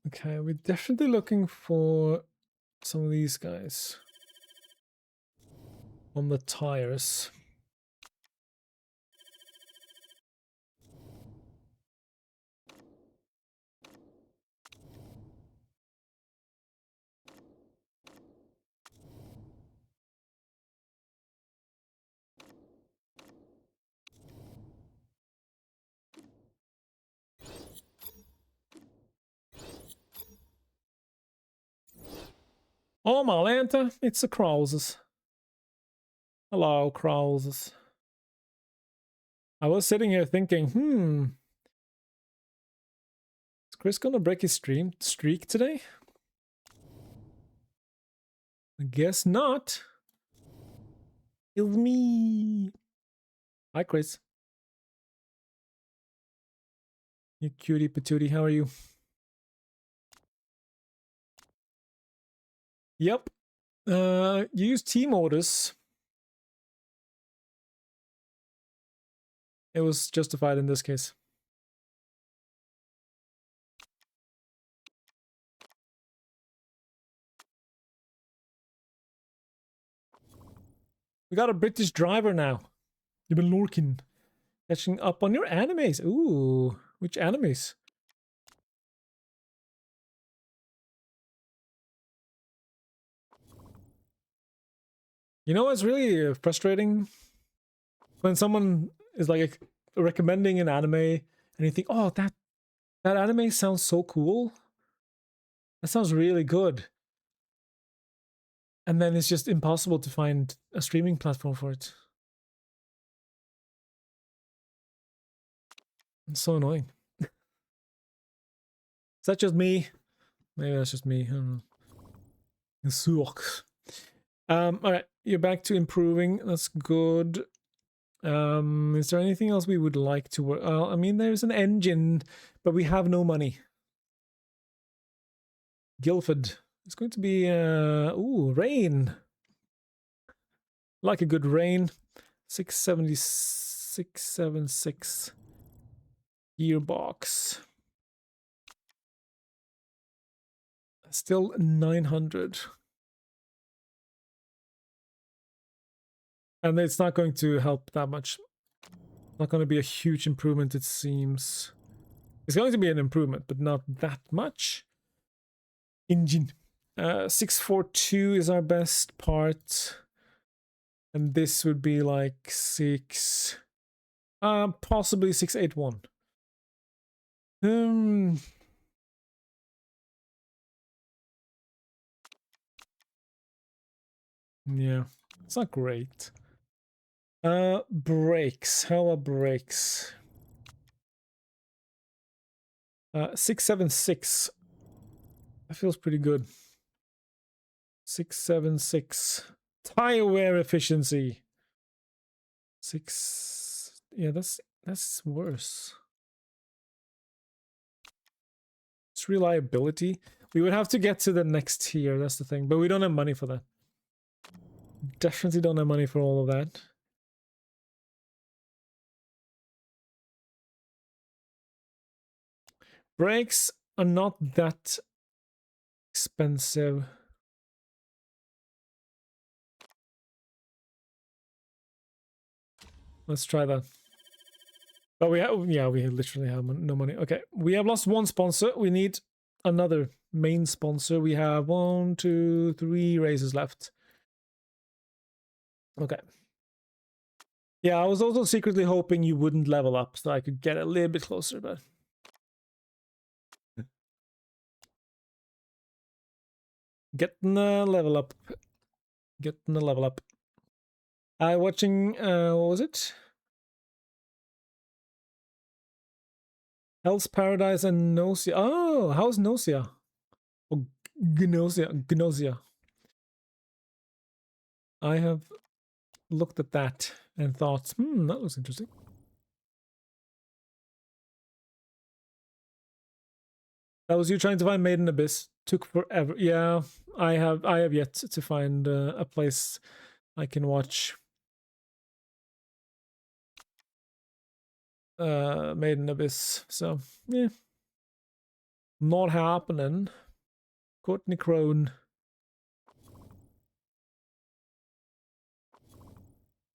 Okay, we're definitely looking for some of these guys on the tires. Oh, Marlanta, it's the Krauses. Hello, Krauses. I was sitting here thinking, Chris gonna break his streak today? I guess not. It's me. Hi, Chris. You cutie patootie, how are you? Yep. Use team orders. It was justified in this case. We got a British driver now. You've been lurking. Catching up on your animes. Ooh, which animes? You know what's really frustrating? When someone is like recommending an anime and you think, oh, that anime sounds so cool. That sounds really good. And then it's just impossible to find a streaming platform for it. It's so annoying. Is that just me? Maybe that's just me. I don't know. It sucks. Alright, you're back to improving. That's good. Is there anything else we would like to work? I mean, there's an engine, but we have no money. Guildford. It's going to be, ooh, rain. Like a good rain. 676 gearbox. Still 900. And it's not going to help that much. Not going to be a huge improvement, it seems. It's going to be an improvement, but not that much. Engine. 642 is our best part. And this would be like possibly 681. Yeah, it's not great. Brakes. How are brakes? 676. That feels pretty good. 676. Tire wear efficiency. 6. Yeah, that's worse. It's reliability. We would have to get to the next tier, that's the thing. But we don't have money for that. Definitely don't have money for all of that. Brakes are not that expensive. Let's try that. But we have, yeah, we literally have no money. Okay, we have lost one sponsor. We need another main sponsor. We have 1, 2, 3 races left. Okay. Yeah, I was also secretly hoping you wouldn't level up so I could get a little bit closer, but... Getting the level up. Getting the level up. Watching, what was it? Hell's Paradise and Gnosia. Oh, how's Gnosia? Oh, Gnosia. I have looked at that and thought, that looks interesting. That was you trying to find Maiden Abyss. Took forever. Yeah, I have yet to find a place I can watch Maiden Abyss. So yeah, not happening. Courtney Crone.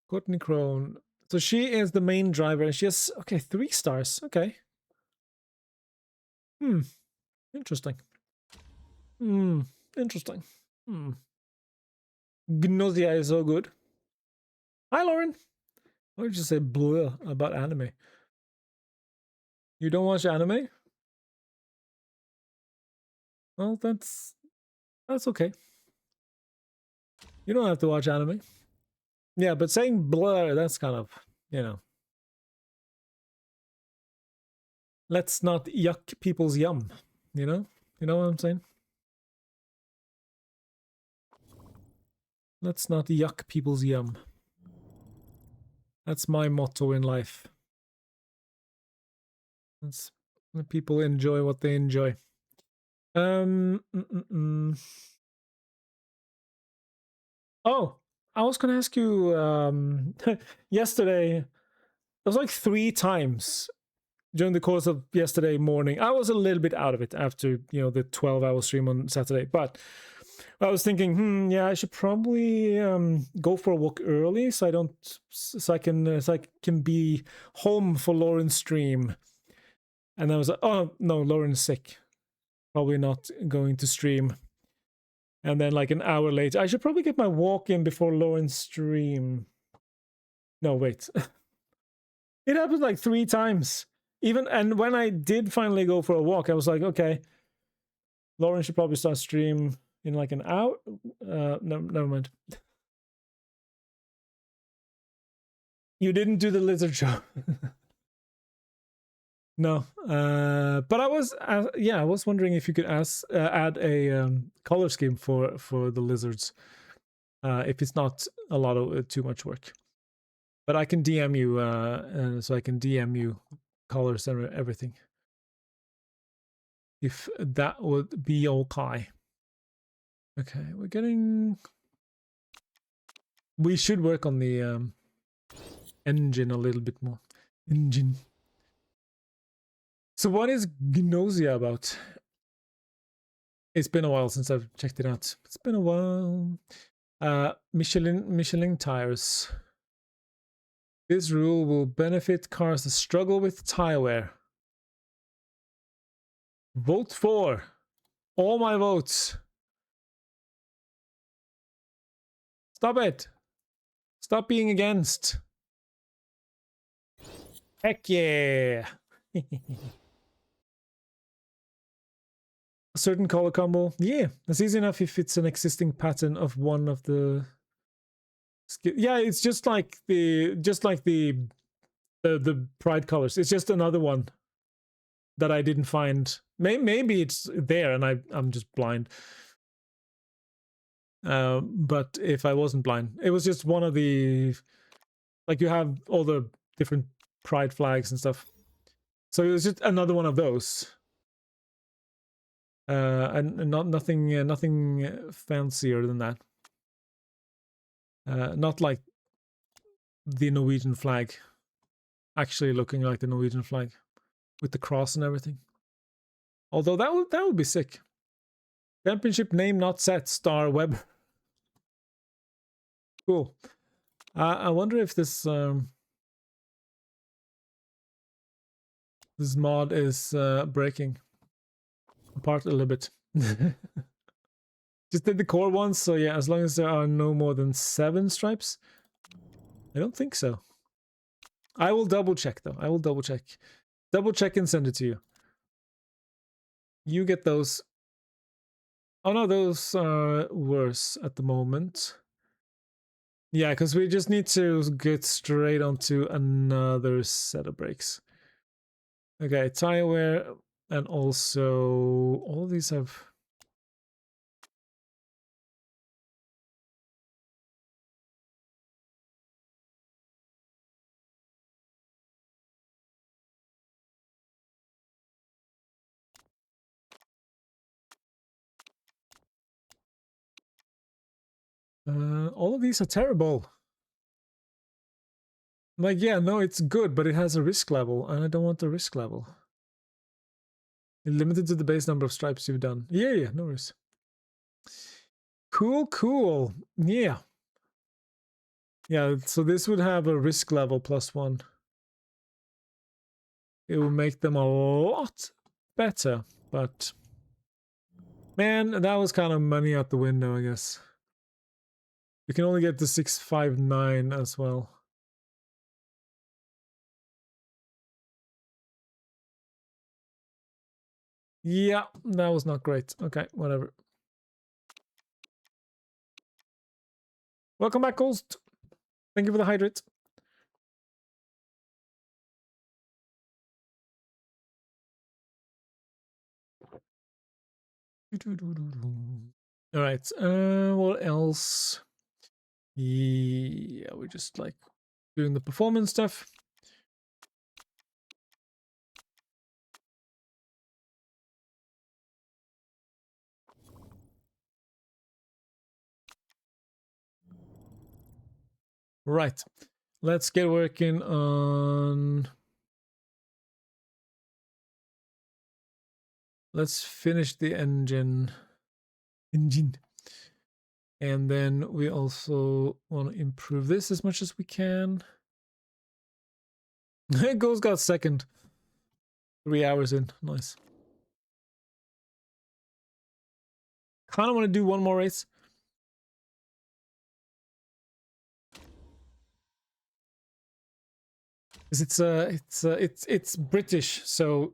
Courtney Crone. So she is the main driver, and she has 3 stars. Okay. Interesting. Interesting. Gnosia is so good. Hi, Lauren. Why did you say bleh about anime? You don't watch anime? Well, that's okay. You don't have to watch anime. Yeah, but saying blur, that's kind of, you know. Let's not yuck people's yum, you know? You know what I'm saying? Let's not yuck people's yum. That's my motto in life. Let's let people enjoy what they enjoy. Oh, I was gonna ask you yesterday. It was like 3 times during the course of yesterday morning. I was a little bit out of it after, you know, the 12-hour stream on Saturday, but I was thinking, yeah, I should probably go for a walk early so I can be home for Lauren's stream. And I was like, oh no, Lauren's sick, probably not going to stream. And then like an hour later, I should probably get my walk in before Lauren's stream. No, wait. It happened like 3 times. And when I did finally go for a walk, I was like, okay, Lauren should probably start stream in like an hour. No, never mind. You didn't do the lizard show. No, but I was I was wondering if you could add a color scheme for the lizards, if it's not a lot of too much work. But I can DM you, so I can DM you colors and everything, if that would be okay. Okay, we should work on the engine a little bit more. Engine. So what is Gnosia about? It's been a while since I've checked it out. It's been a while. Michelin tires. This rule will benefit cars that struggle with tire wear. Vote for. All my votes. Stop it. Stop being against. Heck yeah. A certain color combo. Yeah, that's easy enough if it's an existing pattern of one of the... Yeah, it's just like the Pride colors. It's just another one that I didn't find. Maybe it's there and I'm just blind. But if I wasn't blind, it was just one of the... Like you have all the different Pride flags and stuff. So it was just another one of those. And nothing fancier than that. Not like the Norwegian flag, actually looking like the Norwegian flag with the cross and everything. Although that would be sick. Championship name not set. Star Web. Cool. I wonder if this this mod is breaking apart a little bit. Just did the core ones, so yeah, as long as there are no more than 7 stripes. I don't think so. I will double check though. I will double check. Double check and send it to you. You get those. Oh no, those are worse at the moment. Yeah, because we just need to get straight onto another set of brakes. Okay, tire wear, and also all of these have... all of these are terrible. Like, yeah, no, it's good, but it has a risk level, and I don't want the risk level. Limited to the base number of stripes you've done. Yeah, no worries. Cool. Yeah. Yeah, so this would have a risk level +1. It will make them a lot better, but... Man, that was kind of money out the window, I guess. We can only get the 659 as well. Yeah, that was not great. Okay, whatever. Welcome back, Ghost. Thank you for the hydrate. All right. What else? Yeah, we're just like doing the performance stuff. Right. Let's get working on... Let's finish the engine. And then we also want to improve this as much as we can. Ghost got second. 3 hours in. Nice. Kind of want to do one more race. It's British, so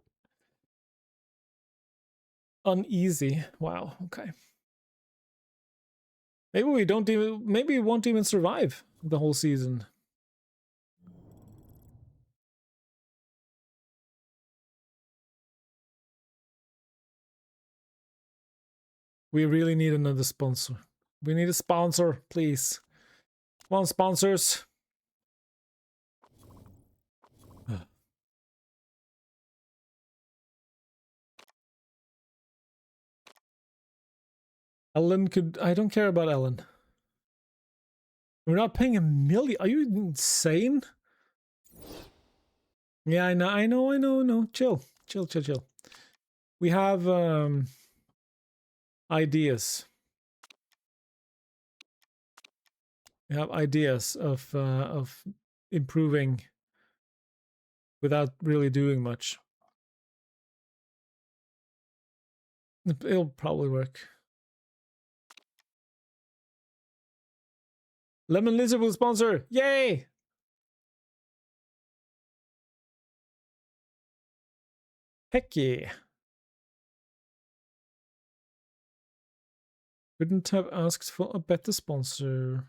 uneasy. Wow. Okay. Maybe we don't even. Maybe we won't even survive the whole season. We really need another sponsor. We need a sponsor, please. Come on, sponsors. Ellen could... I don't care about Ellen. We're not paying $1 million. Are you insane? Yeah, I know. Chill. We have ideas. We have ideas of improving without really doing much. It'll probably work. Lemon Lizard will sponsor. Yay! Heck yeah. Couldn't have asked for a better sponsor.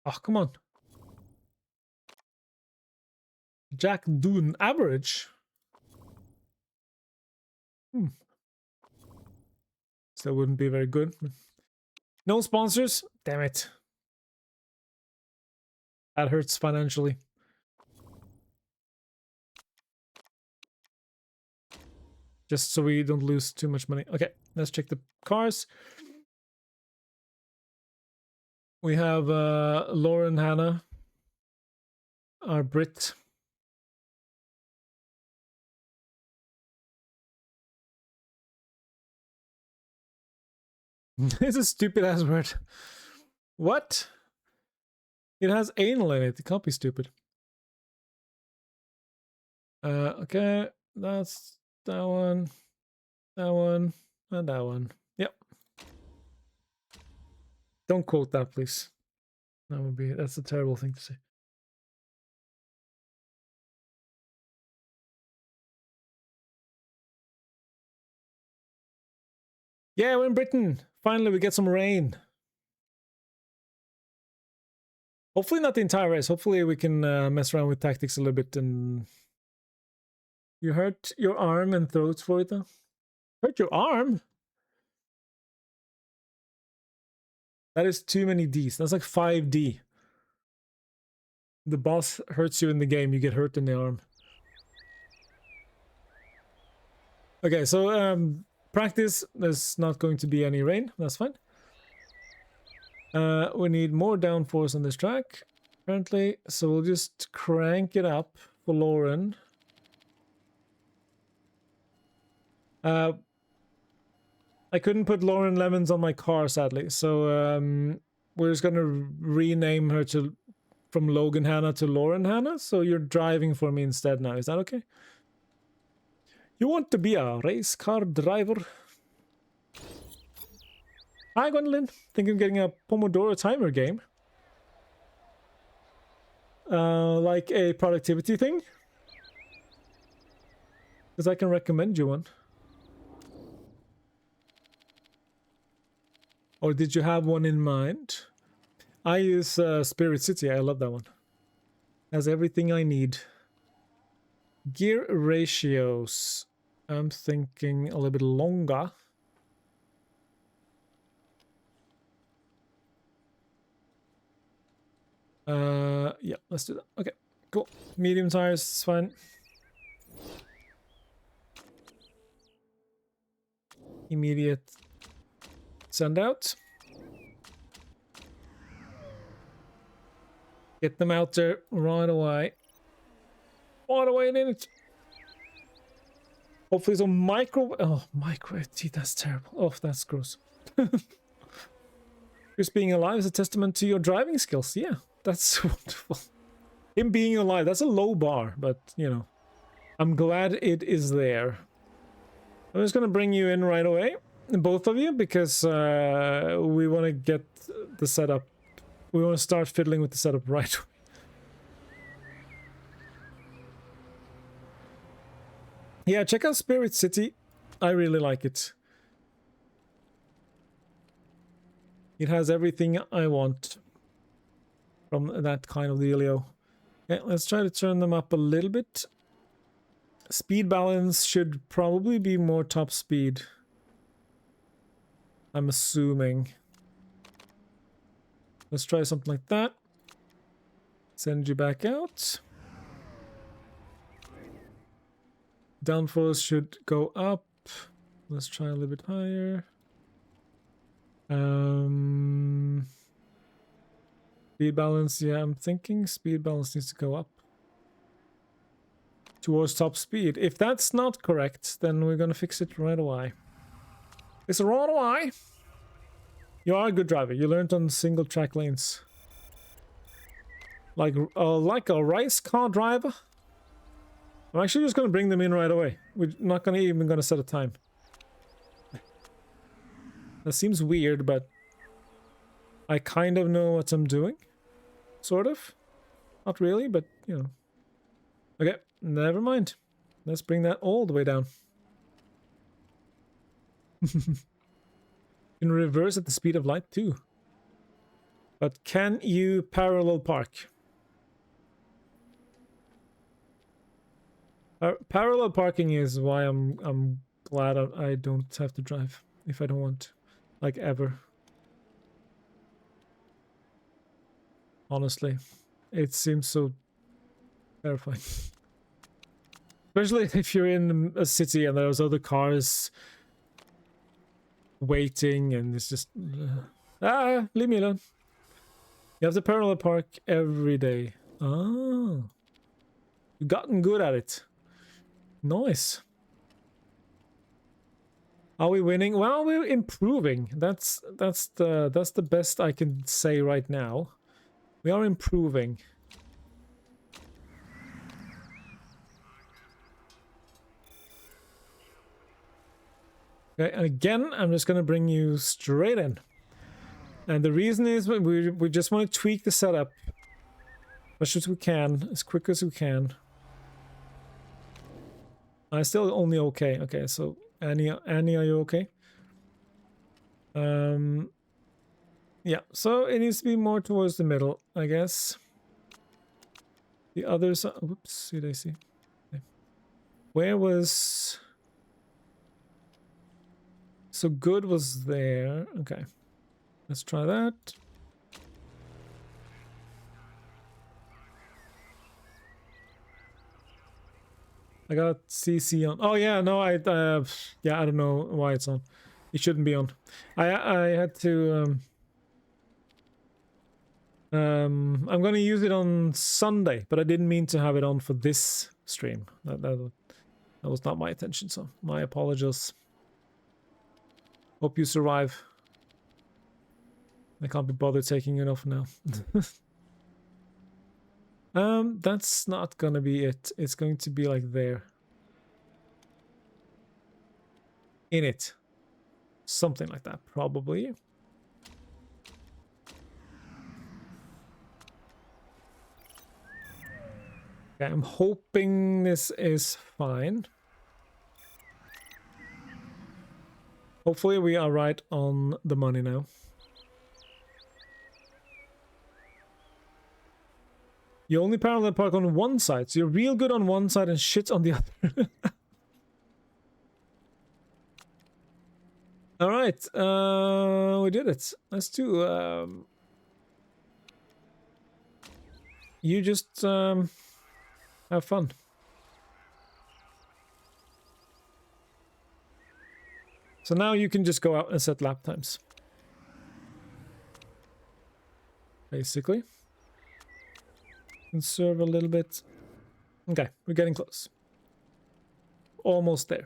Oh, come on. Jack Doon average? So that wouldn't be very good. No sponsors? Damn it. That hurts financially. Just so we don't lose too much money. Okay, let's check the cars. We have Lauren Hannah, our Brit. It's a stupid ass word. What? It has anal in it. It can't be stupid. Okay, that's that one, and that one. Yep. Don't quote that, please. That's a terrible thing to say. Yeah, we're in Britain. Finally, we get some rain. Hopefully not the entire race. Hopefully we can mess around with tactics a little bit. And you hurt your arm and throat for it, though? Hurt your arm? That is too many Ds. That's like 5D. The boss hurts you in the game, you get hurt in the arm. Okay, so practice. There's not going to be any rain. That's fine. We need more downforce on this track, apparently. So we'll just crank it up for Lauren. I couldn't put Lauren Lemons on my car, sadly. So we're just going to rename her from Logan Hannah to Lauren Hannah. So you're driving for me instead now. Is that okay? You want to be a race car driver? Hi, Gwendolyn. Think I'm getting a Pomodoro timer game. Like a productivity thing? Because I can recommend you one. Or did you have one in mind? I use Spirit City. I love that one. Has everything I need. Gear ratios. I'm thinking a little bit longer. Yeah, let's do that. Okay, cool. Medium tires is fine. Immediate send out. Get them out there right away. Right away in it. Hopefully some micro... Oh, microwave. Gee, that's terrible. Oh, that's gross. Just being alive is a testament to your driving skills. Yeah, that's wonderful. Him being alive, that's a low bar, but, you know. I'm glad it is there. I'm just gonna bring you in right away, both of you, because we want to get the setup. We want to start fiddling with the setup right away. Yeah, check out Spirit City. I really like it. It has everything I want from that kind of dealio. Okay, let's try to turn them up a little bit. Speed balance should probably be more top speed. I'm assuming. Let's try something like that. Send you back out. Downforce should go up. Let's try a little bit higher. Speed balance, yeah, I'm thinking speed balance needs to go up. Towards top speed. If that's not correct, then we're gonna fix it right away. It's right away. You are a good driver. You learned on single track lanes. Like a race car driver. I'm actually just gonna bring them in right away. We're not even gonna set a time. That seems weird, but I kind of know what I'm doing. Sort of. Not really, but you know. Okay. Never mind. Let's bring that all the way down. You can reverse at the speed of light too. But can you parallel park? Parallel parking is why I'm glad I don't have to drive if I don't want to. Like ever. Honestly. It seems so terrifying. Especially if you're in a city and there's other cars waiting and it's just... leave me alone. You have to parallel park every day. Oh. You've gotten good at it. Nice. Are we winning? Well, we're improving. That's the best I can say right now. We are improving. Okay, and again, I'm just going to bring you straight in. And the reason is we just want to tweak the setup as much as we can, as quick as we can. I'm still only okay. Okay, so Annie, are you okay? Yeah, so it needs to be more towards the middle, I guess. The others, whoops, did I see? Okay. Where was... So good was there. Okay. Let's try that. I got CC on. Oh yeah, no, yeah, I don't know why it's on. It shouldn't be on. I had to I'm gonna use it on Sunday, but I didn't mean to have it on for this stream. That was not my intention, so my apologies. Hope you survive. I can't be bothered taking it off now. That's not gonna be it. It's going to be like there. In it. Something like that, probably. Okay, I'm hoping this is fine. Hopefully we are right on the money now. You only parallel park on one side, so you're real good on one side and shit on the other. All right, we did it. Let's do. You just have fun. So now you can just go out and set lap times. Basically. Conserve a little bit. Okay, we're getting close. Almost there.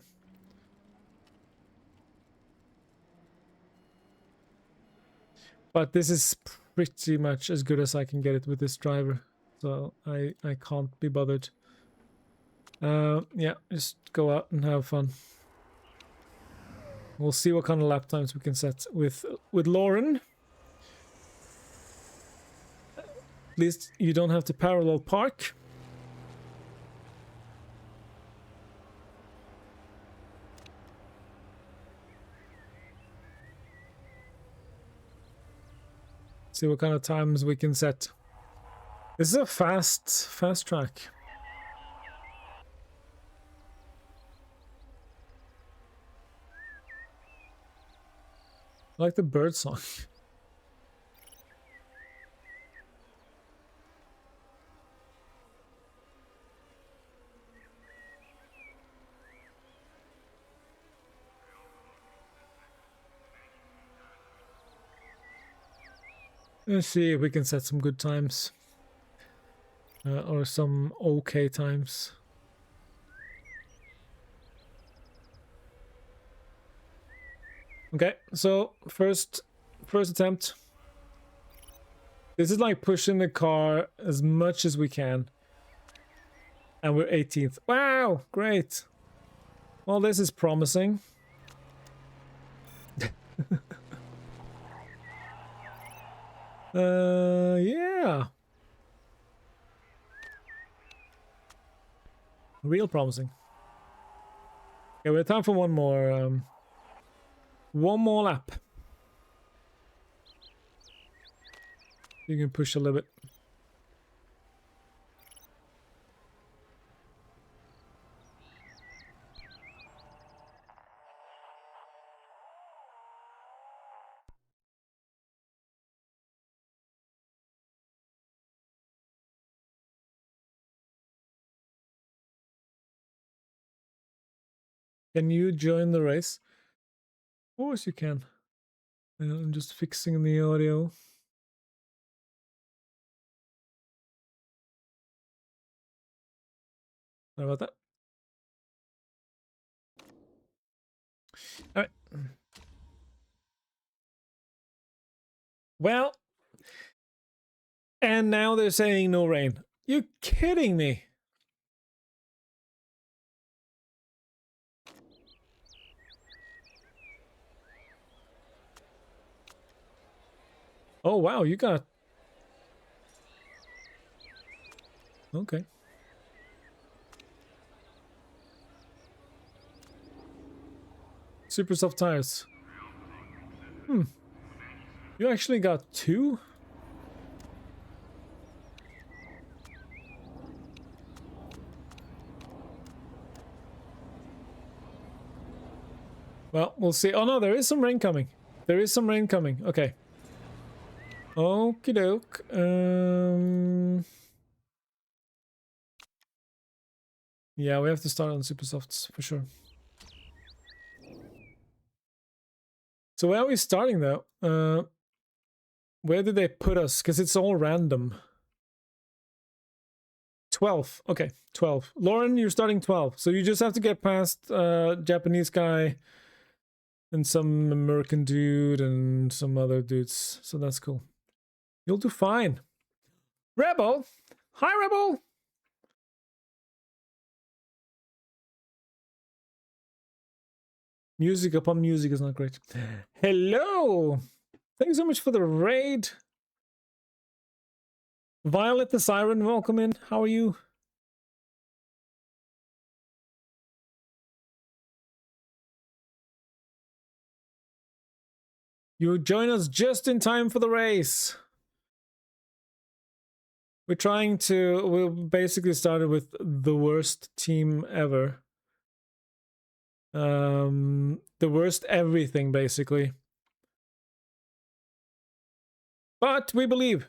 But this is pretty much as good as I can get it with this driver. So I can't be bothered. Yeah, just go out and have fun. We'll see what kind of lap times we can set with Lauren. At least you don't have to parallel park. See what kind of times we can set. This is a fast track. I like the bird song. Let's see if we can set some good times. Or some okay times. Okay, so first attempt. This is like pushing the car as much as we can. And we're 18th. Wow, great. Well, this is promising. Yeah. Real promising. Okay, we have time for one more lap. You can push a little bit. Can you join the race? Of course you can. I'm just fixing the audio. Sorry about that. All right. Well, and now they're saying no rain. You kidding me? Oh, wow, you got... Okay. Super soft tires. You actually got 2? Well, we'll see. Oh no, there is some rain coming. There is some rain coming. Okay. Okie doke. Yeah, we have to start on super softs for sure. So where are we starting though? Where did they put us? Because it's all random. 12. Okay, 12. Lauren, you're starting 12. So you just have to get past Japanese guy and some American dude and some other dudes. So that's cool. You'll do fine. Rebel! Hi, Rebel! Music upon music is not great. Hello! Thank you so much for the raid. Violet the Siren, welcome in. How are you? You join us just in time for the race. We're trying to... We basically started with the worst team ever. The worst everything, basically. But we believe.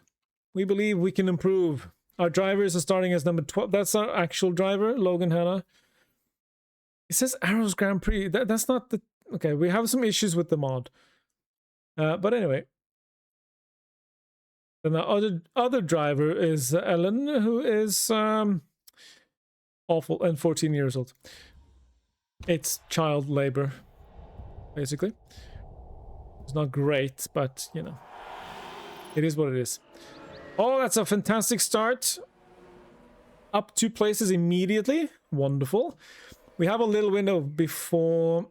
We believe we can improve. Our drivers are starting as number 12. That's our actual driver, Logan Hanna. It says Arrows Grand Prix. That's not the... Okay, we have some issues with the mod. But anyway. And the other driver is Ellen, who is awful and 14 years old. It's child labor, basically. It's not great, but, you know. It is what it is. Oh, that's a fantastic start. Up 2 places immediately. Wonderful. We have a little window before...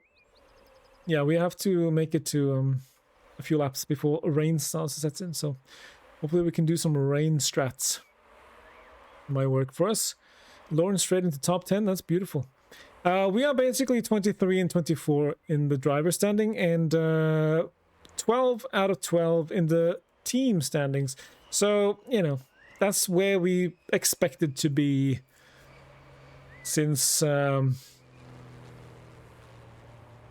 Yeah, we have to make it to a few laps before rain starts to set in. So hopefully we can do some rain strats. Might work for us. Lauren straight into top 10. That's beautiful. We are basically 23 and 24 in the driver standing. And 12 out of 12 in the team standings. So, you know, that's where we expected to be since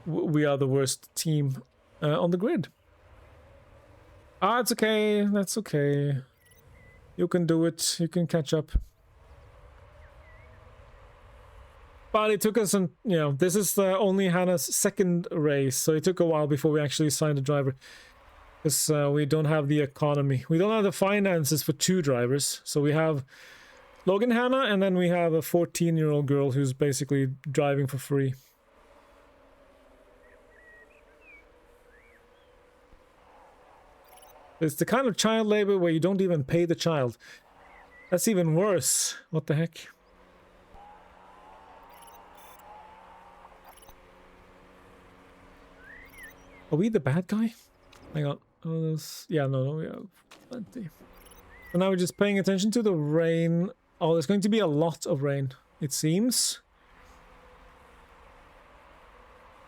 we are the worst team on the grid. Ah, it's okay. That's okay. You can do it. You can catch up. But it took us, you know, this is only Hannah's second race, so it took a while before we actually signed a driver. Because we don't have the economy. We don't have the finances for 2 drivers. So we have Logan Hanna, and then we have a 14-year-old girl who's basically driving for free. It's the kind of child labor where you don't even pay the child. That's even worse. What the heck? Are we the bad guy? Hang on. Oh, yeah, no, we have plenty. So now we're just paying attention to the rain. Oh, there's going to be a lot of rain, it seems.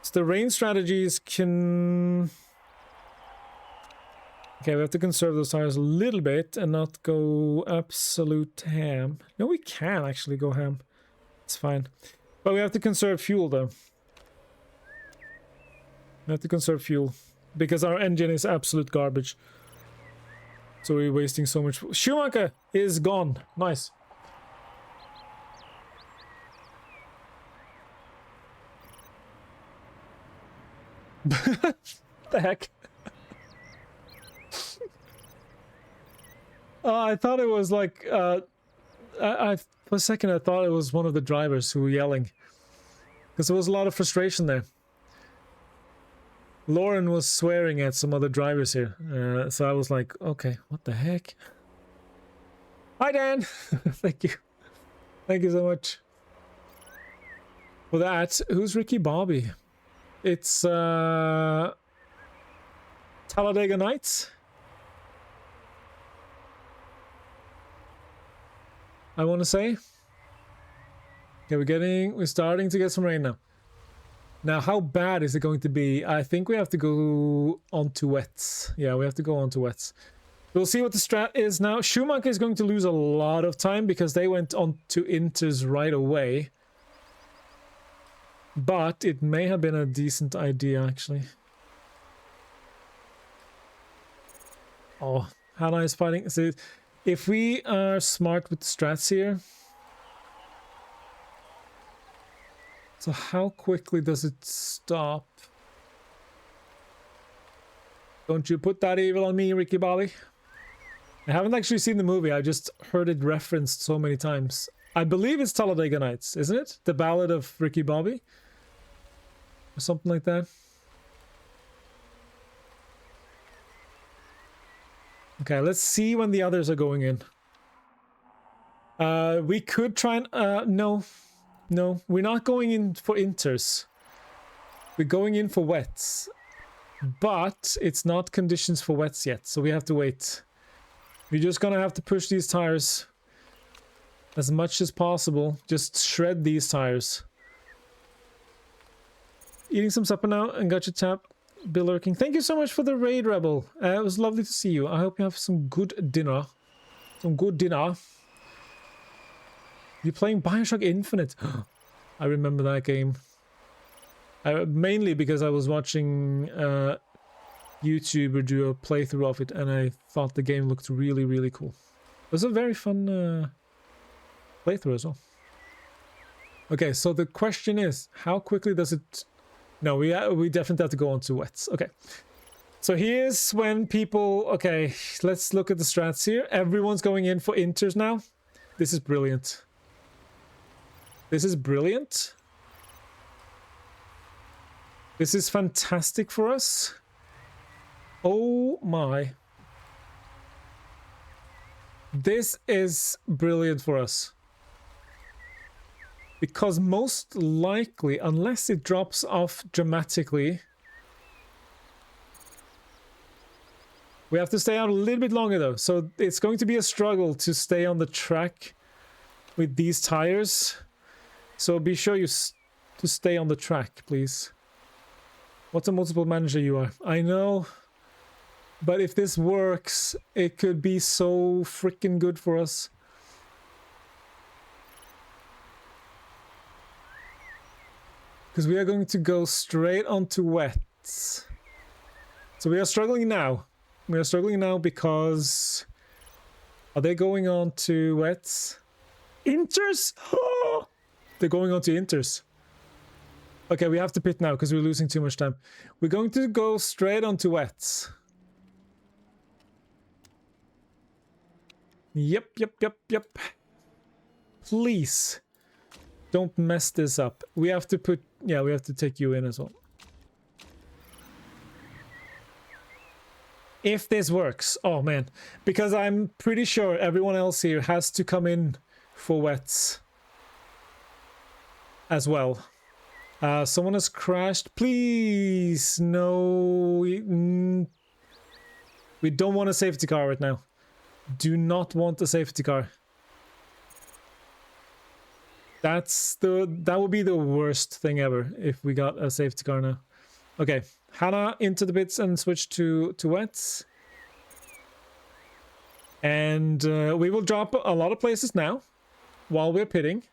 So the rain strategies can... Okay, we have to conserve those tires a little bit and not go absolute ham. No, we can actually go ham. It's fine. But we have to conserve fuel, though. We have to conserve fuel. Because our engine is absolute garbage. So we're wasting so much. Schumacher is gone. Nice. The heck? I thought it was like... for a second I thought it was one of the drivers who were yelling. Because there was a lot of frustration there. Lauren was swearing at some other drivers here, so I was like, okay, what the heck? Hi, Dan! Thank you. Thank you so much. For that, who's Ricky Bobby? It's, Talladega Nights? I want to say. Okay, we're starting to get some rain now. Now, how bad is it going to be? I think we have to go on to wets. Yeah, we have to go on to wets. We'll see what the strat is now. Schumacher is going to lose a lot of time because they went on to Inters right away. But it may have been a decent idea, actually. Oh, Hannah is fighting. So if we are smart with the strats here... So how quickly does it stop? Don't you put that evil on me, Ricky Bobby. I haven't actually seen the movie. I just heard it referenced so many times. I believe it's Talladega Nights, isn't it? The Ballad of Ricky Bobby? Or something like that. Okay, let's see when the others are going in. We could try and... No, we're not going in for inters. We're going in for wets. But it's not conditions for wets yet, so we have to wait. We're just gonna have to push these tires as much as possible. Just shred these tires. Eating some supper now and got your tap. Bill Lurking. Thank you so much for the raid, Rebel. It was lovely to see you. I hope you have some good dinner. Some good dinner. You're playing Bioshock Infinite. I remember that game. Mainly because I was watching YouTuber do a playthrough of it, and I thought the game looked really, really cool. It was a very fun playthrough as well. Okay, so the question is, how quickly does it... No, we definitely have to go on to wets. Okay. So here's when people... Okay, let's look at the strats here. Everyone's going in for inters now. This is brilliant. This is brilliant. This is fantastic for us. Oh my. This is brilliant for us. Because most likely, unless it drops off dramatically, we have to stay out a little bit longer though. So it's going to be a struggle to stay on the track with these tires. So be sure to stay on the track, please. What a multiple manager you are. I know. But if this works, it could be so freaking good for us. Because we are going to go straight onto wets. So we are struggling now. We are struggling now because... Are they going on to wets? Inters? Oh! They're going on to inters. Okay, we have to pit now because we're losing too much time. We're going to go straight onto wets. Yep. Please. Don't mess this up. We have to put... Yeah, we have to take you in as well. If this works. Oh, man. Because I'm pretty sure everyone else here has to come in for wets as well. Someone has crashed. Please. No. We don't want a safety car right now. Do not want a safety car. That would be the worst thing ever if we got a safety car now. Okay, Hannah into the pits and switch to wets. And we will drop a lot of places now while we're pitting.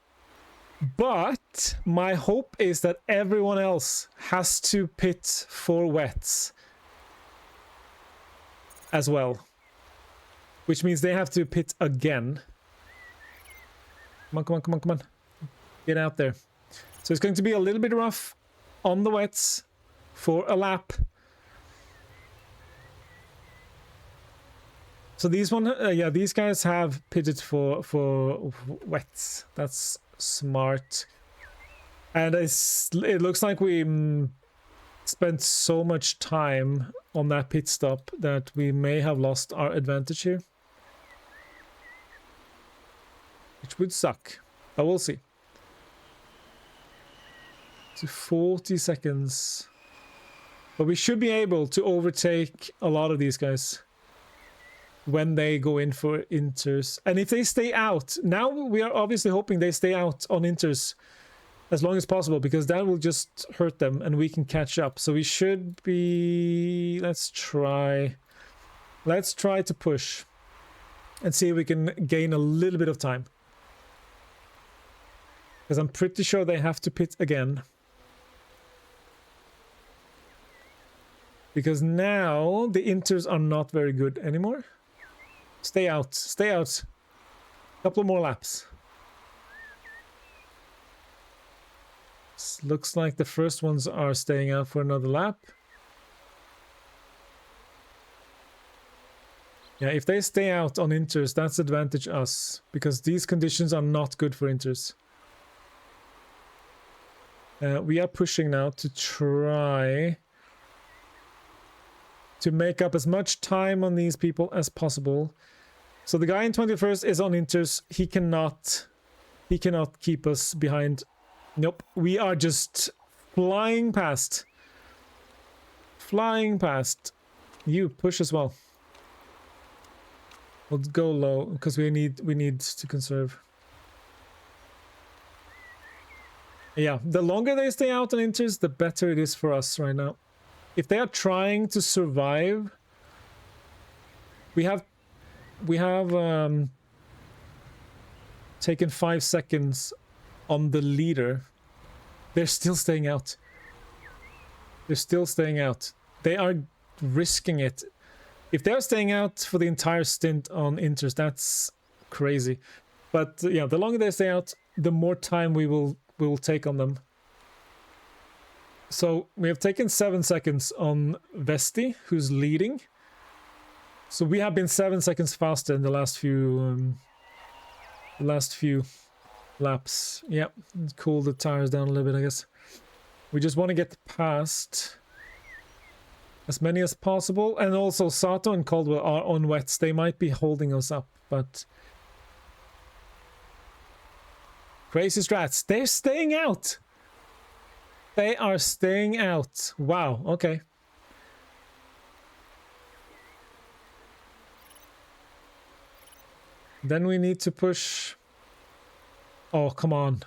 But my hope is that everyone else has to pit for wets as well. Which means they have to pit again. Come on. Get out there. So it's going to be a little bit rough on the wets for a lap. So these these guys have pitted for wets. That's smart. And it looks like we spent so much time on that pit stop that we may have lost our advantage here. Which would suck. But we'll see. To 40 seconds. But we should be able to overtake a lot of these guys when they go in for inters. And if they stay out, now we are obviously hoping they stay out on inters as long as possible, because that will just hurt them and we can catch up. So we should be... Let's try to push and see if we can gain a little bit of time. Because I'm pretty sure they have to pit again. Because now the inters are not very good anymore. Stay out. Stay out. Couple more laps. Looks like the first ones are staying out for another lap. Yeah, if they stay out on inters, that's advantage us. Because these conditions are not good for inters. We are pushing now to try to make up as much time on these people as possible. So the guy in 21st is on inters. He cannot keep us behind. Nope, we are just flying past. Flying past. You push as well. We'll go low because we need to conserve. Yeah, the longer they stay out on inters, the better it is for us right now. If they are trying to survive, we have taken 5 seconds on the leader, they're still staying out. They're still staying out. They are risking it. If they're staying out for the entire stint on Inters, that's crazy. But yeah, the longer they stay out, the more time we will take on them. So we have taken 7 seconds on Vesti, who's leading. So we have been 7 seconds faster in the last few laps. Yeah, cool the tires down a little bit, I guess. We just want to get past as many as possible. And also Sato and Caldwell are on wets. They might be holding us up, but crazy strats. They're staying out. They are staying out. Wow, okay. Then we need to push. Oh, come on.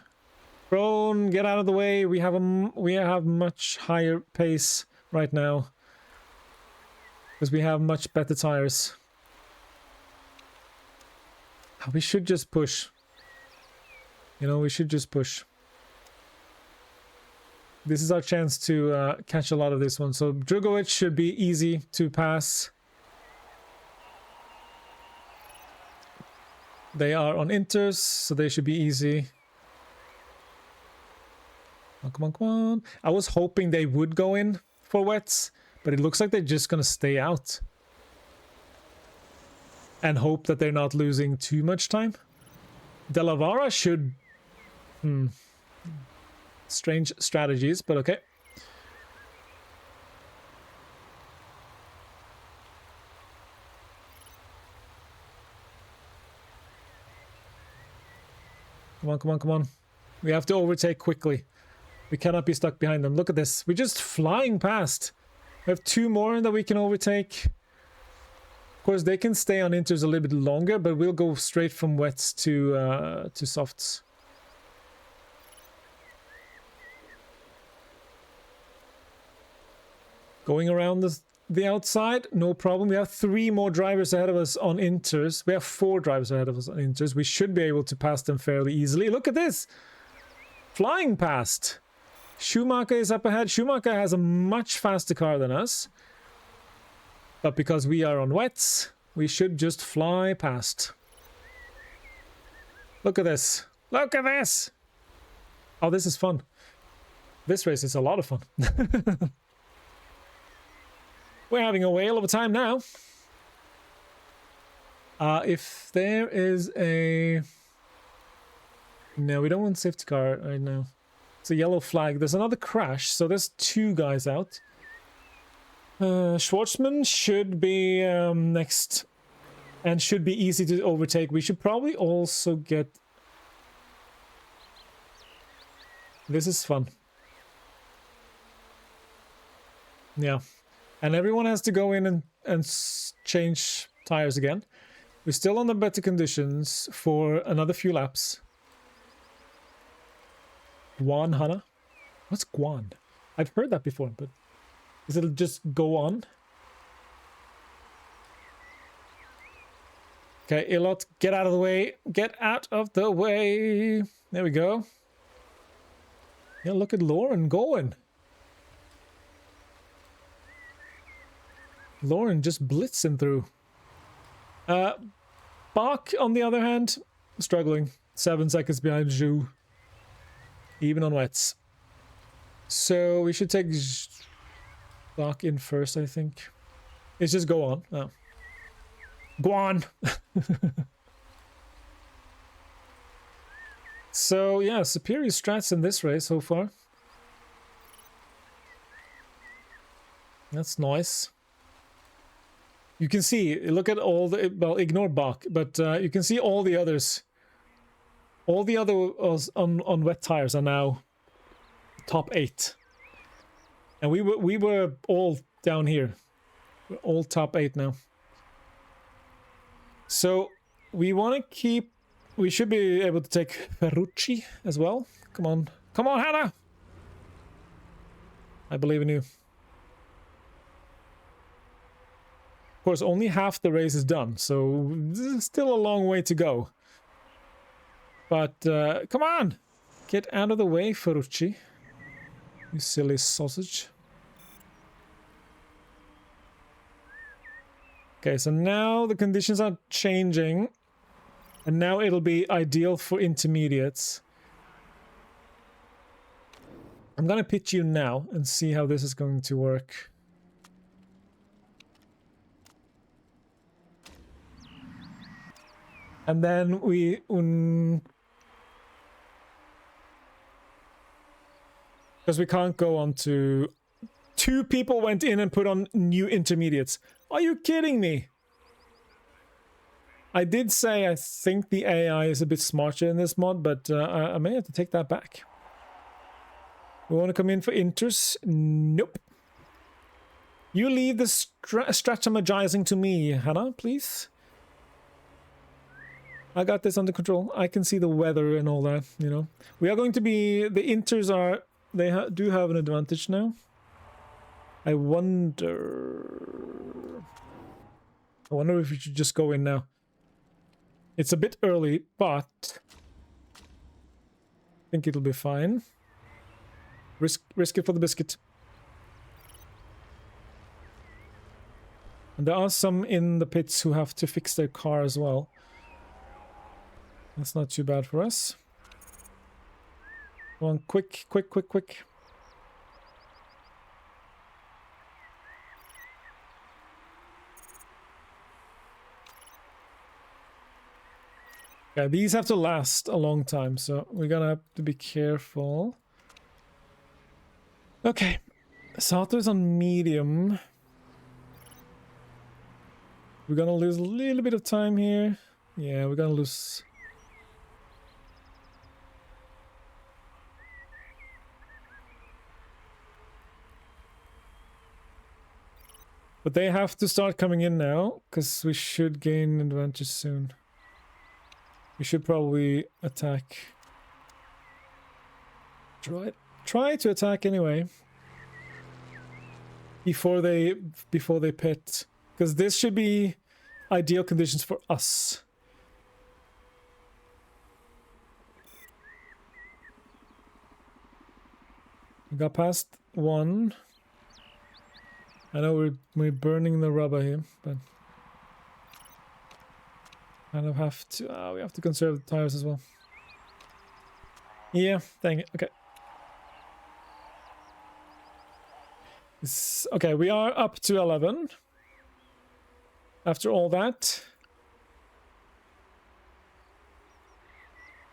Brown, get out of the way. We have much higher pace right now. Because we have much better tires. We should just push. You know, we should just push. This is our chance to catch a lot of this one. So Drugovic should be easy to pass. They are on Inters, so they should be easy. Oh, come on, come on. I was hoping they would go in for wets, but it looks like they're just going to stay out. And hope that they're not losing too much time. De La Vara should... Strange strategies, but okay. Come on, come on, come on. We have to overtake quickly. We cannot be stuck behind them. Look at this. We're just flying past. We have 2 more that we can overtake. Of course, they can stay on Inters a little bit longer, but we'll go straight from wets to softs. Going around the outside, no problem. We have 3 more drivers ahead of us on Inters. We have 4 drivers ahead of us on Inters. We should be able to pass them fairly easily. Look at this! Flying past! Schumacher is up ahead. Schumacher has a much faster car than us. But because we are on wets, we should just fly past. Look at this! Look at this! Oh, this is fun. This race is a lot of fun. We're having a whale of a time now. If there is a... No, we don't want safety car right now. It's a yellow flag. There's another crash, so there's 2 guys out. Schwartzman should be next. And should be easy to overtake. We should probably also get... This is fun. Yeah. And everyone has to go in and change tires again. We're still on the better conditions for another few laps. Guan Hana? What's Guan? I've heard that before, but is it just go on? Okay, Ilot, get out of the way. Get out of the way. There we go. Yeah, look at Lauren going. Lauren just blitzing through. Bach, on the other hand, struggling. 7 seconds behind Zhu. Even on wets. So we should take Bach in first, I think. It's just go on. Oh. Go on! So, yeah, superior strats in this race so far. That's nice. You can see, look at all the, well, ignore Bach, but you can see all the others. All the other on wet tires are now top 8. And we were all down here. We're all top 8 now. So we want to keep, we should be able to take Ferrucci as well. Come on. Come on, Hannah! I believe in you. Of course, only half the race is done, so there's still a long way to go. But come on, get out of the way, Ferrucci. You silly sausage. Okay, so now the conditions are changing. And now it'll be ideal for intermediates. I'm gonna pitch you now and see how this is going to work. And then we... because we can't go on to... 2 people went in and put on new intermediates. Are you kidding me? I did say I think the AI is a bit smarter in this mod, but I may have to take that back. We want to come in for inters? Nope. You leave the strategizing to me, Hannah, please. I got this under control. I can see the weather and all that, you know. We are going to be... the inters are... they do have an advantage now. I wonder if we should just go in now. It's a bit early, but I think it'll be fine. Risk it for the biscuit. And there are some in the pits who have to fix their car as well. That's not too bad for us. Come on, quick. Yeah, these have to last a long time, so we're gonna have to be careful. Okay, Sato's on medium. We're gonna lose a little bit of time here. Yeah, we're gonna lose... but they have to start coming in now, because we should gain advantage soon. We should probably attack. Try to attack anyway. Before they pit. Because this should be ideal conditions for us. We got past 1. I know we're burning the rubber here, but kind of have to... we have to conserve the tires as well. Yeah, dang it. Okay. Okay, we are up to 11. After all that.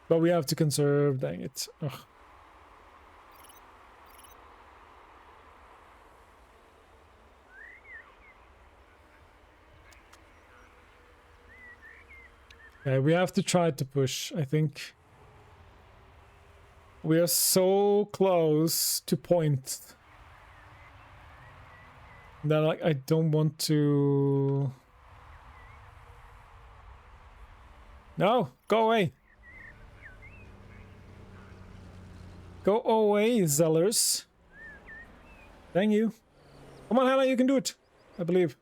But we have to conserve, dang it. Ugh. Okay, we have to try to push, I think. We are so close to point that I don't want to... No, go away. Go away, Zellers. Thank you. Come on, Hannah, you can do it. I believe.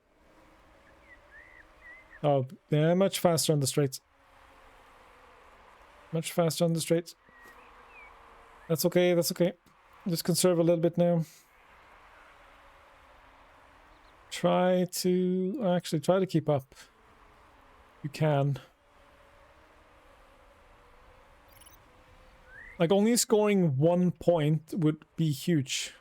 Oh, they're much faster on the straights. Much faster on the straights. That's okay, that's okay. Just conserve a little bit now. Try to keep up. You can. Like, only scoring 1 point would be huge.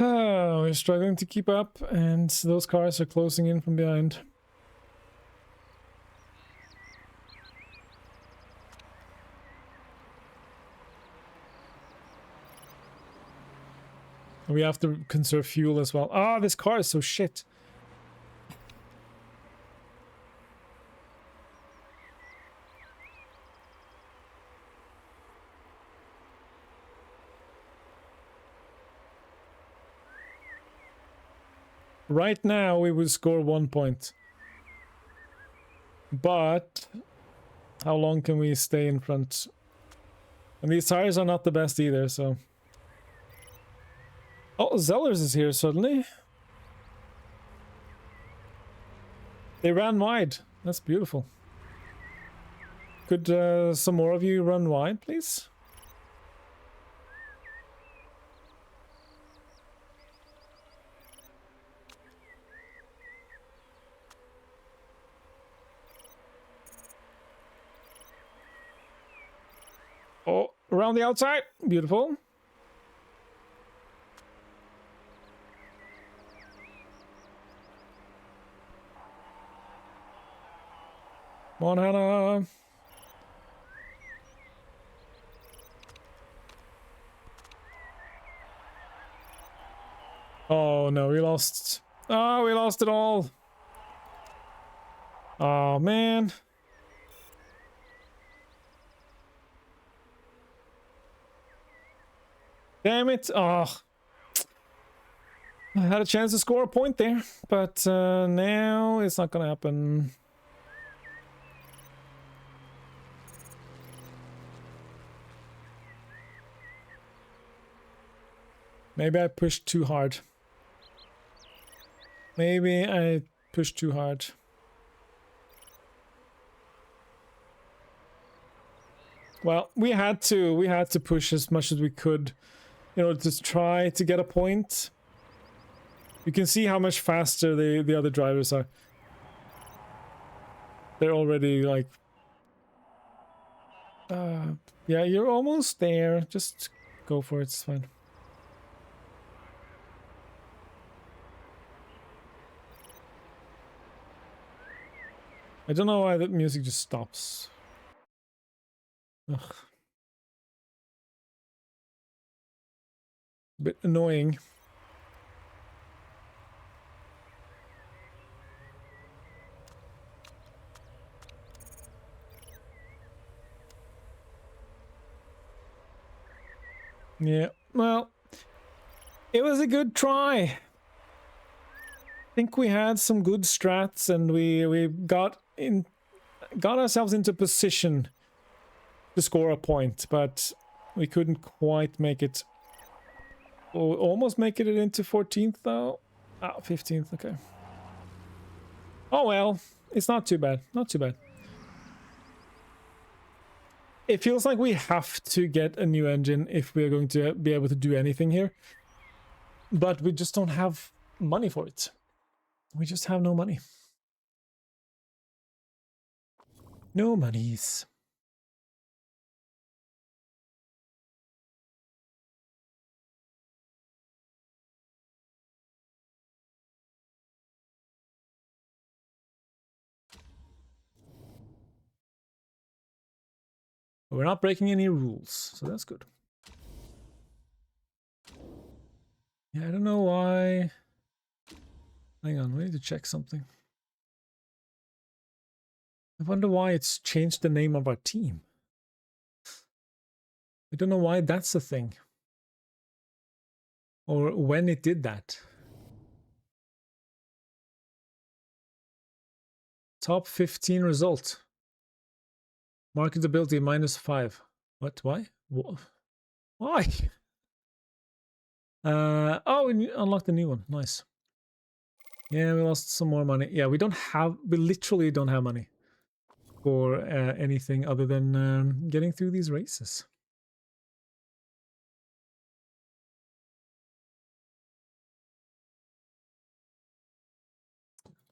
Oh, we're struggling to keep up, and those cars are closing in from behind. We have to conserve fuel as well. Ah, this car is so shit. Right now, we would score 1 point. But how long can we stay in front? And these tires are not the best either, so... Oh, Zellers is here suddenly. They ran wide. That's beautiful. Could some more of you run wide, please? Oh, around the outside. Beautiful. Come on, Hannah. Oh, no, we lost. Oh, we lost it all. Oh, man. Damn it. Oh. I had a chance to score a point there, but now it's not gonna happen. Maybe I pushed too hard. Maybe I pushed too hard. Well, we had to push as much as we could in order to try to get a point. You can see how much faster the other drivers are. They're already like... yeah, you're almost there. Just go for it, it's fine. I don't know why the music just stops. Ugh. A bit annoying. Yeah, well, it was a good try. I think we had some good strats and we got ourselves into position to score a point, but we couldn't quite make it. Oh, almost make it into 14th though. Ah, 15th, okay. Oh well, it's not too bad, not too bad. It feels like we have to get a new engine if we're going to be able to do anything here. But we just don't have money for it. We just have no money. No monies. We're not breaking any rules, so that's good. Yeah, I don't know why. Hang on, we need to check something. I wonder why it's changed the name of our team. I don't know why that's a thing. Or when it did that. Top 15 result. Marketability -5. What? Why? Why? Oh, we unlocked a new one. Nice. Yeah, we lost some more money. Yeah, we literally don't have money for anything other than getting through these races.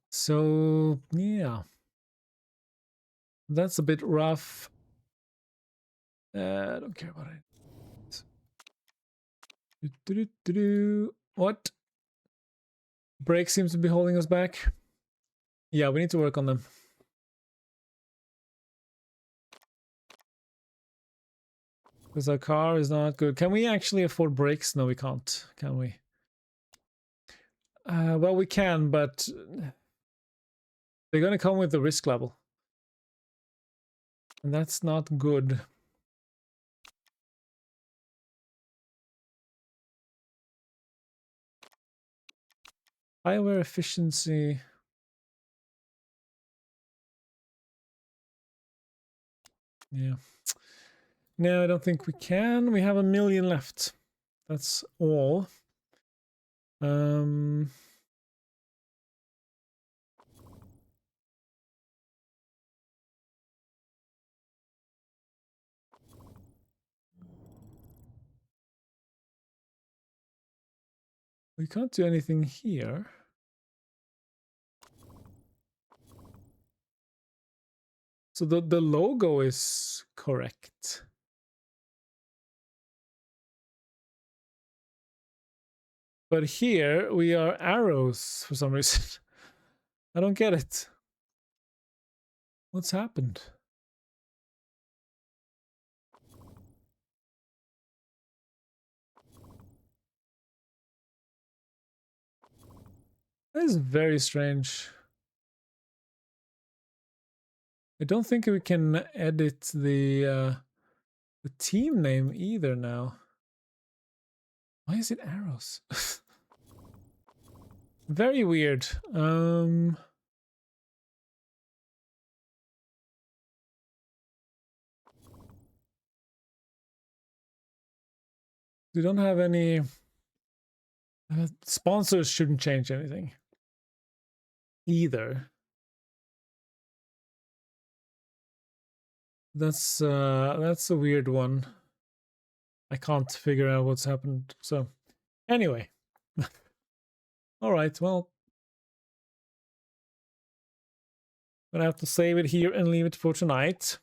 So, yeah. That's a bit rough. I don't care about it. What? Brake seems to be holding us back. Yeah, we need to work on them. Because our car is not good. Can we actually afford brakes? No, we can't. Can we? Well, we can, but they're going to come with the risk level. And that's not good. Highway efficiency. Yeah. No, I don't think we can. We have 1 million left. That's all. We can't do anything here. So the logo is correct. But here we are arrows for some reason. I don't get it. What's happened? That is very strange. I don't think we can edit the team name either now. Why is it arrows? Very weird. We don't have any sponsors. Shouldn't change anything either. That's a weird one. I can't figure out what's happened. So anyway. All right, well, I'm gonna have to save it here and leave it for tonight.